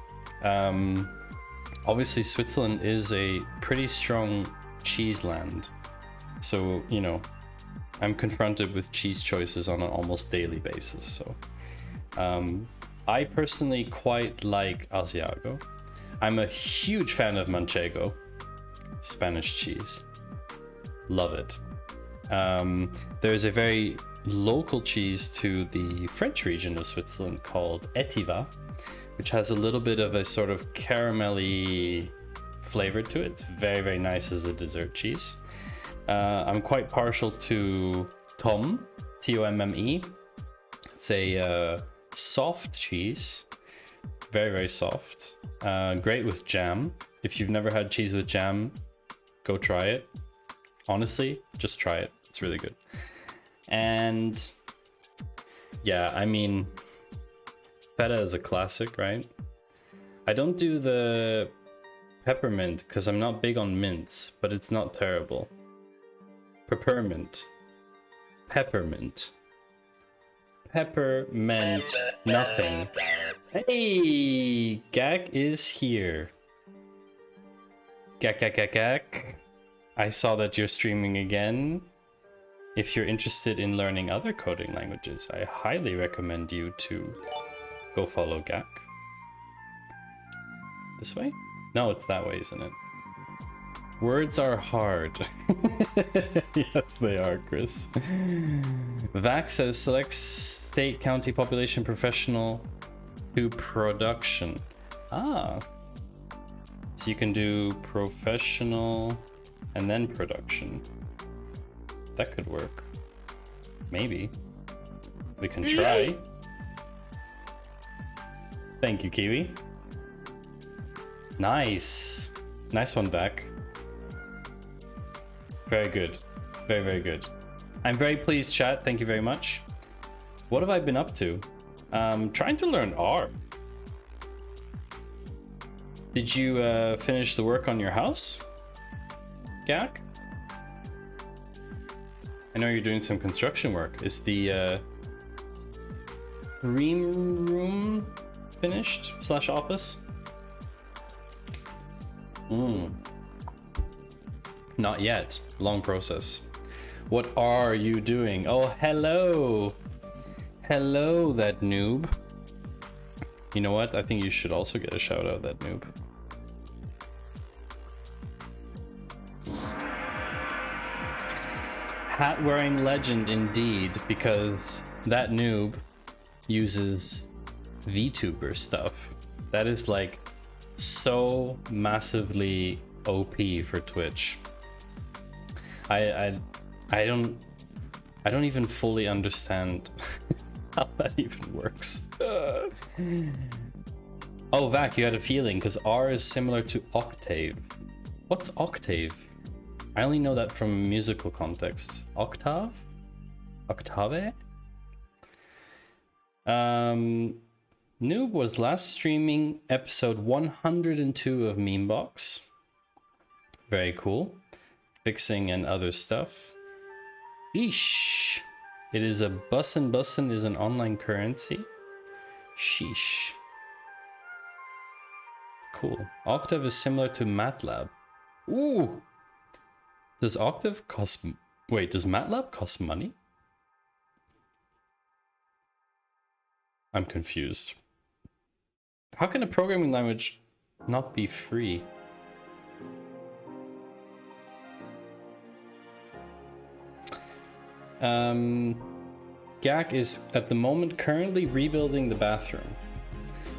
Obviously, Switzerland is a pretty strong cheese land. So, you know, I'm confronted with cheese choices on an almost daily basis. So, I personally quite like Asiago. I'm a huge fan of Manchego, Spanish cheese. Love it. There's a very local cheese to the French region of Switzerland called Etiva, which has a little bit of a sort of caramelly flavor to it. It's very, very nice as a dessert cheese. I'm quite partial to Tom, T-O-M-M-E. It's a soft cheese, very, very soft. Great with jam. If you've never had cheese with jam, go try it. Honestly, just try it. It's really good. And yeah, I mean, feta is a classic, right? I don't do the peppermint because I'm not big on mints, but it's not terrible. Peppermint. Peppermint. Peppermint. Nothing. Hey! Gak is here. Gak. I saw that you're streaming again. If you're interested in learning other coding languages, I highly recommend you to go follow Gak. This way? No, it's that way, isn't it? Words are hard. Yes, they are, Chris. Vac says select state, county, population, professional to production. Ah. So you can do professional and then production. That could work. Maybe. We can try. Thank you, Kiwi. Nice. Nice one, Vac. Very good. Very, very good. I'm very pleased, chat. Thank you very much. What have I been up to? Trying to learn R. Did you finish the work on your house, Gak? I know you're doing some construction work. Is the green room finished / office? Not yet. Long process. What are you doing? Oh, hello. Hello, that noob. You know what? I think you should also get a shout out, that noob. Hat wearing legend indeed, because that noob uses VTuber stuff. That is like so massively OP for Twitch. I don't even fully understand how that even works. Oh, Vac, you had a feeling because R is similar to octave. What's octave? I only know that from a musical context. Octave? Octave? Noob was last streaming episode 102 of Memebox. Very cool. Fixing and other stuff. Sheesh. It is a bussin' is an online currency. Sheesh. Cool. Octave is similar to MATLAB. Ooh. Does Octave cost... Wait, does MATLAB cost money? I'm confused. How can a programming language not be free? Gak is at the moment currently rebuilding the bathroom.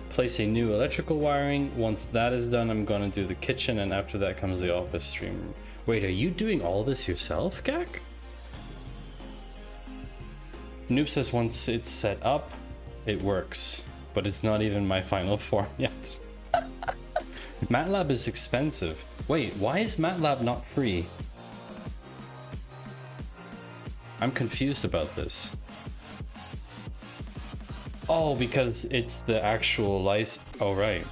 Placing new electrical wiring. Once that is done, I'm gonna do the kitchen, and after that comes the office stream. Wait, are you doing all this yourself, Gak? Noob says once it's set up, it works, but it's not even my final form yet. MATLAB is expensive. Wait, why is MATLAB not free? I'm confused about this. Oh, because it's the actual license. Oh, right.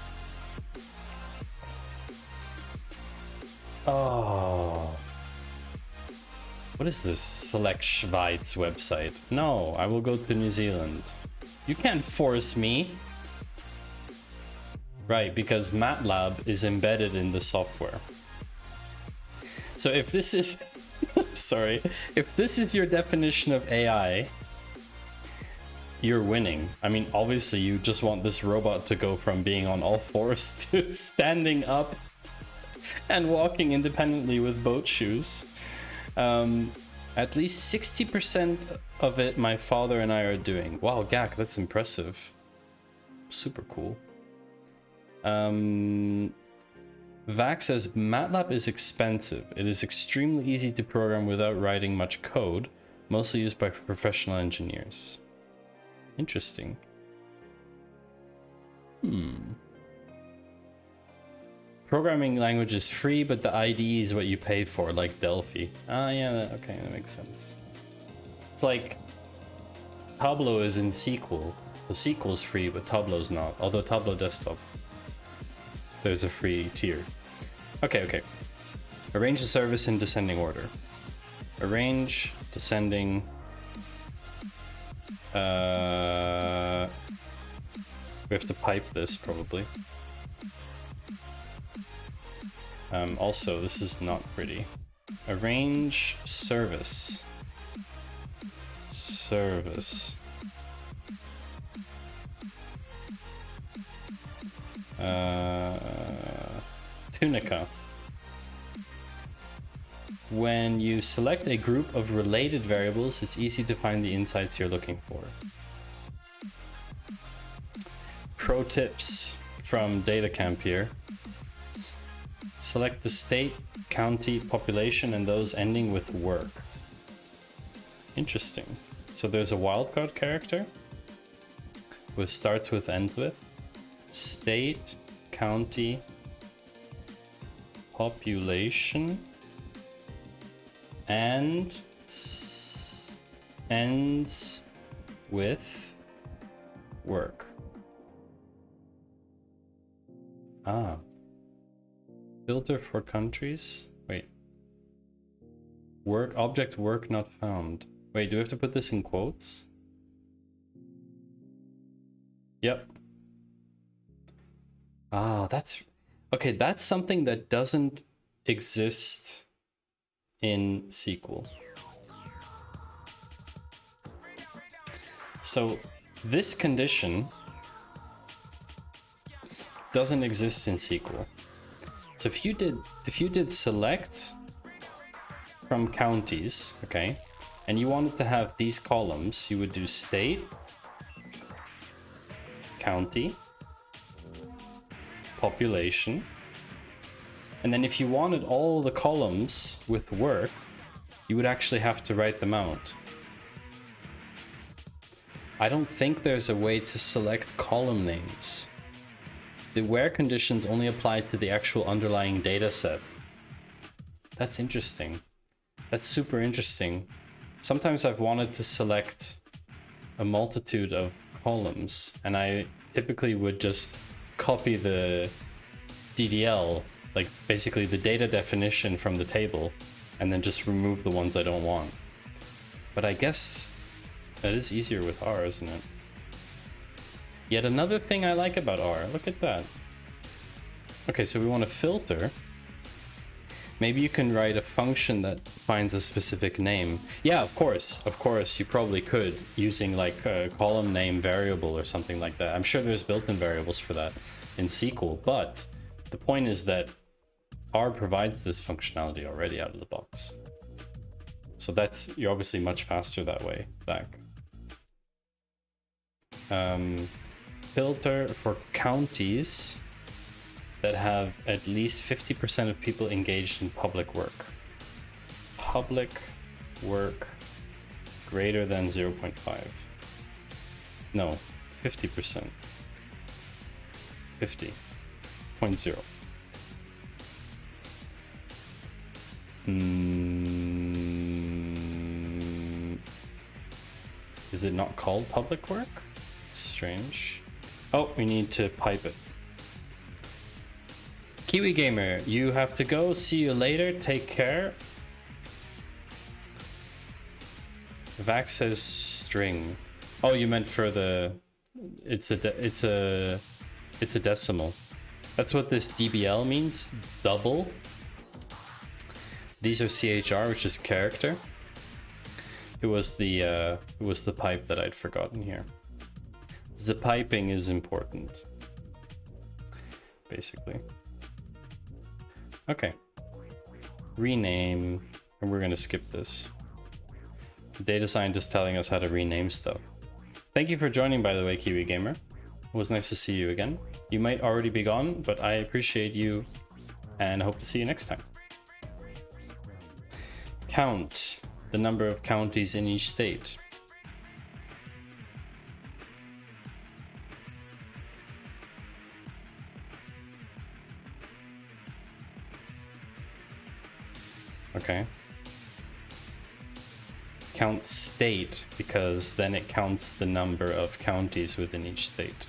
Oh. What is this Select Schweiz website? No, I will go to New Zealand. You can't force me. Right, because MATLAB is embedded in the software. So if this is... Sorry. If this is your definition of AI, you're winning. I mean, obviously you just want this robot to go from being on all fours to standing up and walking independently with boat shoes. At least 60% of it my father and I are doing. Wow, Gak, that's impressive. Super cool. Vac says MATLAB is expensive. It is extremely easy to program without writing much code, mostly used by professional engineers. Interesting. Programming language is free, but the IDE is what you pay for, like Delphi. Ah, yeah, okay, that makes sense. It's like Tableau is in SQL. So SQL is free, but Tableau's not. Although Tableau Desktop, there's a free tier. Okay. Arrange the service in descending order. Arrange, descending. We have to pipe this probably. Also, this is not pretty. Arrange service. Tunica. When you select a group of related variables, it's easy to find the insights you're looking for. Pro tips from DataCamp here. Select the state, county, population, and those ending with work. Interesting. So there's a wildcard character, which starts with, ends with. State, county, population, and ends with work. Ah. Filter for countries. Wait. Work, object work not found. Wait, do we have to put this in quotes? Yep. Ah, that's... Okay, that's something that doesn't exist in SQL. So this condition doesn't exist in SQL. So if you did select from counties, okay, and you wanted to have these columns, you would do state, county, population, and then if you wanted all the columns with work, you would actually have to write them out. I don't think there's a way to select column names. The where conditions only apply to the actual underlying data set. That's interesting. That's super interesting. Sometimes I've wanted to select a multitude of columns, and I typically would just copy the DDL, like basically the data definition from the table, and then just remove the ones I don't want. But I guess that is easier with R, isn't it? Yet another thing I like about R, look at that. Okay, so we want to filter. Maybe you can write a function that finds a specific name. Yeah, of course, you probably could, using like a column name variable or something like that. I'm sure there's built-in variables for that in SQL, but the point is that R provides this functionality already out of the box. So you're obviously much faster that way back. Filter for counties that have at least 50% of people engaged in public work. Public work greater than 0.5. No, 50%. 50.0. Is it not called public work? It's strange. Oh, we need to pipe it. Kiwi Gamer, you have to go. See you later. Take care. Vax says string. Oh, you meant for the... It's a decimal. That's what this DBL means. Double. These are CHR, which is character. It was the pipe that I'd forgotten here. The piping is important, basically. Okay. Rename. And we're gonna skip this. Data scientist telling us how to rename stuff. Thank you for joining, by the way, Kiwi Gamer. It was nice to see you again. You might already be gone, but I appreciate you and hope to see you next time. Count the number of counties in each state. Okay. Count state, because then it counts the number of counties within each state.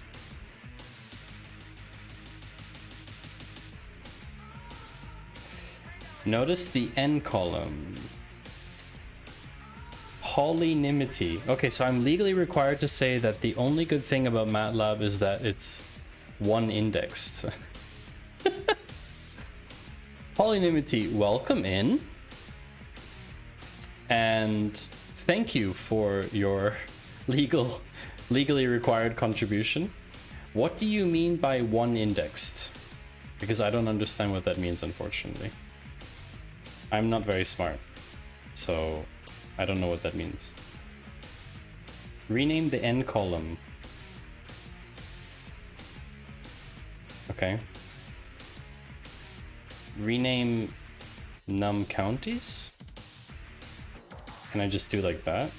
Notice the n column. Polynymity. Okay, so I'm legally required to say that the only good thing about MATLAB is that it's one indexed. Polynymity, welcome in. And thank you for your legally required contribution. What do you mean by one indexed? Because I don't understand what that means, unfortunately. I'm not very smart, so I don't know what that means. Rename the n column. Okay. Rename num counties. Can I just do like that?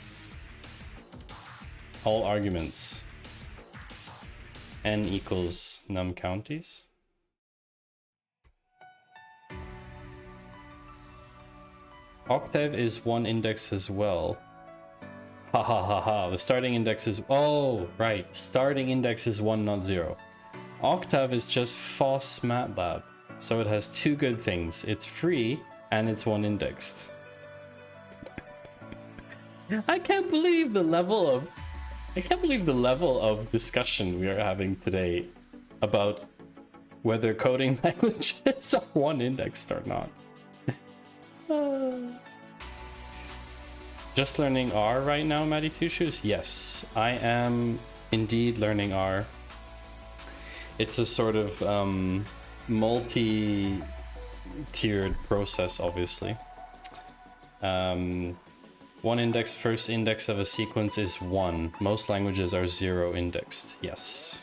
All arguments. N equals num counties. Octave is one index as well. Ha ha ha ha. The starting index is... Oh, right. Starting index is 1, not 0. Octave is just FOSS MATLAB. So it has two good things. It's free and it's one indexed. I can't believe the level of discussion we are having today about whether coding languages are one indexed or not. Just learning R right now, Matty Two Shoes? Yes, I am indeed learning R. It's a sort of multi-tiered process, obviously. One index, first index of a sequence is 1. Most languages are 0 indexed, yes.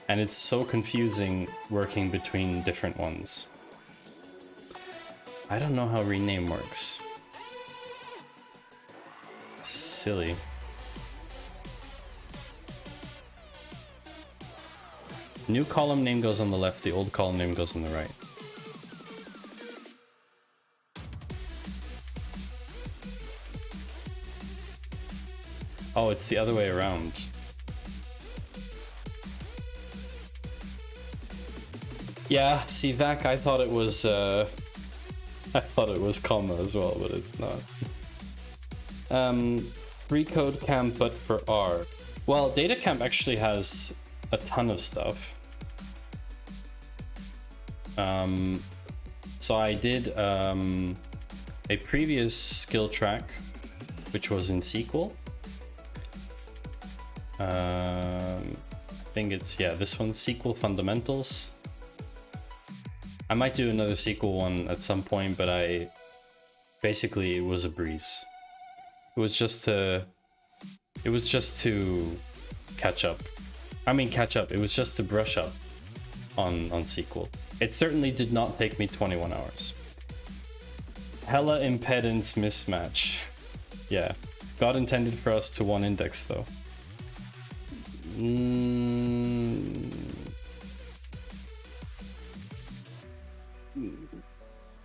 And it's so confusing working between different ones. I don't know how rename works. It's silly. New column name goes on the left, the old column name goes on the right. Oh, it's the other way around. Yeah, see, Vac, I thought it was comma as well, but it's not. Free code camp, but for R. Well, data camp actually has a ton of stuff. So I did a previous skill track, which was in SQL. I think it's, yeah, this one, SQL Fundamentals. I might do another SQL one at some point, but basically it was a breeze. It was just to catch up. It was just to brush up on SQL. It certainly did not take me 21 hours. Hella impedance mismatch. Yeah, God intended for us to one index though.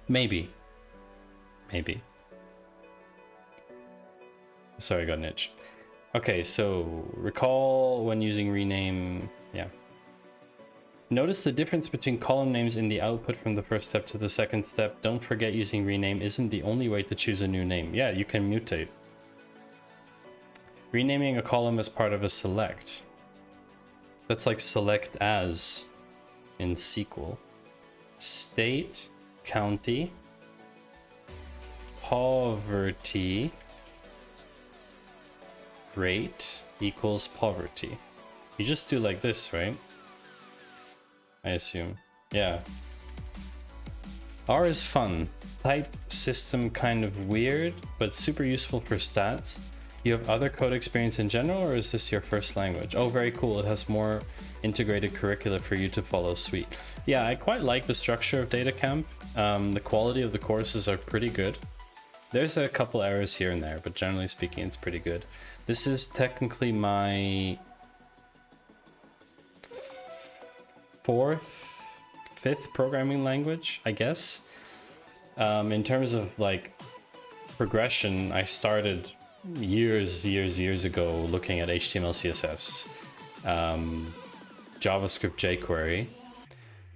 Maybe. Sorry, I got an itch. Okay, so recall when using rename. Yeah. Notice the difference between column names in the output from the first step to the second step. Don't forget using rename isn't the only way to choose a new name. Yeah, you can mutate. Renaming a column as part of a select. That's like select as in SQL. State, county, poverty, rate equals poverty. You just do like this, right? I assume. Yeah. R is fun. Type system kind of weird, but super useful for stats. You have other code experience in general, or is this your first language? Oh, very cool. It has more integrated curricula for you to follow. Sweet. Yeah, I quite like the structure of data camp. The quality of the courses are pretty good. There's a couple errors here and there, but generally speaking, it's pretty good. This is technically my fifth programming language, I guess. In terms of like progression, I started years ago looking at HTML, CSS, JavaScript, jQuery.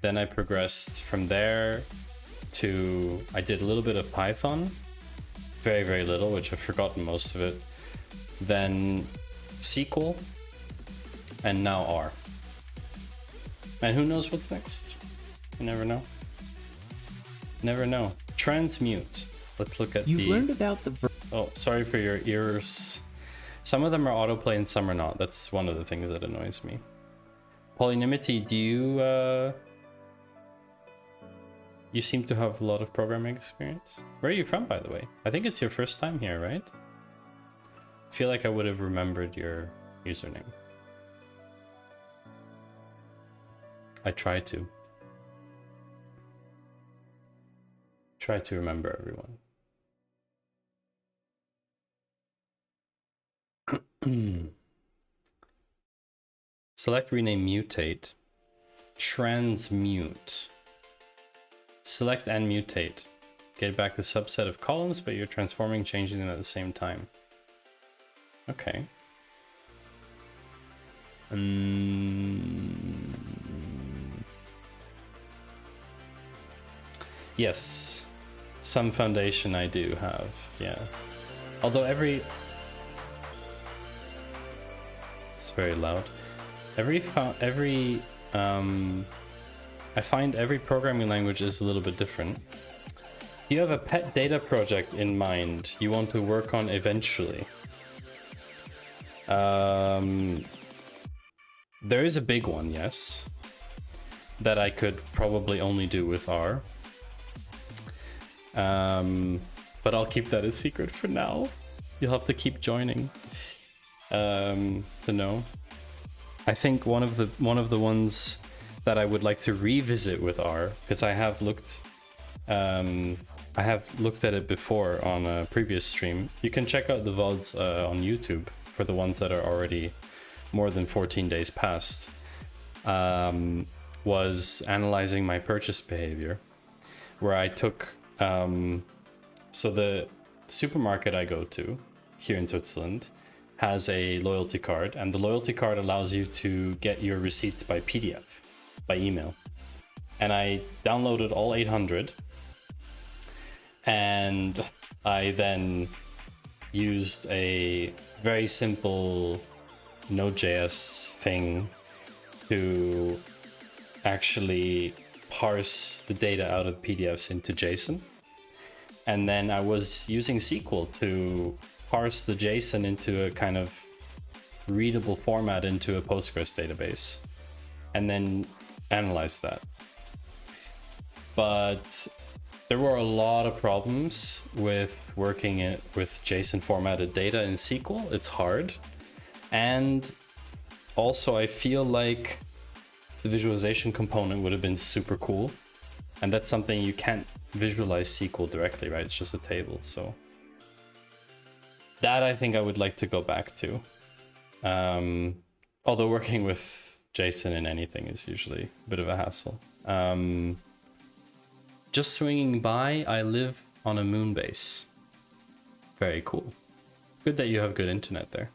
Then I progressed from there to, I did a little bit of Python, very little, which I've forgotten most of it. Then SQL, and now R. And who knows what's next? You never know. Never know. Transmute. Let's look at You've learned about the oh, sorry for your ears. Some of them are autoplay and some are not. That's one of the things that annoys me. Polynymity, do you you seem to have a lot of programming experience. Where are you from, by the way? I think it's your first time here, right? I feel like I would have remembered your username. I try to. Try to remember everyone. Select, rename, mutate. Transmute. Select and mutate. Get back a subset of columns, but you're transforming, changing them at the same time. Okay. Yes. Some foundation I do have, yeah. Although it's very loud. I find every programming language is a little bit different. Do you have a pet data project in mind you want to work on eventually? There is a big one, yes, that I could probably only do with R. But I'll keep that a secret for now. You'll have to keep joining to know. I think one of the ones that I would like to revisit with R, because I have looked at it before on a previous stream. You can check out the VODs on YouTube for the ones that are already more than 14 days past. Was analyzing my purchase behavior, where I took so the supermarket I go to here in Switzerland has a loyalty card, and the loyalty card allows you to get your receipts by PDF, by email. And I downloaded all 800, and I then used a very simple Node.js thing to actually parse the data out of PDFs into JSON. And then I was using SQL to parse the JSON into a kind of readable format into a Postgres database, and then analyze that. But there were a lot of problems with working it with JSON formatted data in SQL. It's hard. And also I feel like the visualization component would have been super cool. And that's something you can't visualize SQL directly, right? It's just a table. So that I think I would like to go back to. Although working with JSON in anything is usually a bit of a hassle. Just swinging by, I live on a moon base. Very cool. Good that you have good internet there.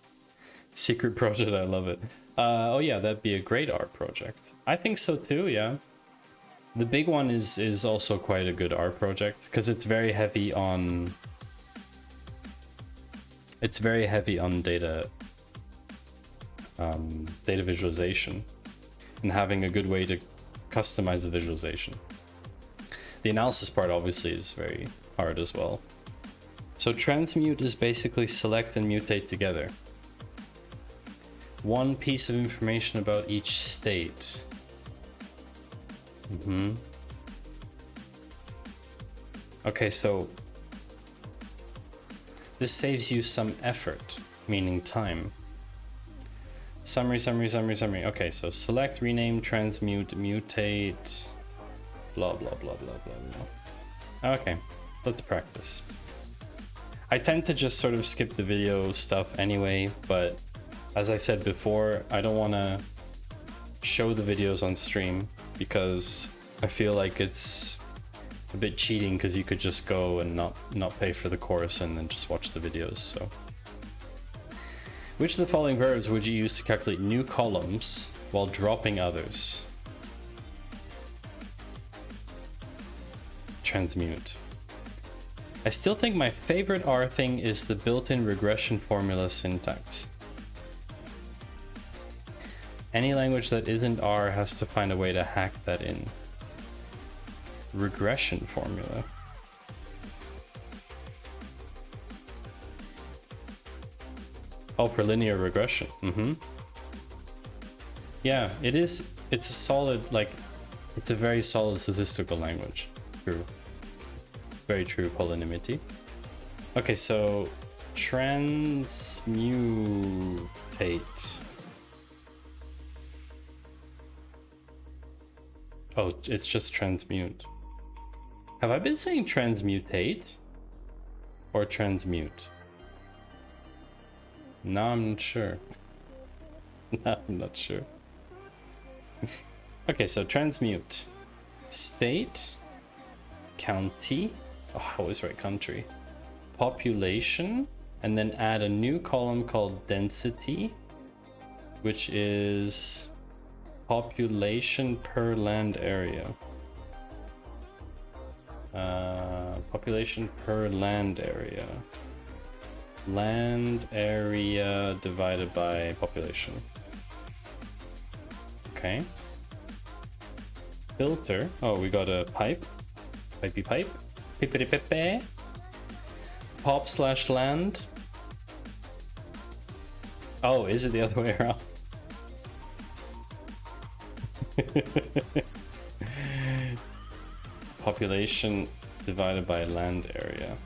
Secret project, I love it. Oh yeah, that'd be a great art project. I think so too, yeah. The big one is also quite a good art project, because it's very heavy on data data visualization and having a good way to customize the visualization. The analysis part obviously is very hard as well. So transmute is basically select and mutate together. One piece of information about each state. Okay, so this saves you some effort, meaning time. Summary. Okay, so select, rename, transmute, mutate, blah, blah, blah, blah, blah, blah. Okay, let's practice. I tend to just sort of skip the video stuff anyway, but as I said before, I don't want to show the videos on stream because I feel like it's a bit cheating, because you could just go and not pay for the course and then just watch the videos. So which of the following verbs would you use to calculate new columns while dropping others? Transmute. I still think my favorite R thing is the built-in regression formula syntax. Any language that isn't R has to find a way to hack that in. Regression formula. Oh, for linear regression. Yeah, it is. It's a solid, like, it's a very solid statistical language. True. Very true, polynymity. Okay, so transmutate. Oh, it's just transmute. Have I been saying transmutate or transmute? No, I'm not sure. No, I'm not sure. Okay, so transmute. State, county, oh, I always write country, population, and then add a new column called density, which is population per land area. Population per land area. Land area divided by population. Okay. Filter. Oh, we got a pipe. Pipey pipe. Pipity pipe. Pop slash land. Oh, is it the other way around? Population divided by land area.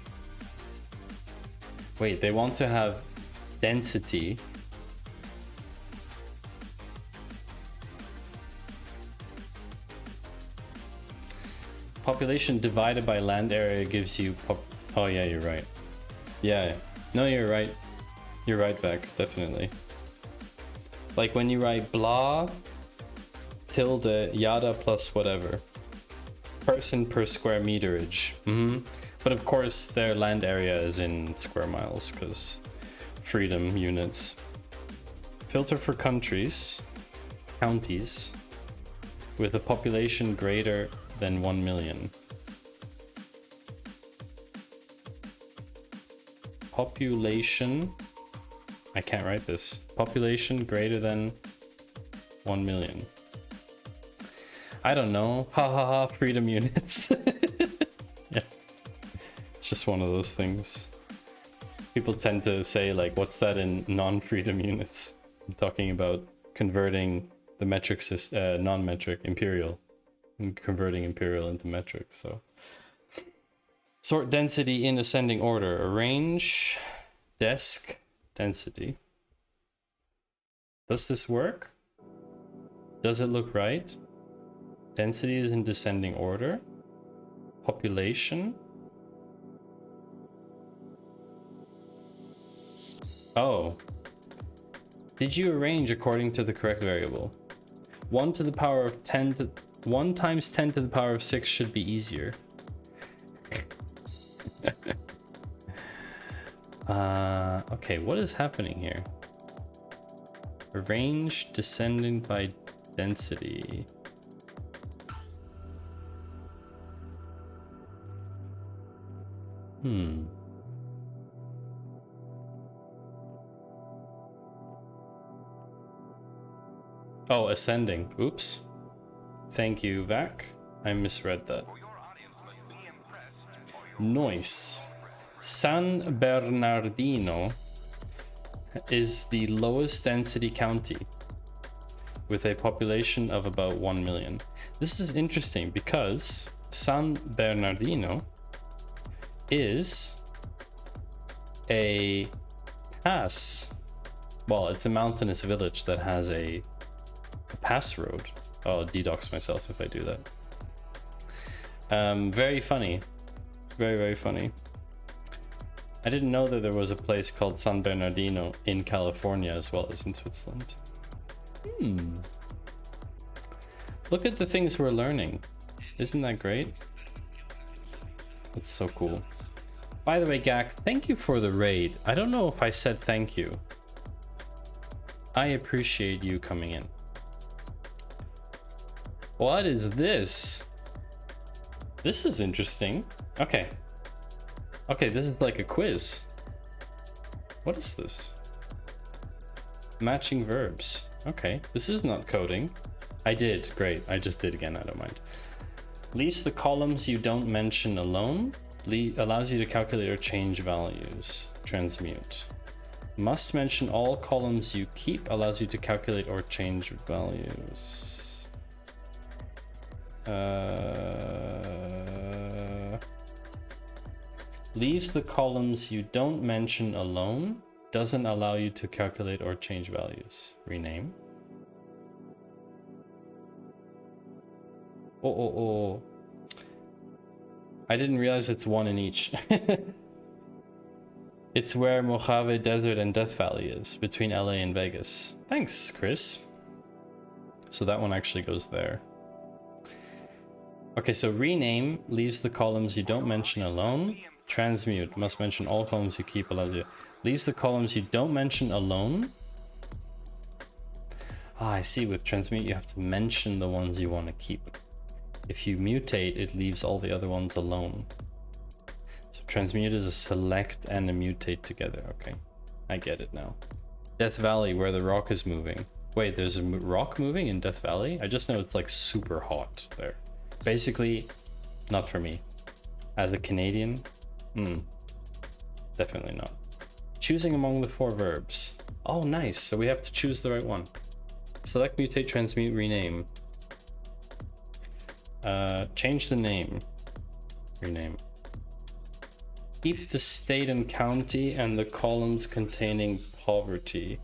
Wait, they want to have density. Population divided by land area gives you oh yeah, you're right. Yeah, no, you're right. You're right, Vec, definitely. Like when you write blah, tilde, yada plus whatever. Person per square meterage. But of course their land area is in square miles because freedom units. Filter for countries, counties, with a population greater than 1 million. Population, I can't write this. Population greater than 1 million. I don't know. Ha ha ha, freedom units. Yeah. It's just one of those things. People tend to say, like, what's that in non-freedom units? I'm talking about converting the metric system, non-metric, imperial, and converting imperial into metric. So, sort density in ascending order. Arrange desk density. Does this work? Does it look right? Density is in descending order. Population. Oh. Did you arrange according to the correct variable? 1 to the power of 10 to 1 times 10 to the power of 6 should be easier. Okay, what is happening here? Arrange descending by density. Oh, ascending. Oops. Thank you, Vac. I misread that. Noise. San Bernardino is the lowest density county with a population of about 1 million. This is interesting because San Bernardino is a pass. Well, it's a mountainous village that has a pass road. I'll dedox myself if I do that. Very funny. Very, very funny. I didn't know that there was a place called San Bernardino in California as well as in Switzerland. Look at the things we're learning. Isn't that great? That's so cool. By the way, Gak, thank you for the raid. I don't know if I said thank you. I appreciate you coming in. What is this? This is interesting. Okay. Okay, this is like a quiz. What is this? Matching verbs. Okay, this is not coding. I did, great. I just did again, I don't mind. Leaves the columns you don't mention alone. Allows you to calculate or change values. Transmute. Must mention all columns you keep. Allows you to calculate or change values. Leaves the columns you don't mention alone. Doesn't allow you to calculate or change values. Rename. Oh. I didn't realize it's one in each. It's where Mojave Desert and Death Valley is, between LA and Vegas. Thanks, Chris. So that one actually goes there. Okay, so rename leaves the columns you don't mention alone. Transmute must mention all columns you keep. Allows you. Leaves the columns you don't mention alone. Ah, I see. With transmute, you have to mention the ones you want to keep. If you mutate, it leaves all the other ones alone. So transmute is a select and a mutate together. Okay, I get it now. Death Valley, where the rock is moving. Wait, there's a rock moving in Death Valley? I just know it's like super hot there. Basically, not for me. As a Canadian, definitely not. Choosing among the 4 verbs. Oh, nice. So we have to choose the right one. Select, mutate, transmute, rename. Change the name. Rename. Keep the state and county and the columns containing poverty.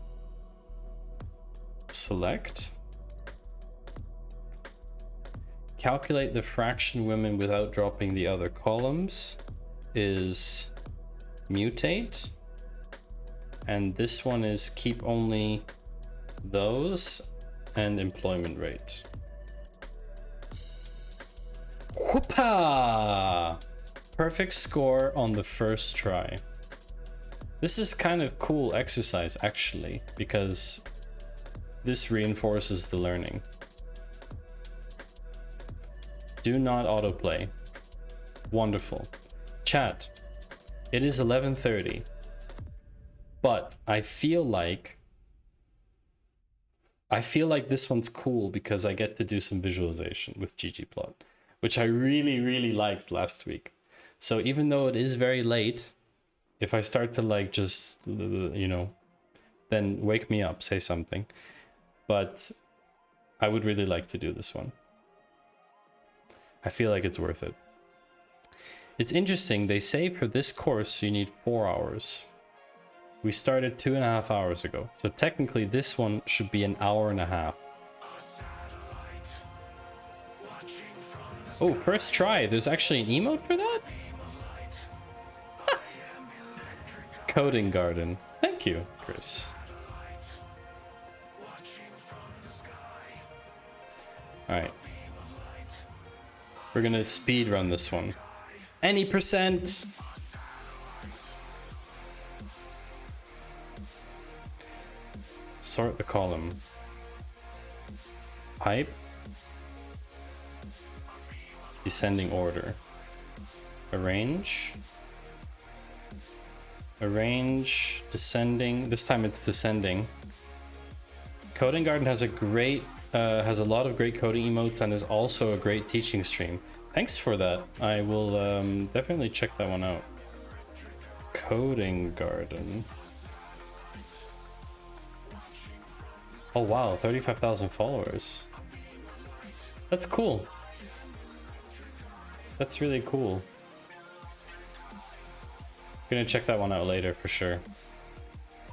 Select. Calculate the fraction women without dropping the other columns is mutate. And this one is keep only those and employment rate. Whoopa! Perfect score on the first try. This is kind of cool exercise actually, because this reinforces the learning. Do not autoplay. Wonderful. Chat. It is 11:30, but I feel like this one's cool because I get to do some visualization with ggplot, which I really liked last week. So even though it is very late, if I start to like just, you know, then wake me up, say something. But I would really like to do this one. I feel like it's worth it. It's interesting, they say for this course you need 4 hours. We started 2.5 hours ago. So technically this one should be 1.5 hours. Oh, first try. There's actually an emote for that? Coding Garden. Thank you, Chris. Alright. We're gonna speed run this one. Any percent. Sort the column. Pipe. Descending order. Arrange. Arrange. Descending. This time it's descending. Coding Garden has a great has a lot of great coding emotes and is also a great teaching stream. Thanks for that. I will definitely check that one out. Coding Garden. Oh wow, 35,000 followers. That's cool. That's really cool. Gonna check that one out later for sure.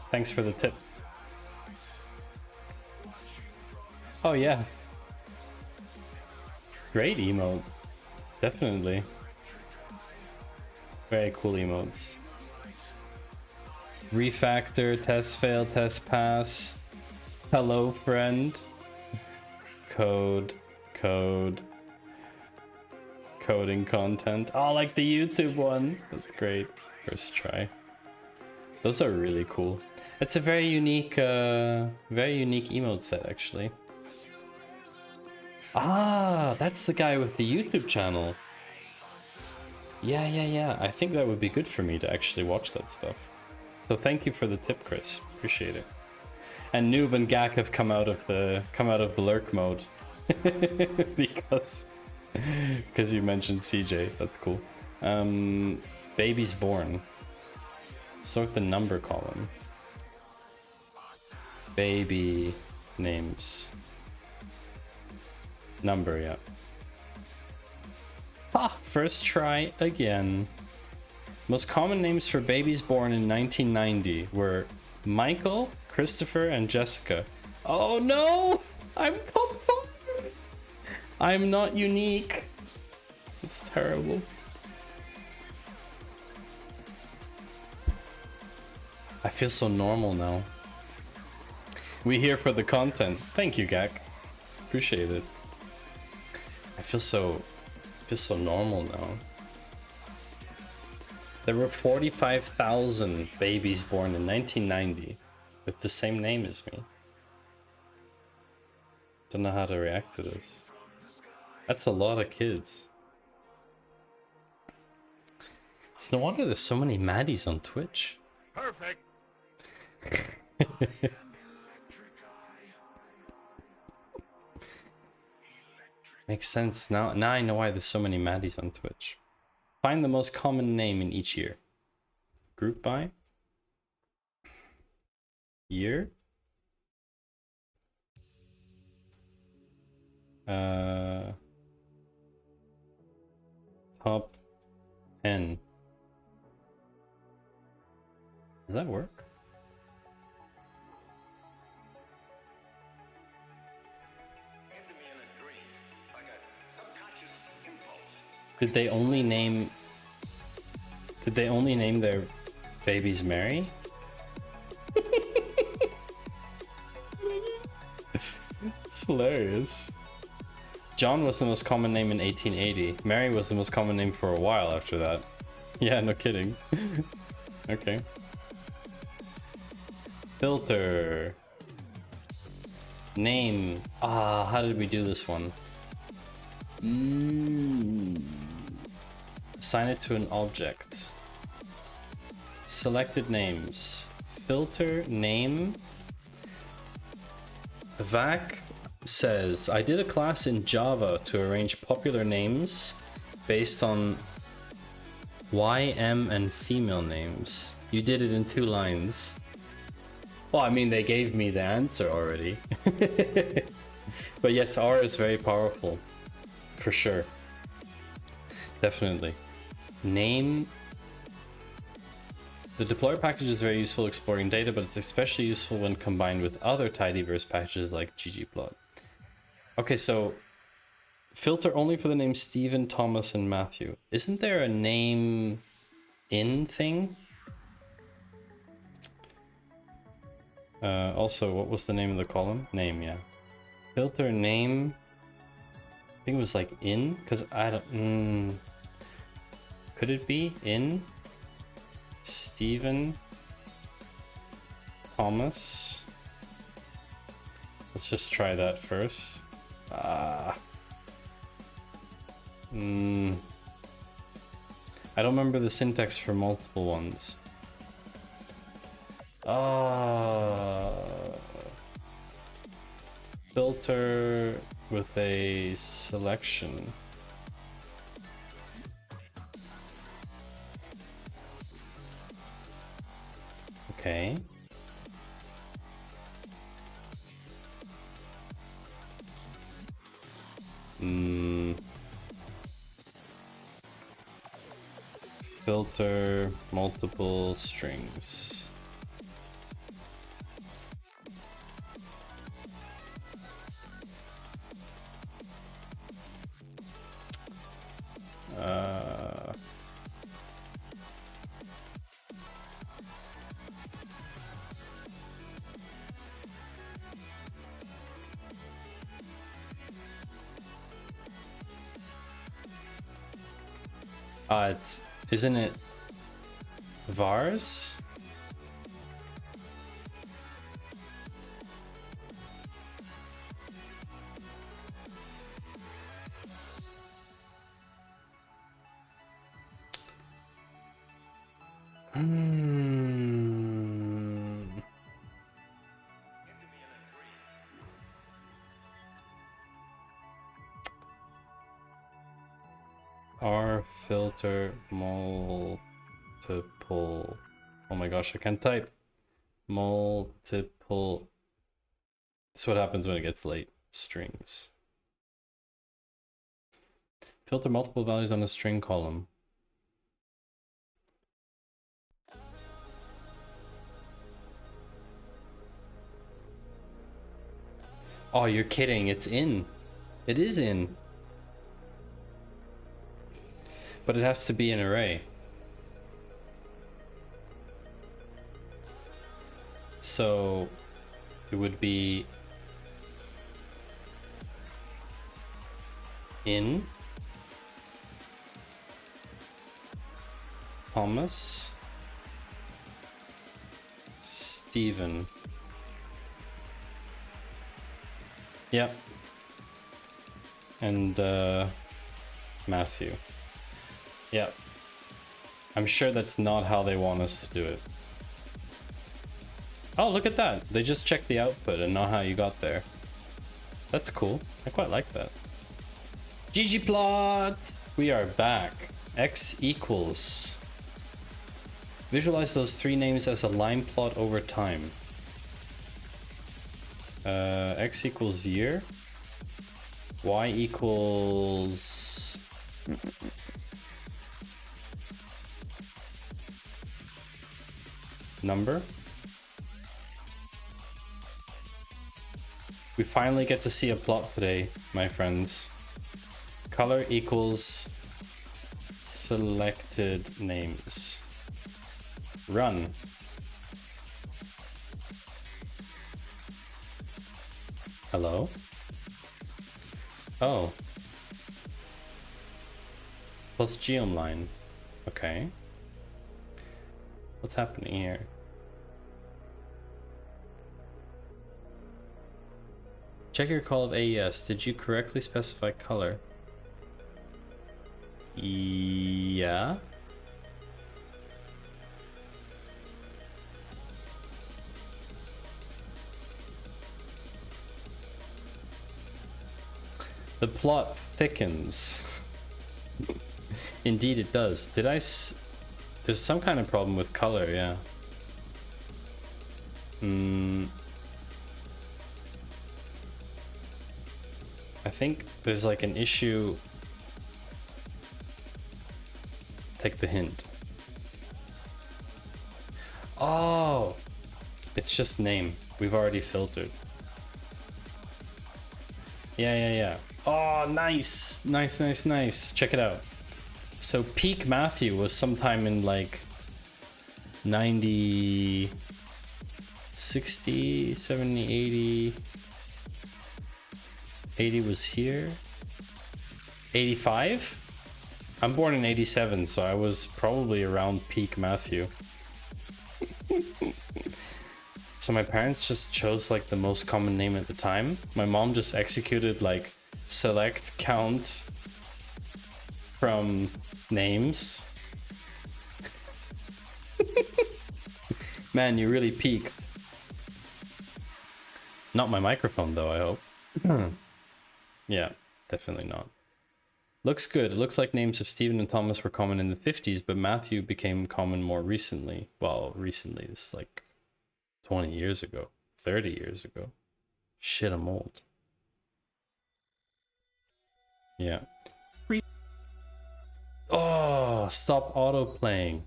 Thanks for the tip. Oh yeah. Great emote. Definitely. Very cool emotes. Refactor, test fail, test pass. Hello friend. Code. Coding content. Oh, like the YouTube one. That's great. First try. Those are really cool. It's a very unique emote set actually. Ah, that's the guy with the YouTube channel. Yeah. I think that would be good for me to actually watch that stuff. So thank you for the tip, Chris. Appreciate it. And Noob and Gak have come out of the lurk mode because you mentioned CJ. That's cool. Baby's born. Sort the number column. Baby names. Number, yeah. Ah, first try again. Most common names for babies born in 1990 were Michael, Christopher, and Jessica. Oh no! I'm top 5! I'm not unique. It's terrible. I feel so normal now. We here for the content. Thank you, Gak. Appreciate it. I feel so normal now. There were 45,000 babies born in 1990 with the same name as me. Don't know how to react to this. That's a lot of kids. It's no wonder there's so many Maddies on Twitch. Perfect. Makes sense now. Now I know why there's so many Maddies on Twitch. Find the most common name in each year. Group by year. Top N. Does that work? Did they only name their babies Mary? It's hilarious. John was the most common name in 1880. Mary was the most common name for a while after that. Yeah, no kidding. Okay. Filter. Name. Ah, how did we do this one? Assign it to an object. Selected names. Filter name. Vac says, I did a class in Java to arrange popular names based on YM and female names. You did it in 2 lines. Well, I mean, they gave me the answer already. But yes, R is very powerful. For sure. Definitely. Name. The deploy package is very useful exploring data, but it's especially useful when combined with other tidyverse packages like ggplot. Okay, so filter only for the names Stephen, Thomas, and Matthew. Isn't there a name in thing? Also, what was the name of the column? Name, yeah. Filter name. I think it was like in, because I don't. Could it be in? Stephen, Thomas. Let's just try that first. I don't remember the syntax for multiple ones. Filter with a selection. Okay. filter multiple strings. Isn't it vars? R filter multiple. Oh my gosh, I can't type. Multiple. That's what happens when it gets late. Strings. Filter multiple values on a string column. Oh, you're kidding. It's in. It is in. But it has to be an array. So it would be in Thomas Stephen. Yep. And Matthew. Yep. I'm sure that's not how they want us to do it. Oh, look at that. They just checked the output and not how you got there. That's cool. I quite like that. ggplot! We are back. X equals. Visualize those three names as a line plot over time. X equals year. Y equals... number. We finally get to see a plot today, my friends. Color equals selected names. Run. Hello? Oh. Plus geom line. Okay. What's happening here? Check your call of AES. Did you correctly specify color? Yeah. The plot thickens. Indeed it does. Did I there's some kind of problem with color, yeah. I think there's like an issue. Take the hint. Oh, it's just name. We've already filtered. Yeah. Oh, nice. Nice. Check it out. So peak Matthew was sometime in like 90, 60, 70, 80. 80 was here. 85? I'm born in 87, so I was probably around peak Matthew. So my parents just chose like the most common name at the time. My mom just executed like select count from names. Man, you really peaked. Not my microphone though, I hope. Yeah, definitely not. Looks good. It looks like names of Stephen and Thomas were common in the 50s, but Matthew became common more recently. Well, recently, it's like 20 years ago, 30 years ago. Shit, I'm old. Yeah. Oh, stop auto playing.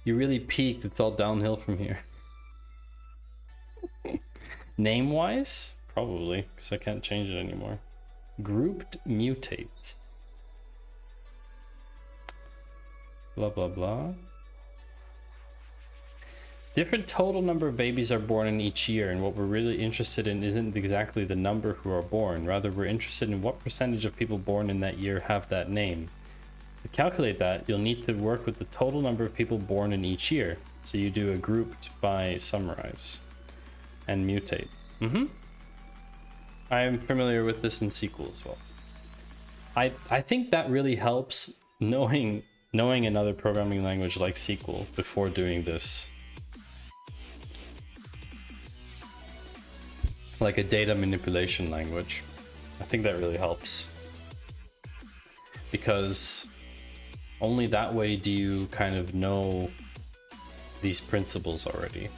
You really peaked. It's all downhill from here. Name wise, probably, because I can't change it anymore. Grouped mutates. Blah blah blah. Different total number of babies are born in each year, and what we're really interested in isn't exactly the number who are born. Rather, we're interested in what percentage of people born in that year have that name. To calculate that, you'll need to work with the total number of people born in each year. So you do a grouped by summarize and mutate. I'm familiar with this in SQL as well. I think that really helps knowing another programming language like SQL before doing this. Like a data manipulation language. I think that really helps. Because only that way do you kind of know these principles already.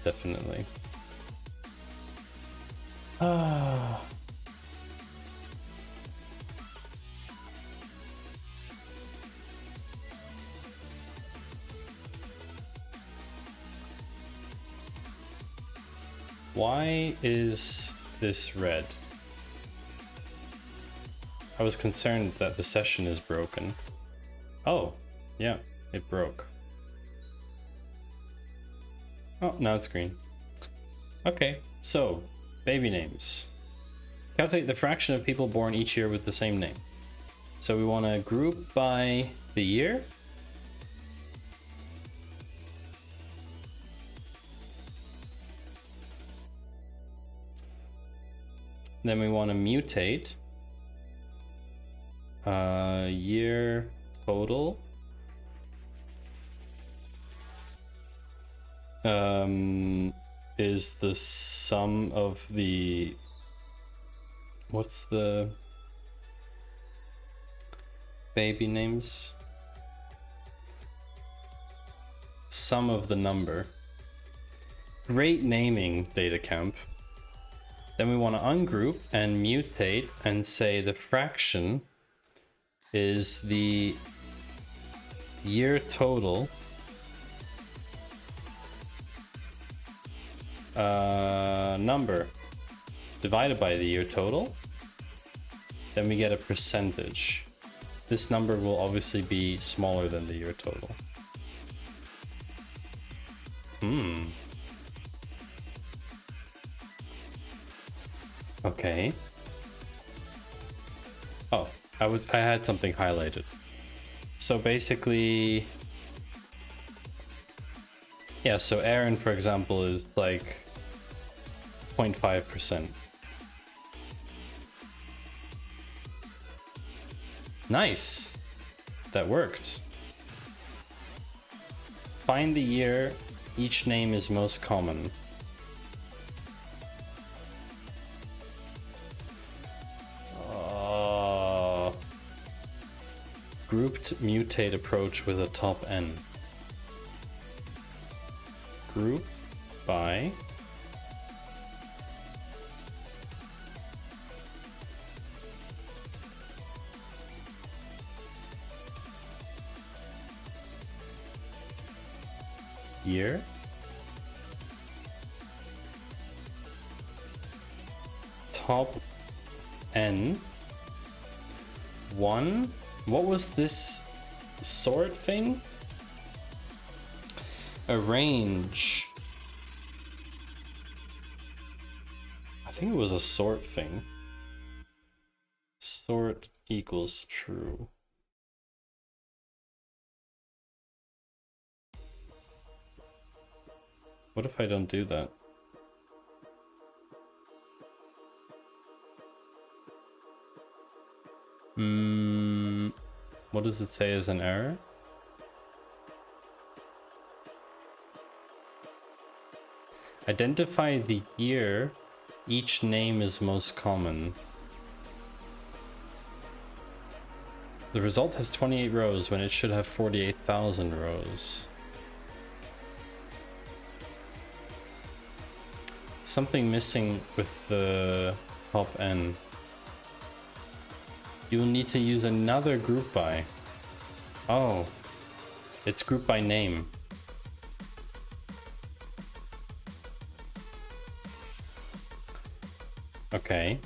Definitely. Why is this red? I was concerned that the session is broken. Oh, yeah, it broke. Oh, now it's green. Okay, so, baby names. Calculate the fraction of people born each year with the same name. So we want to group by the year. Then we want to mutate year total. Is the sum of the, what's the baby names? Sum of the number. Great naming, data camp. Then we want to ungroup and mutate and say the fraction is the year total number divided by the year total. Then we get a percentage. This number will obviously be smaller than the year total. Okay. Oh, I had something highlighted. So basically, yeah, so Aaron, for example, is like 0.5%. Nice. That worked. Find the year each name is most common. Grouped mutate approach with a top n. Group by year top n 1. What was this sort thing? Arrange. I think it was a sort thing. Sort equals true. What if I don't do that? What does it say as an error? Identify the year each name is most common. The result has 28 rows when it should have 48,000 rows. Something missing with the top n. You'll need to use another group by. Oh, it's group by name. Okay.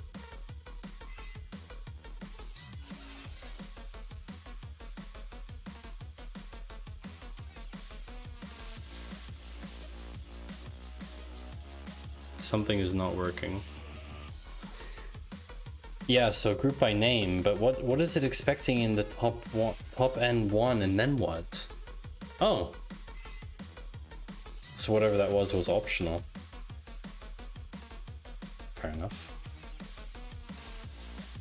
Something is not working. Yeah, so group by name, but what is it expecting in the top end one, and then what? Oh. So whatever that was optional. Fair enough.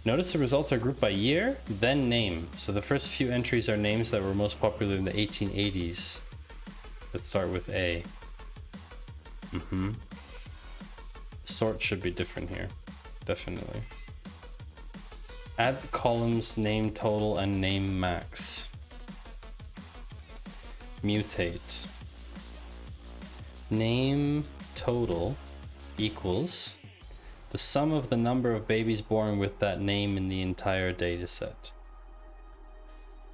Notice the results are grouped by year, then name. So the first few entries are names that were most popular in the 1880s. Let's start with A. Sort should be different here. Definitely. Add the columns name total and name max. Mutate. Name total equals the sum of the number of babies born with that name in the entire dataset.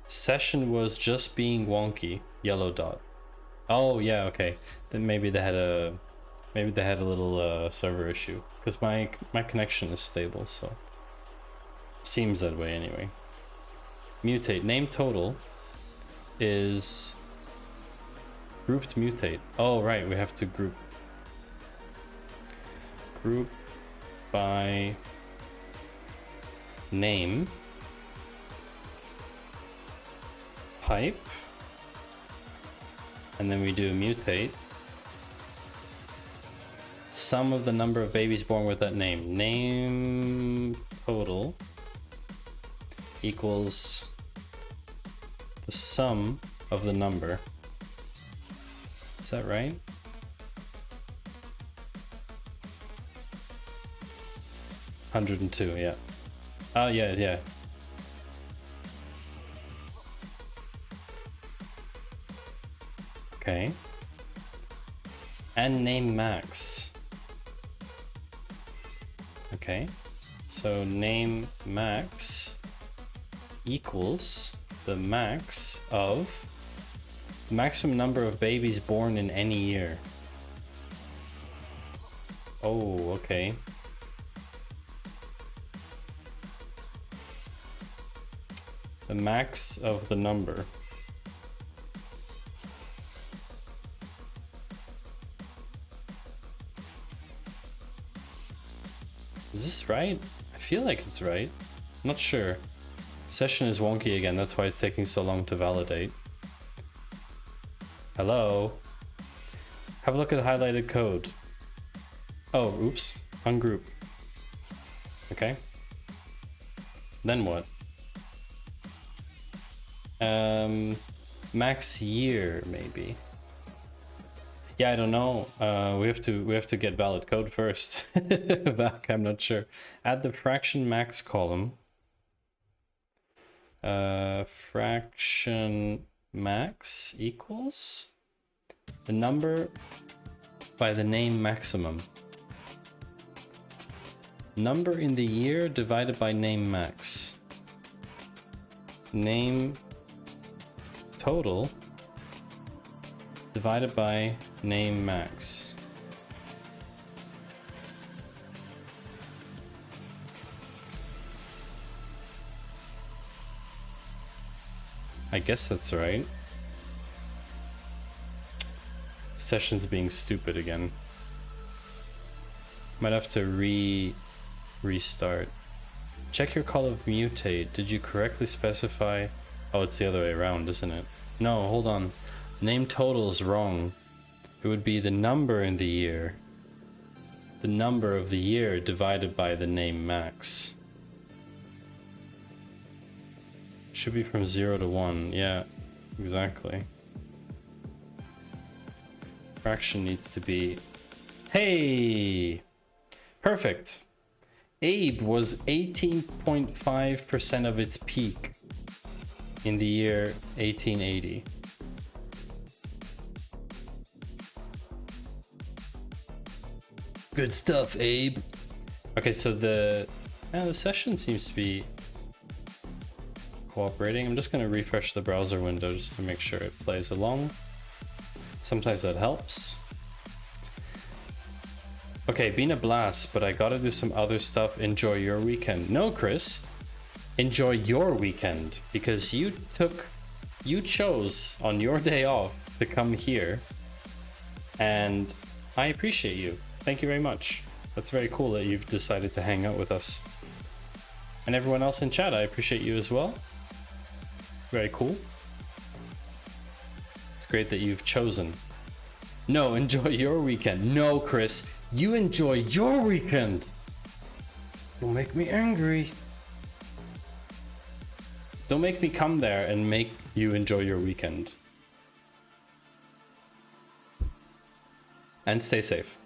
Session was just being wonky. Yellow dot. Oh yeah, okay. Then maybe they had a little server issue, because my connection is stable, so seems that way anyway. Mutate. Name total is grouped mutate. Oh right, we have to group by name pipe, and then we do mutate sum of the number of babies born with that name. Name total equals the sum of the number. Is that right? $102, yeah. Oh yeah. Okay. And name max. Okay. So name max equals the max of the maximum number of babies born in any year. Oh, okay. The max of the number. Is this right? I feel like it's right. I'm not sure. Session is wonky again, that's why it's taking so long to validate. Hello? Have a look at the highlighted code. Oh, oops. Ungroup. Okay. Then what? Max year, maybe. Yeah, I don't know. We have to get valid code first. Back, I'm not sure. Add the fraction max column. Fraction max equals the number by the name maximum. Number in the year divided by name max. Name total divided by name max. I guess that's right. Session's being stupid again. Might have to restart. Check your call of mutate. Did you correctly specify? Oh, it's the other way around, isn't it? No, hold on. Name total is wrong. It would be the number in the year. The number of the year divided by the name max. Should be from 0 to 1. Yeah, exactly. Fraction needs to be... Hey! Perfect. Abe was 18.5% of its peak in the year 1880. Good stuff, Abe. Okay, so the session seems to be cooperating. I'm just going to refresh the browser window just to make sure it plays along. Sometimes that helps. Okay, been a blast, but I gotta do some other stuff. Enjoy your weekend. No, Chris, enjoy your weekend, because you chose on your day off to come here, and I appreciate you. Thank you very much. That's very cool that you've decided to hang out with us. And everyone else in chat, I appreciate you as well. Very cool. It's great that you've chosen. No, enjoy your weekend. No, Chris, you enjoy your weekend. Don't make me angry. Don't make me come there and make you enjoy your weekend. And stay safe.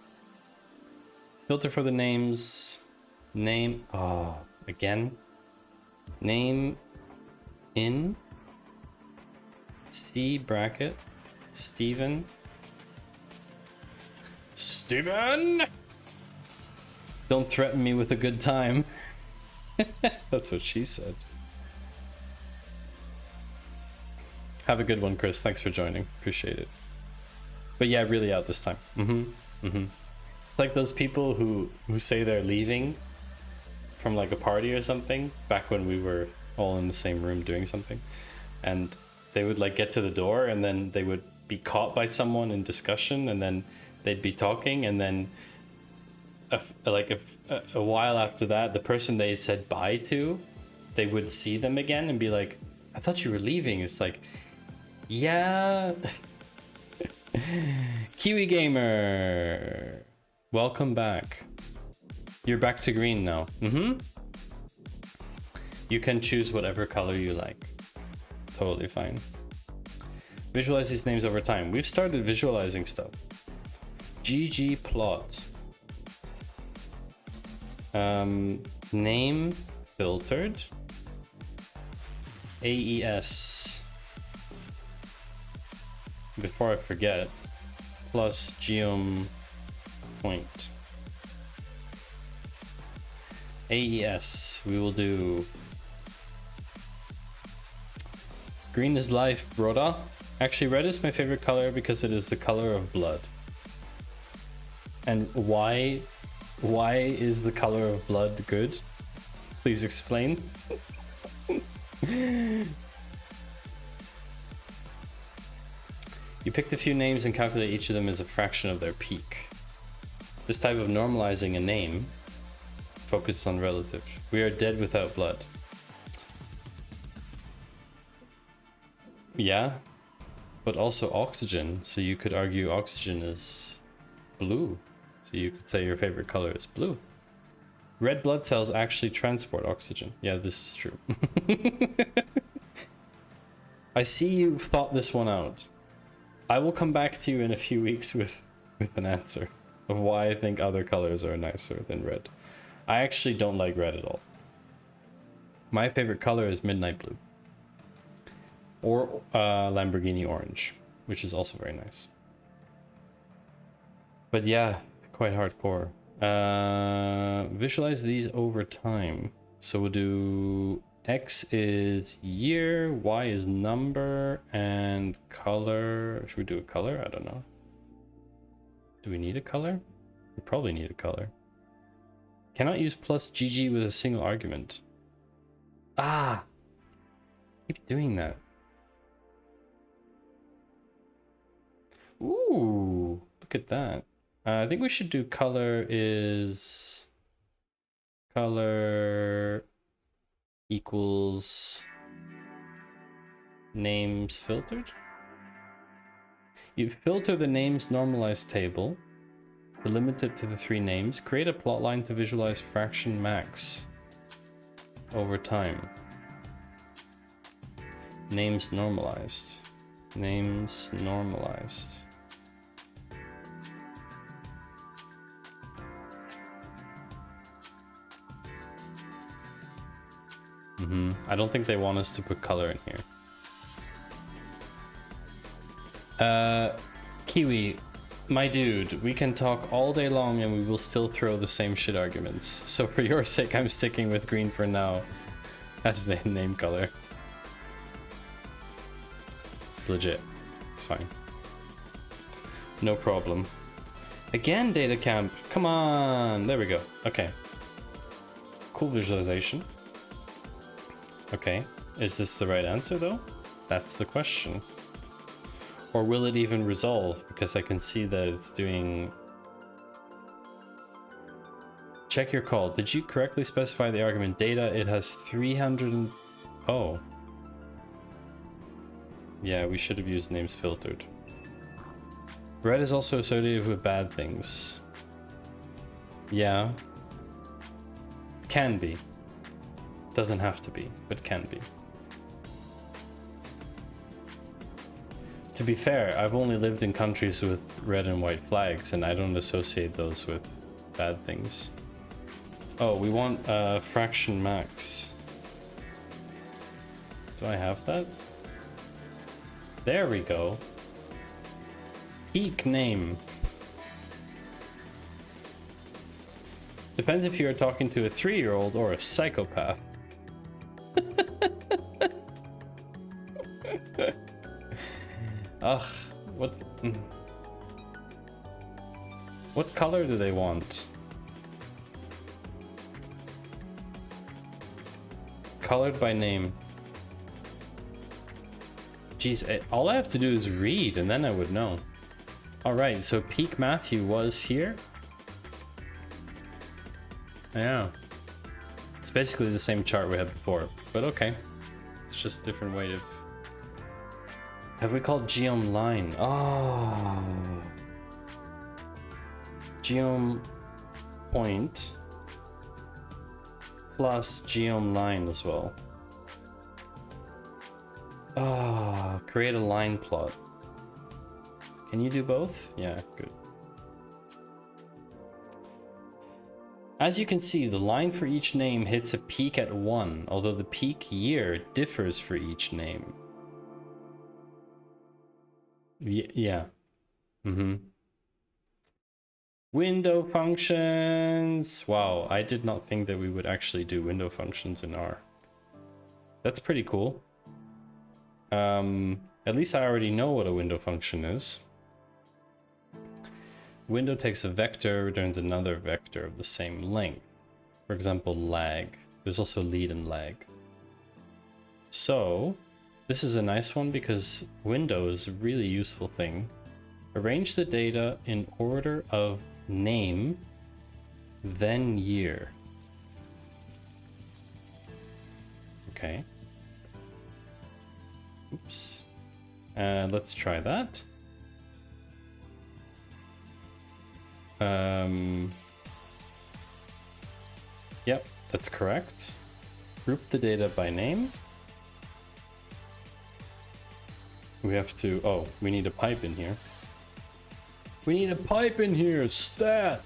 Filter for the names. Name. Oh, again. Name in C bracket Steven. Steven! Don't threaten me with a good time. That's what she said. Have a good one, Chris. Thanks for joining. Appreciate it. But yeah, really out this time. It's like those people who say they're leaving from like a party or something back when we were all in the same room doing something, and they would like get to the door and then they would be caught by someone in discussion, and then they'd be talking, and then a while after that, the person they said bye to, they would see them again and be like, I thought you were leaving. It's like, yeah. Kiwi Gamer, welcome back. You're back to green now. You can choose whatever color you like. It's totally fine. Visualize these names over time. We've started visualizing stuff. ggplot. Name filtered. AES. Before I forget, plus geom point. AES. We will do green is life, broda. Actually, red is my favorite color because it is the color of blood. And why is the color of blood good? Please explain. You picked a few names and calculate each of them as a fraction of their peak. This type of normalizing a name focuses on relative. We are dead without blood. Yeah, but also oxygen. So you could argue oxygen is blue. So you could say your favorite color is blue. Red blood cells actually transport oxygen. Yeah, this is true. I see you thought this one out. I will come back to you in a few weeks with an answer of why I think other colors are nicer than red. I actually don't like red at all. My favorite color is midnight blue. Or Lamborghini orange, which is also very nice. But yeah, quite hardcore. Visualize these over time. So we'll do X is year, Y is number, and color. Should we do a color? I don't know. Do we need a color? We probably need a color. Cannot use plus GG with a single argument. Ah! Keep doing that. Ooh, look at that. I think we should do color is color equals names filtered. You filter the names normalized table to limit it to the 3 names. Create a plot line to visualize fraction max over time. Names normalized. Names normalized. I don't think they want us to put color in here. Kiwi, my dude, we can talk all day long and we will still throw the same shit arguments. So for your sake, I'm sticking with green for now as the name color. It's legit. It's fine. No problem. Again, data camp. Come on. There we go. Okay. Cool visualization. Okay. Is this the right answer though? That's the question. Or will it even resolve? Because I can see that it's doing... Check your call. Did you correctly specify the argument data? It has 300 and... Oh. Yeah, we should have used names filtered. Red is also associated with bad things. Yeah. Can be. Doesn't have to be, but can be. To be fair, I've only lived in countries with red and white flags, and I don't associate those with bad things. Oh, we want fraction max. Do I have that? There we go. Peak name. Depends if you're talking to a 3-year-old or a psychopath. Ugh, what color do they want? Colored by name. Jeez, all I have to do is read and then I would know. Alright, so Peak Matthew was here. Yeah. It's basically the same chart we had before, but okay. It's just a different way of... Have we called geom line? Oh. Geom point plus geom line as well. Ah, create a line plot. Can you do both? Yeah, good. As you can see, the line for each name hits a peak at 1, although the peak year differs for each name. Yeah. Window functions. Wow, I did not think that we would actually do window functions in R. That's pretty cool. At least I already know what a window function is. Window takes a vector, returns another vector of the same length. For example, lag. There's also lead and lag. So, this is a nice one because window is a really useful thing. Arrange the data in order of name, then year. Okay. Oops. Let's try that. Yep, that's correct. Group the data by name. We have to, oh, we need a pipe in here. We need a pipe in here, stat!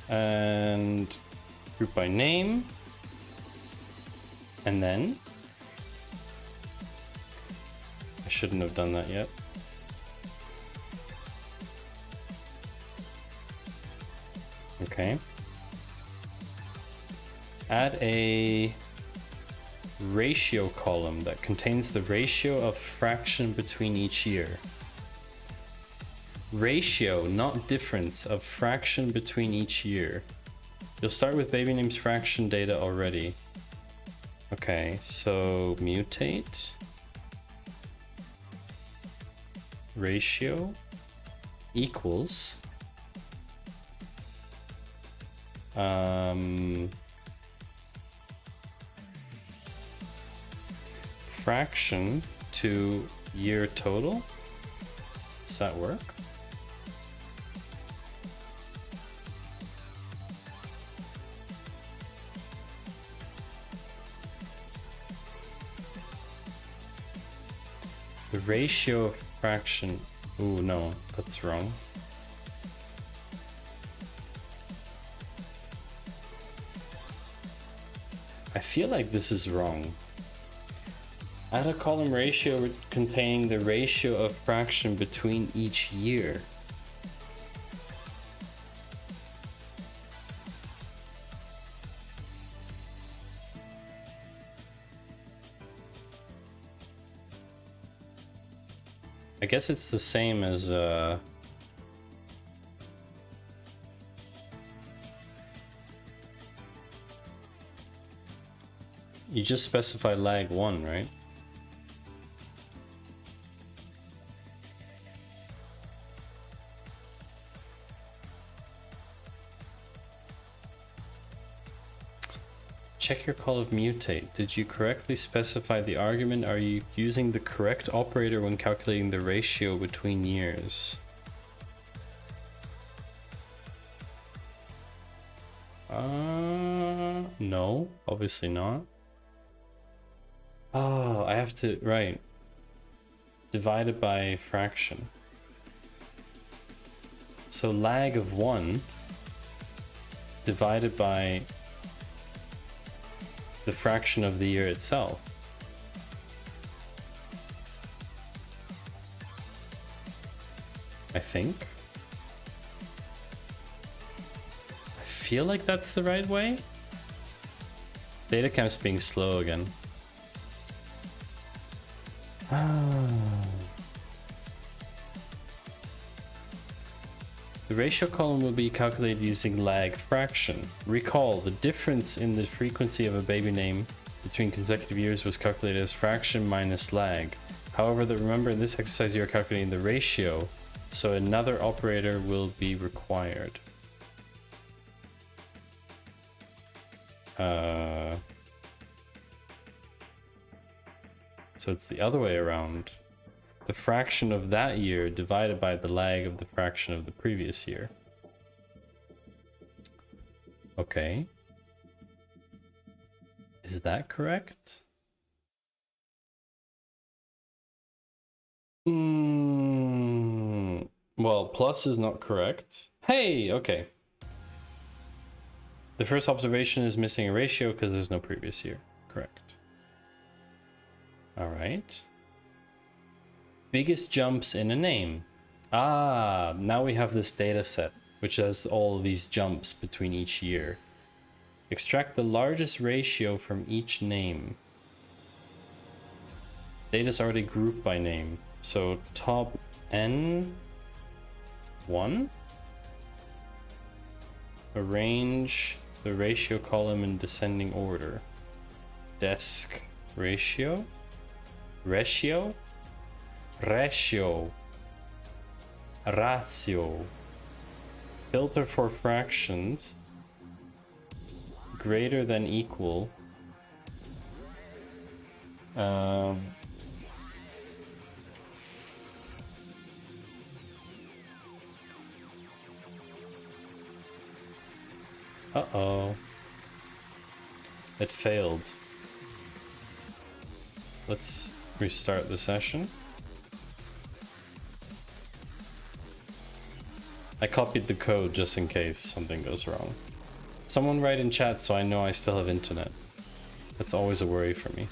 And group by name. And then, I shouldn't have done that yet. Okay. Add a ratio column that contains the ratio of fraction between each year. Ratio, not difference, of fraction between each year. You'll start with baby name's fraction data already. Okay, so mutate. Ratio equals fraction to year total. Does that work? The ratio of fraction. Ooh, no, that's wrong. I feel like this is wrong. Add a column ratio containing the ratio of fraction between each year. I guess it's the same as you just specify lag 1, right? Check your call of mutate. Did you correctly specify the argument? Are you using the correct operator when calculating the ratio between years? No, obviously not. Oh, I have to, right. Divided by fraction. So lag of 1 divided by the fraction of the year itself. I think. I feel like that's the right way. Datacamp's being slow again. The ratio column will be calculated using lag fraction. Recall, the difference in the frequency of a baby name between consecutive years was calculated as fraction minus lag. However, remember in this exercise you are calculating the ratio, so another operator will be required. So it's the other way around. The fraction of that year divided by the lag of the fraction of the previous year. Okay. Is that correct? Well, plus is not correct. Hey, okay. The first observation is missing a ratio because there's no previous year. Correct. All right. Biggest jumps in a name. Ah, now we have this data set, which has all these jumps between each year. Extract the largest ratio from each name. Data's already grouped by name. So top N1. Arrange the ratio column in descending order. Desk ratio. Ratio. Ratio. Filter for fractions greater than equal. Uh-oh. It failed. Let's restart the session. I copied the code just in case something goes wrong. Someone write in chat so I know I still have internet. That's always a worry for me.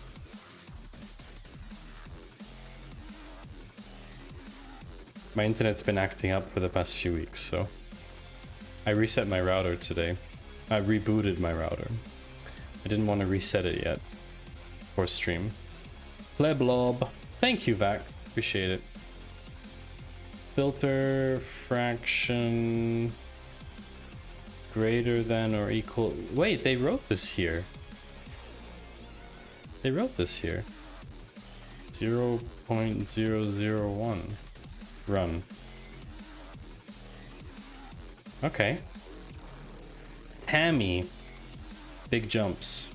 My internet's been acting up for the past few weeks, so I reset my router today. I rebooted my router. I didn't want to reset it yet for stream. Pleblob. Thank you, Vac. Appreciate it. Filter fraction greater than or equal. Wait, they wrote this here. They wrote this here. 0.001. Run. Okay. Tammy. Big jumps.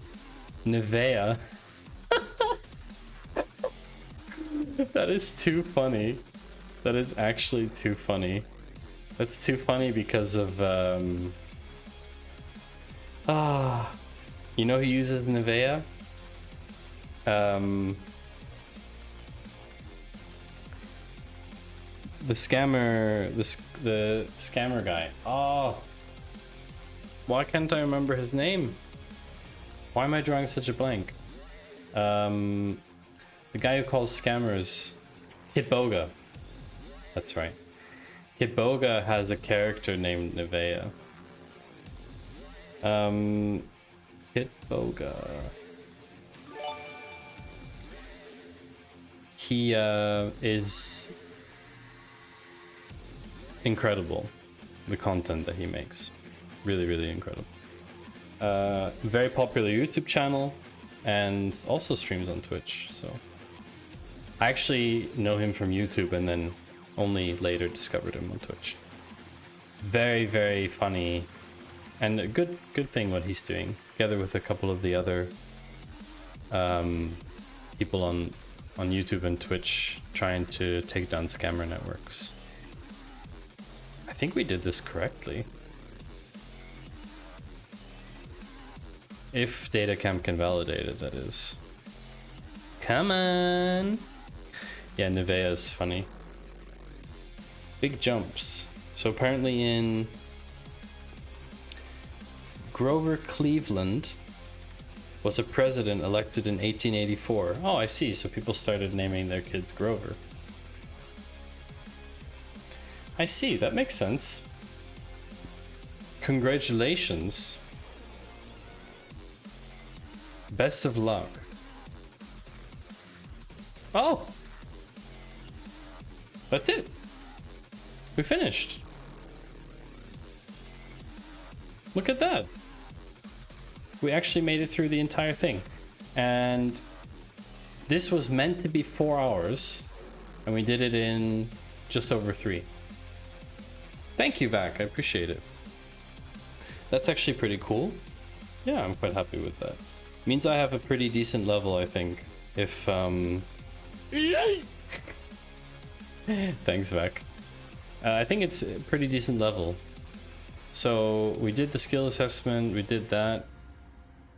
Nivea. That is too funny. That is actually too funny. That's too funny because of you know who uses Nivea? The scammer, the scammer guy. Oh, why can't I remember his name? Why am I drawing such a blank? The guy who calls scammers, Hitboga. That's right. Hitboga has a character named Nivea. Hitboga. He is incredible, the content that he makes. Really, really incredible. Very popular YouTube channel and also streams on Twitch. So I actually know him from YouTube and then only later discovered him on Twitch. Very, very funny and a good thing what he's doing, together with a couple of the other people on YouTube and Twitch trying to take down scammer networks. I think we did this correctly. If Datacamp can validate it, that is. Come on! Yeah, Nivea is funny. Big jumps. So apparently in Grover Cleveland was a president elected in 1884. Oh, I see. So people started naming their kids Grover. I see. That makes sense. Congratulations. Best of luck. Oh! That's it. We finished. Look at that. We actually made it through the entire thing. And this was meant to be 4 hours, and we did it in just over 3. Thank you, Vac. I appreciate it. That's actually pretty cool. Yeah, I'm quite happy with that. Means I have a pretty decent level, I think. If Thanks, Vac. I think it's a pretty decent level. So we did the skill assessment, we did that.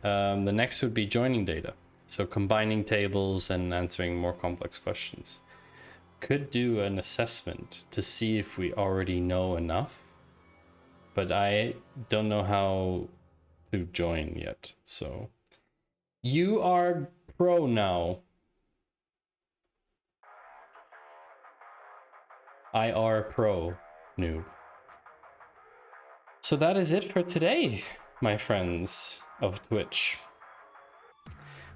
The next would be joining data. So combining tables and answering more complex questions. Could do an assessment to see if we already know enough, but I don't know how to join yet. So you are pro now. IR pro noob. So that is it for today, my friends of Twitch.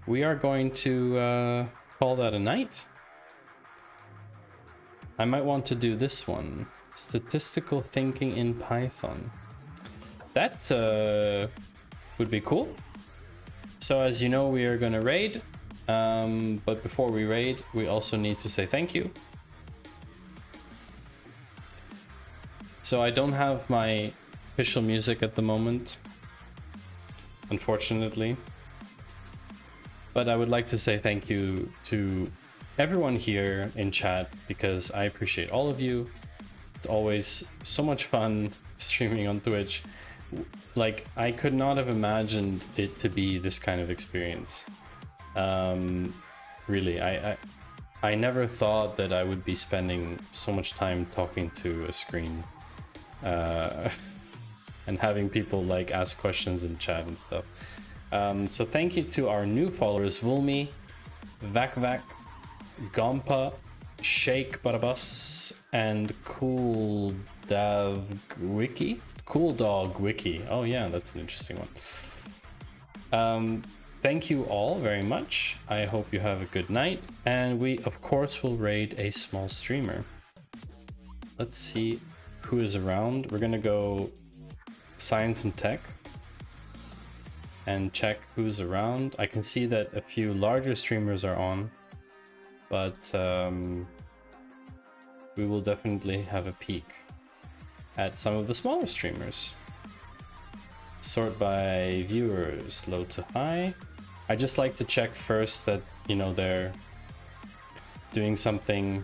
We are going to call that a night. I might want to do this one. Statistical thinking in Python. That would be cool. So as you know, we are going to raid. But before we raid, we also need to say thank you. So I don't have my official music at the moment, unfortunately. But I would like to say thank you to everyone here in chat, because I appreciate all of you. It's always so much fun streaming on Twitch. Like, I could not have imagined it to be this kind of experience. Really, I never thought that I would be spending so much time talking to a screen. And having people like ask questions in chat and stuff. So thank you to our new followers, Vulmi, Vakvak, Gompa, Shake Barabas, and Cool Dog Wiki. Cool Dog Wiki. Oh yeah, that's an interesting one. Thank you all very much. I hope you have a good night, and we of course will raid a small streamer. Let's see who is around. We're gonna go science and tech and check who's around. I can see that a few larger streamers are on, but we will definitely have a peek at some of the smaller streamers. Sort by viewers, low to high. I just like to check first that, you know, they're doing something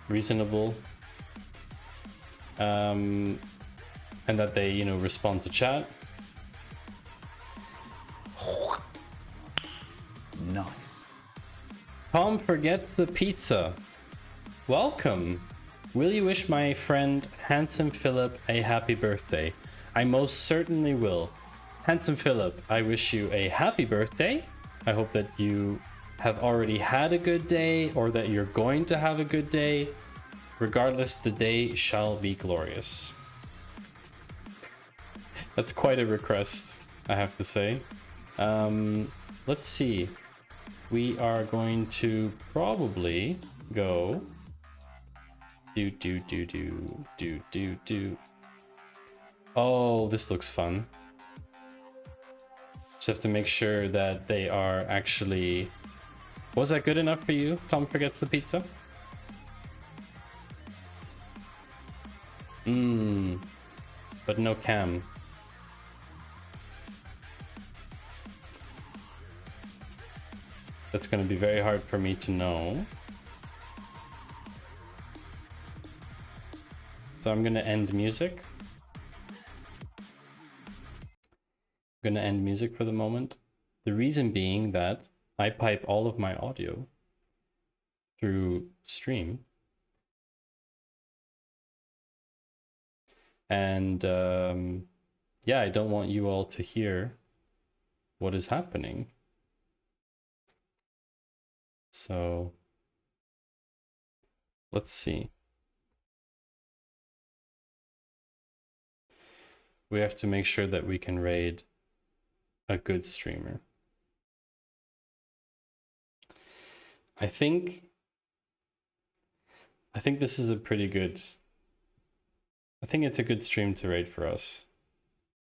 reasonable, and that they, you know, respond to chat. Nice. Tom forgets the pizza. Welcome. Will you wish my friend Handsome Philip a happy birthday? I most certainly will. Handsome Philip, I wish you a happy birthday. I hope that you have already had a good day, or that you're going to have a good day. Regardless, the day shall be glorious. That's quite a request, I have to say. Let's see. We are going to probably go Do. Oh, this looks fun. Just have to make sure that they are actually... Was that good enough for you? Tom forgets the pizza? But no cam. That's going to be very hard for me to know. So I'm going to end music. I'm going to end music for the moment. The reason being that I pipe all of my audio through stream. And yeah, I don't want you all to hear what is happening. So let's see. We have to make sure that we can raid a good streamer. I think this is a pretty good... I think it's a good stream to raid for us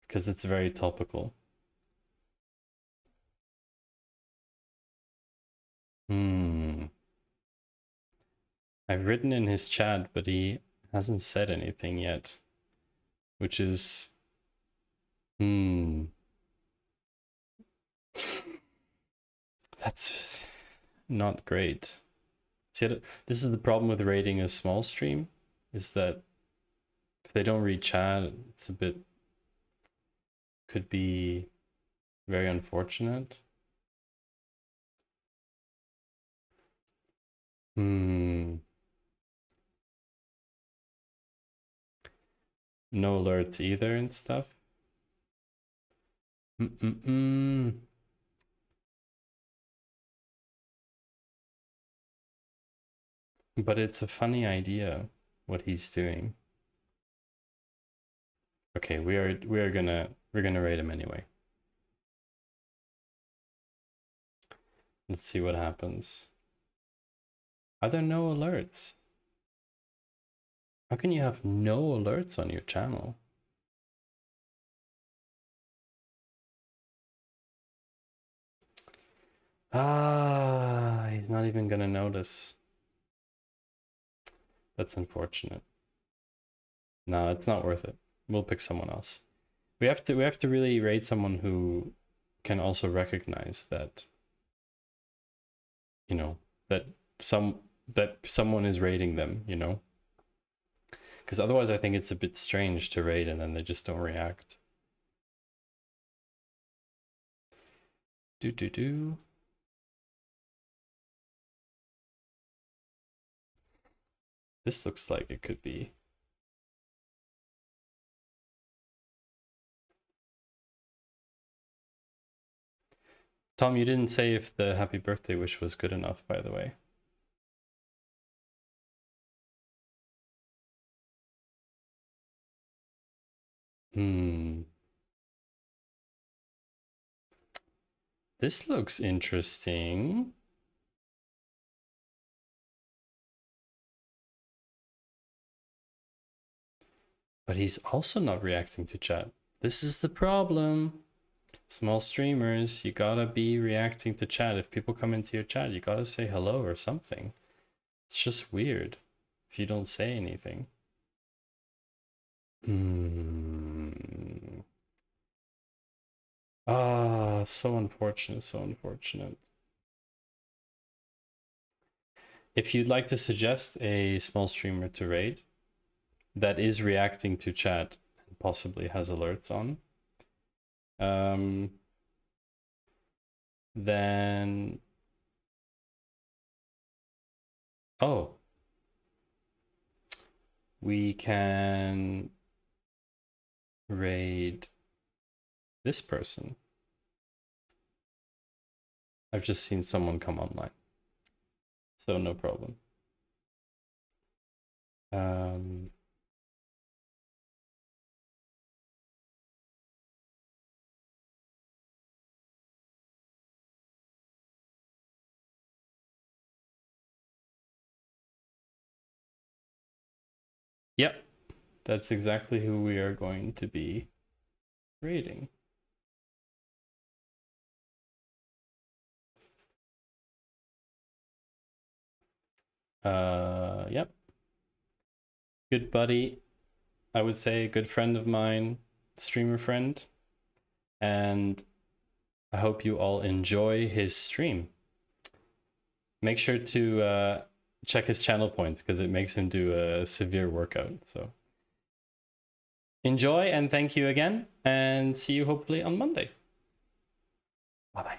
because it's very topical. I've written in his chat, but he hasn't said anything yet, which is... That's not great. See, this is the problem with raiding a small stream, is that if they don't read chat, it's a bit... could be very unfortunate. No alerts either and stuff. But it's a funny idea what he's doing. Okay, we're gonna raid him anyway. Let's see what happens. Are there no alerts? How can you have no alerts on your channel? Ah, he's not even gonna notice. That's unfortunate. No, it's not worth it. We'll pick someone else. We have to really raid someone who can also recognize that, you know, that someone is raiding them, you know? Because otherwise I think it's a bit strange to raid and then they just don't react. This looks like it could be. Tom, you didn't say if the happy birthday wish was good enough, by the way. This looks interesting. But he's also not reacting to chat. This is the problem. Small streamers, you gotta be reacting to chat. If people come into your chat, you gotta say hello or something. It's just weird if you don't say anything. Ah, so unfortunate, so unfortunate. If you'd like to suggest a small streamer to raid that is reacting to chat and possibly has alerts on, then... Oh. We can raid this person. I've just seen someone come online, so no problem. That's exactly who we are going to be creating. Yep. Good buddy. I would say a good friend of mine, streamer friend. And I hope you all enjoy his stream. Make sure to check his channel points because it makes him do a severe workout. So enjoy and thank you again, and see you hopefully on Monday. Bye-bye.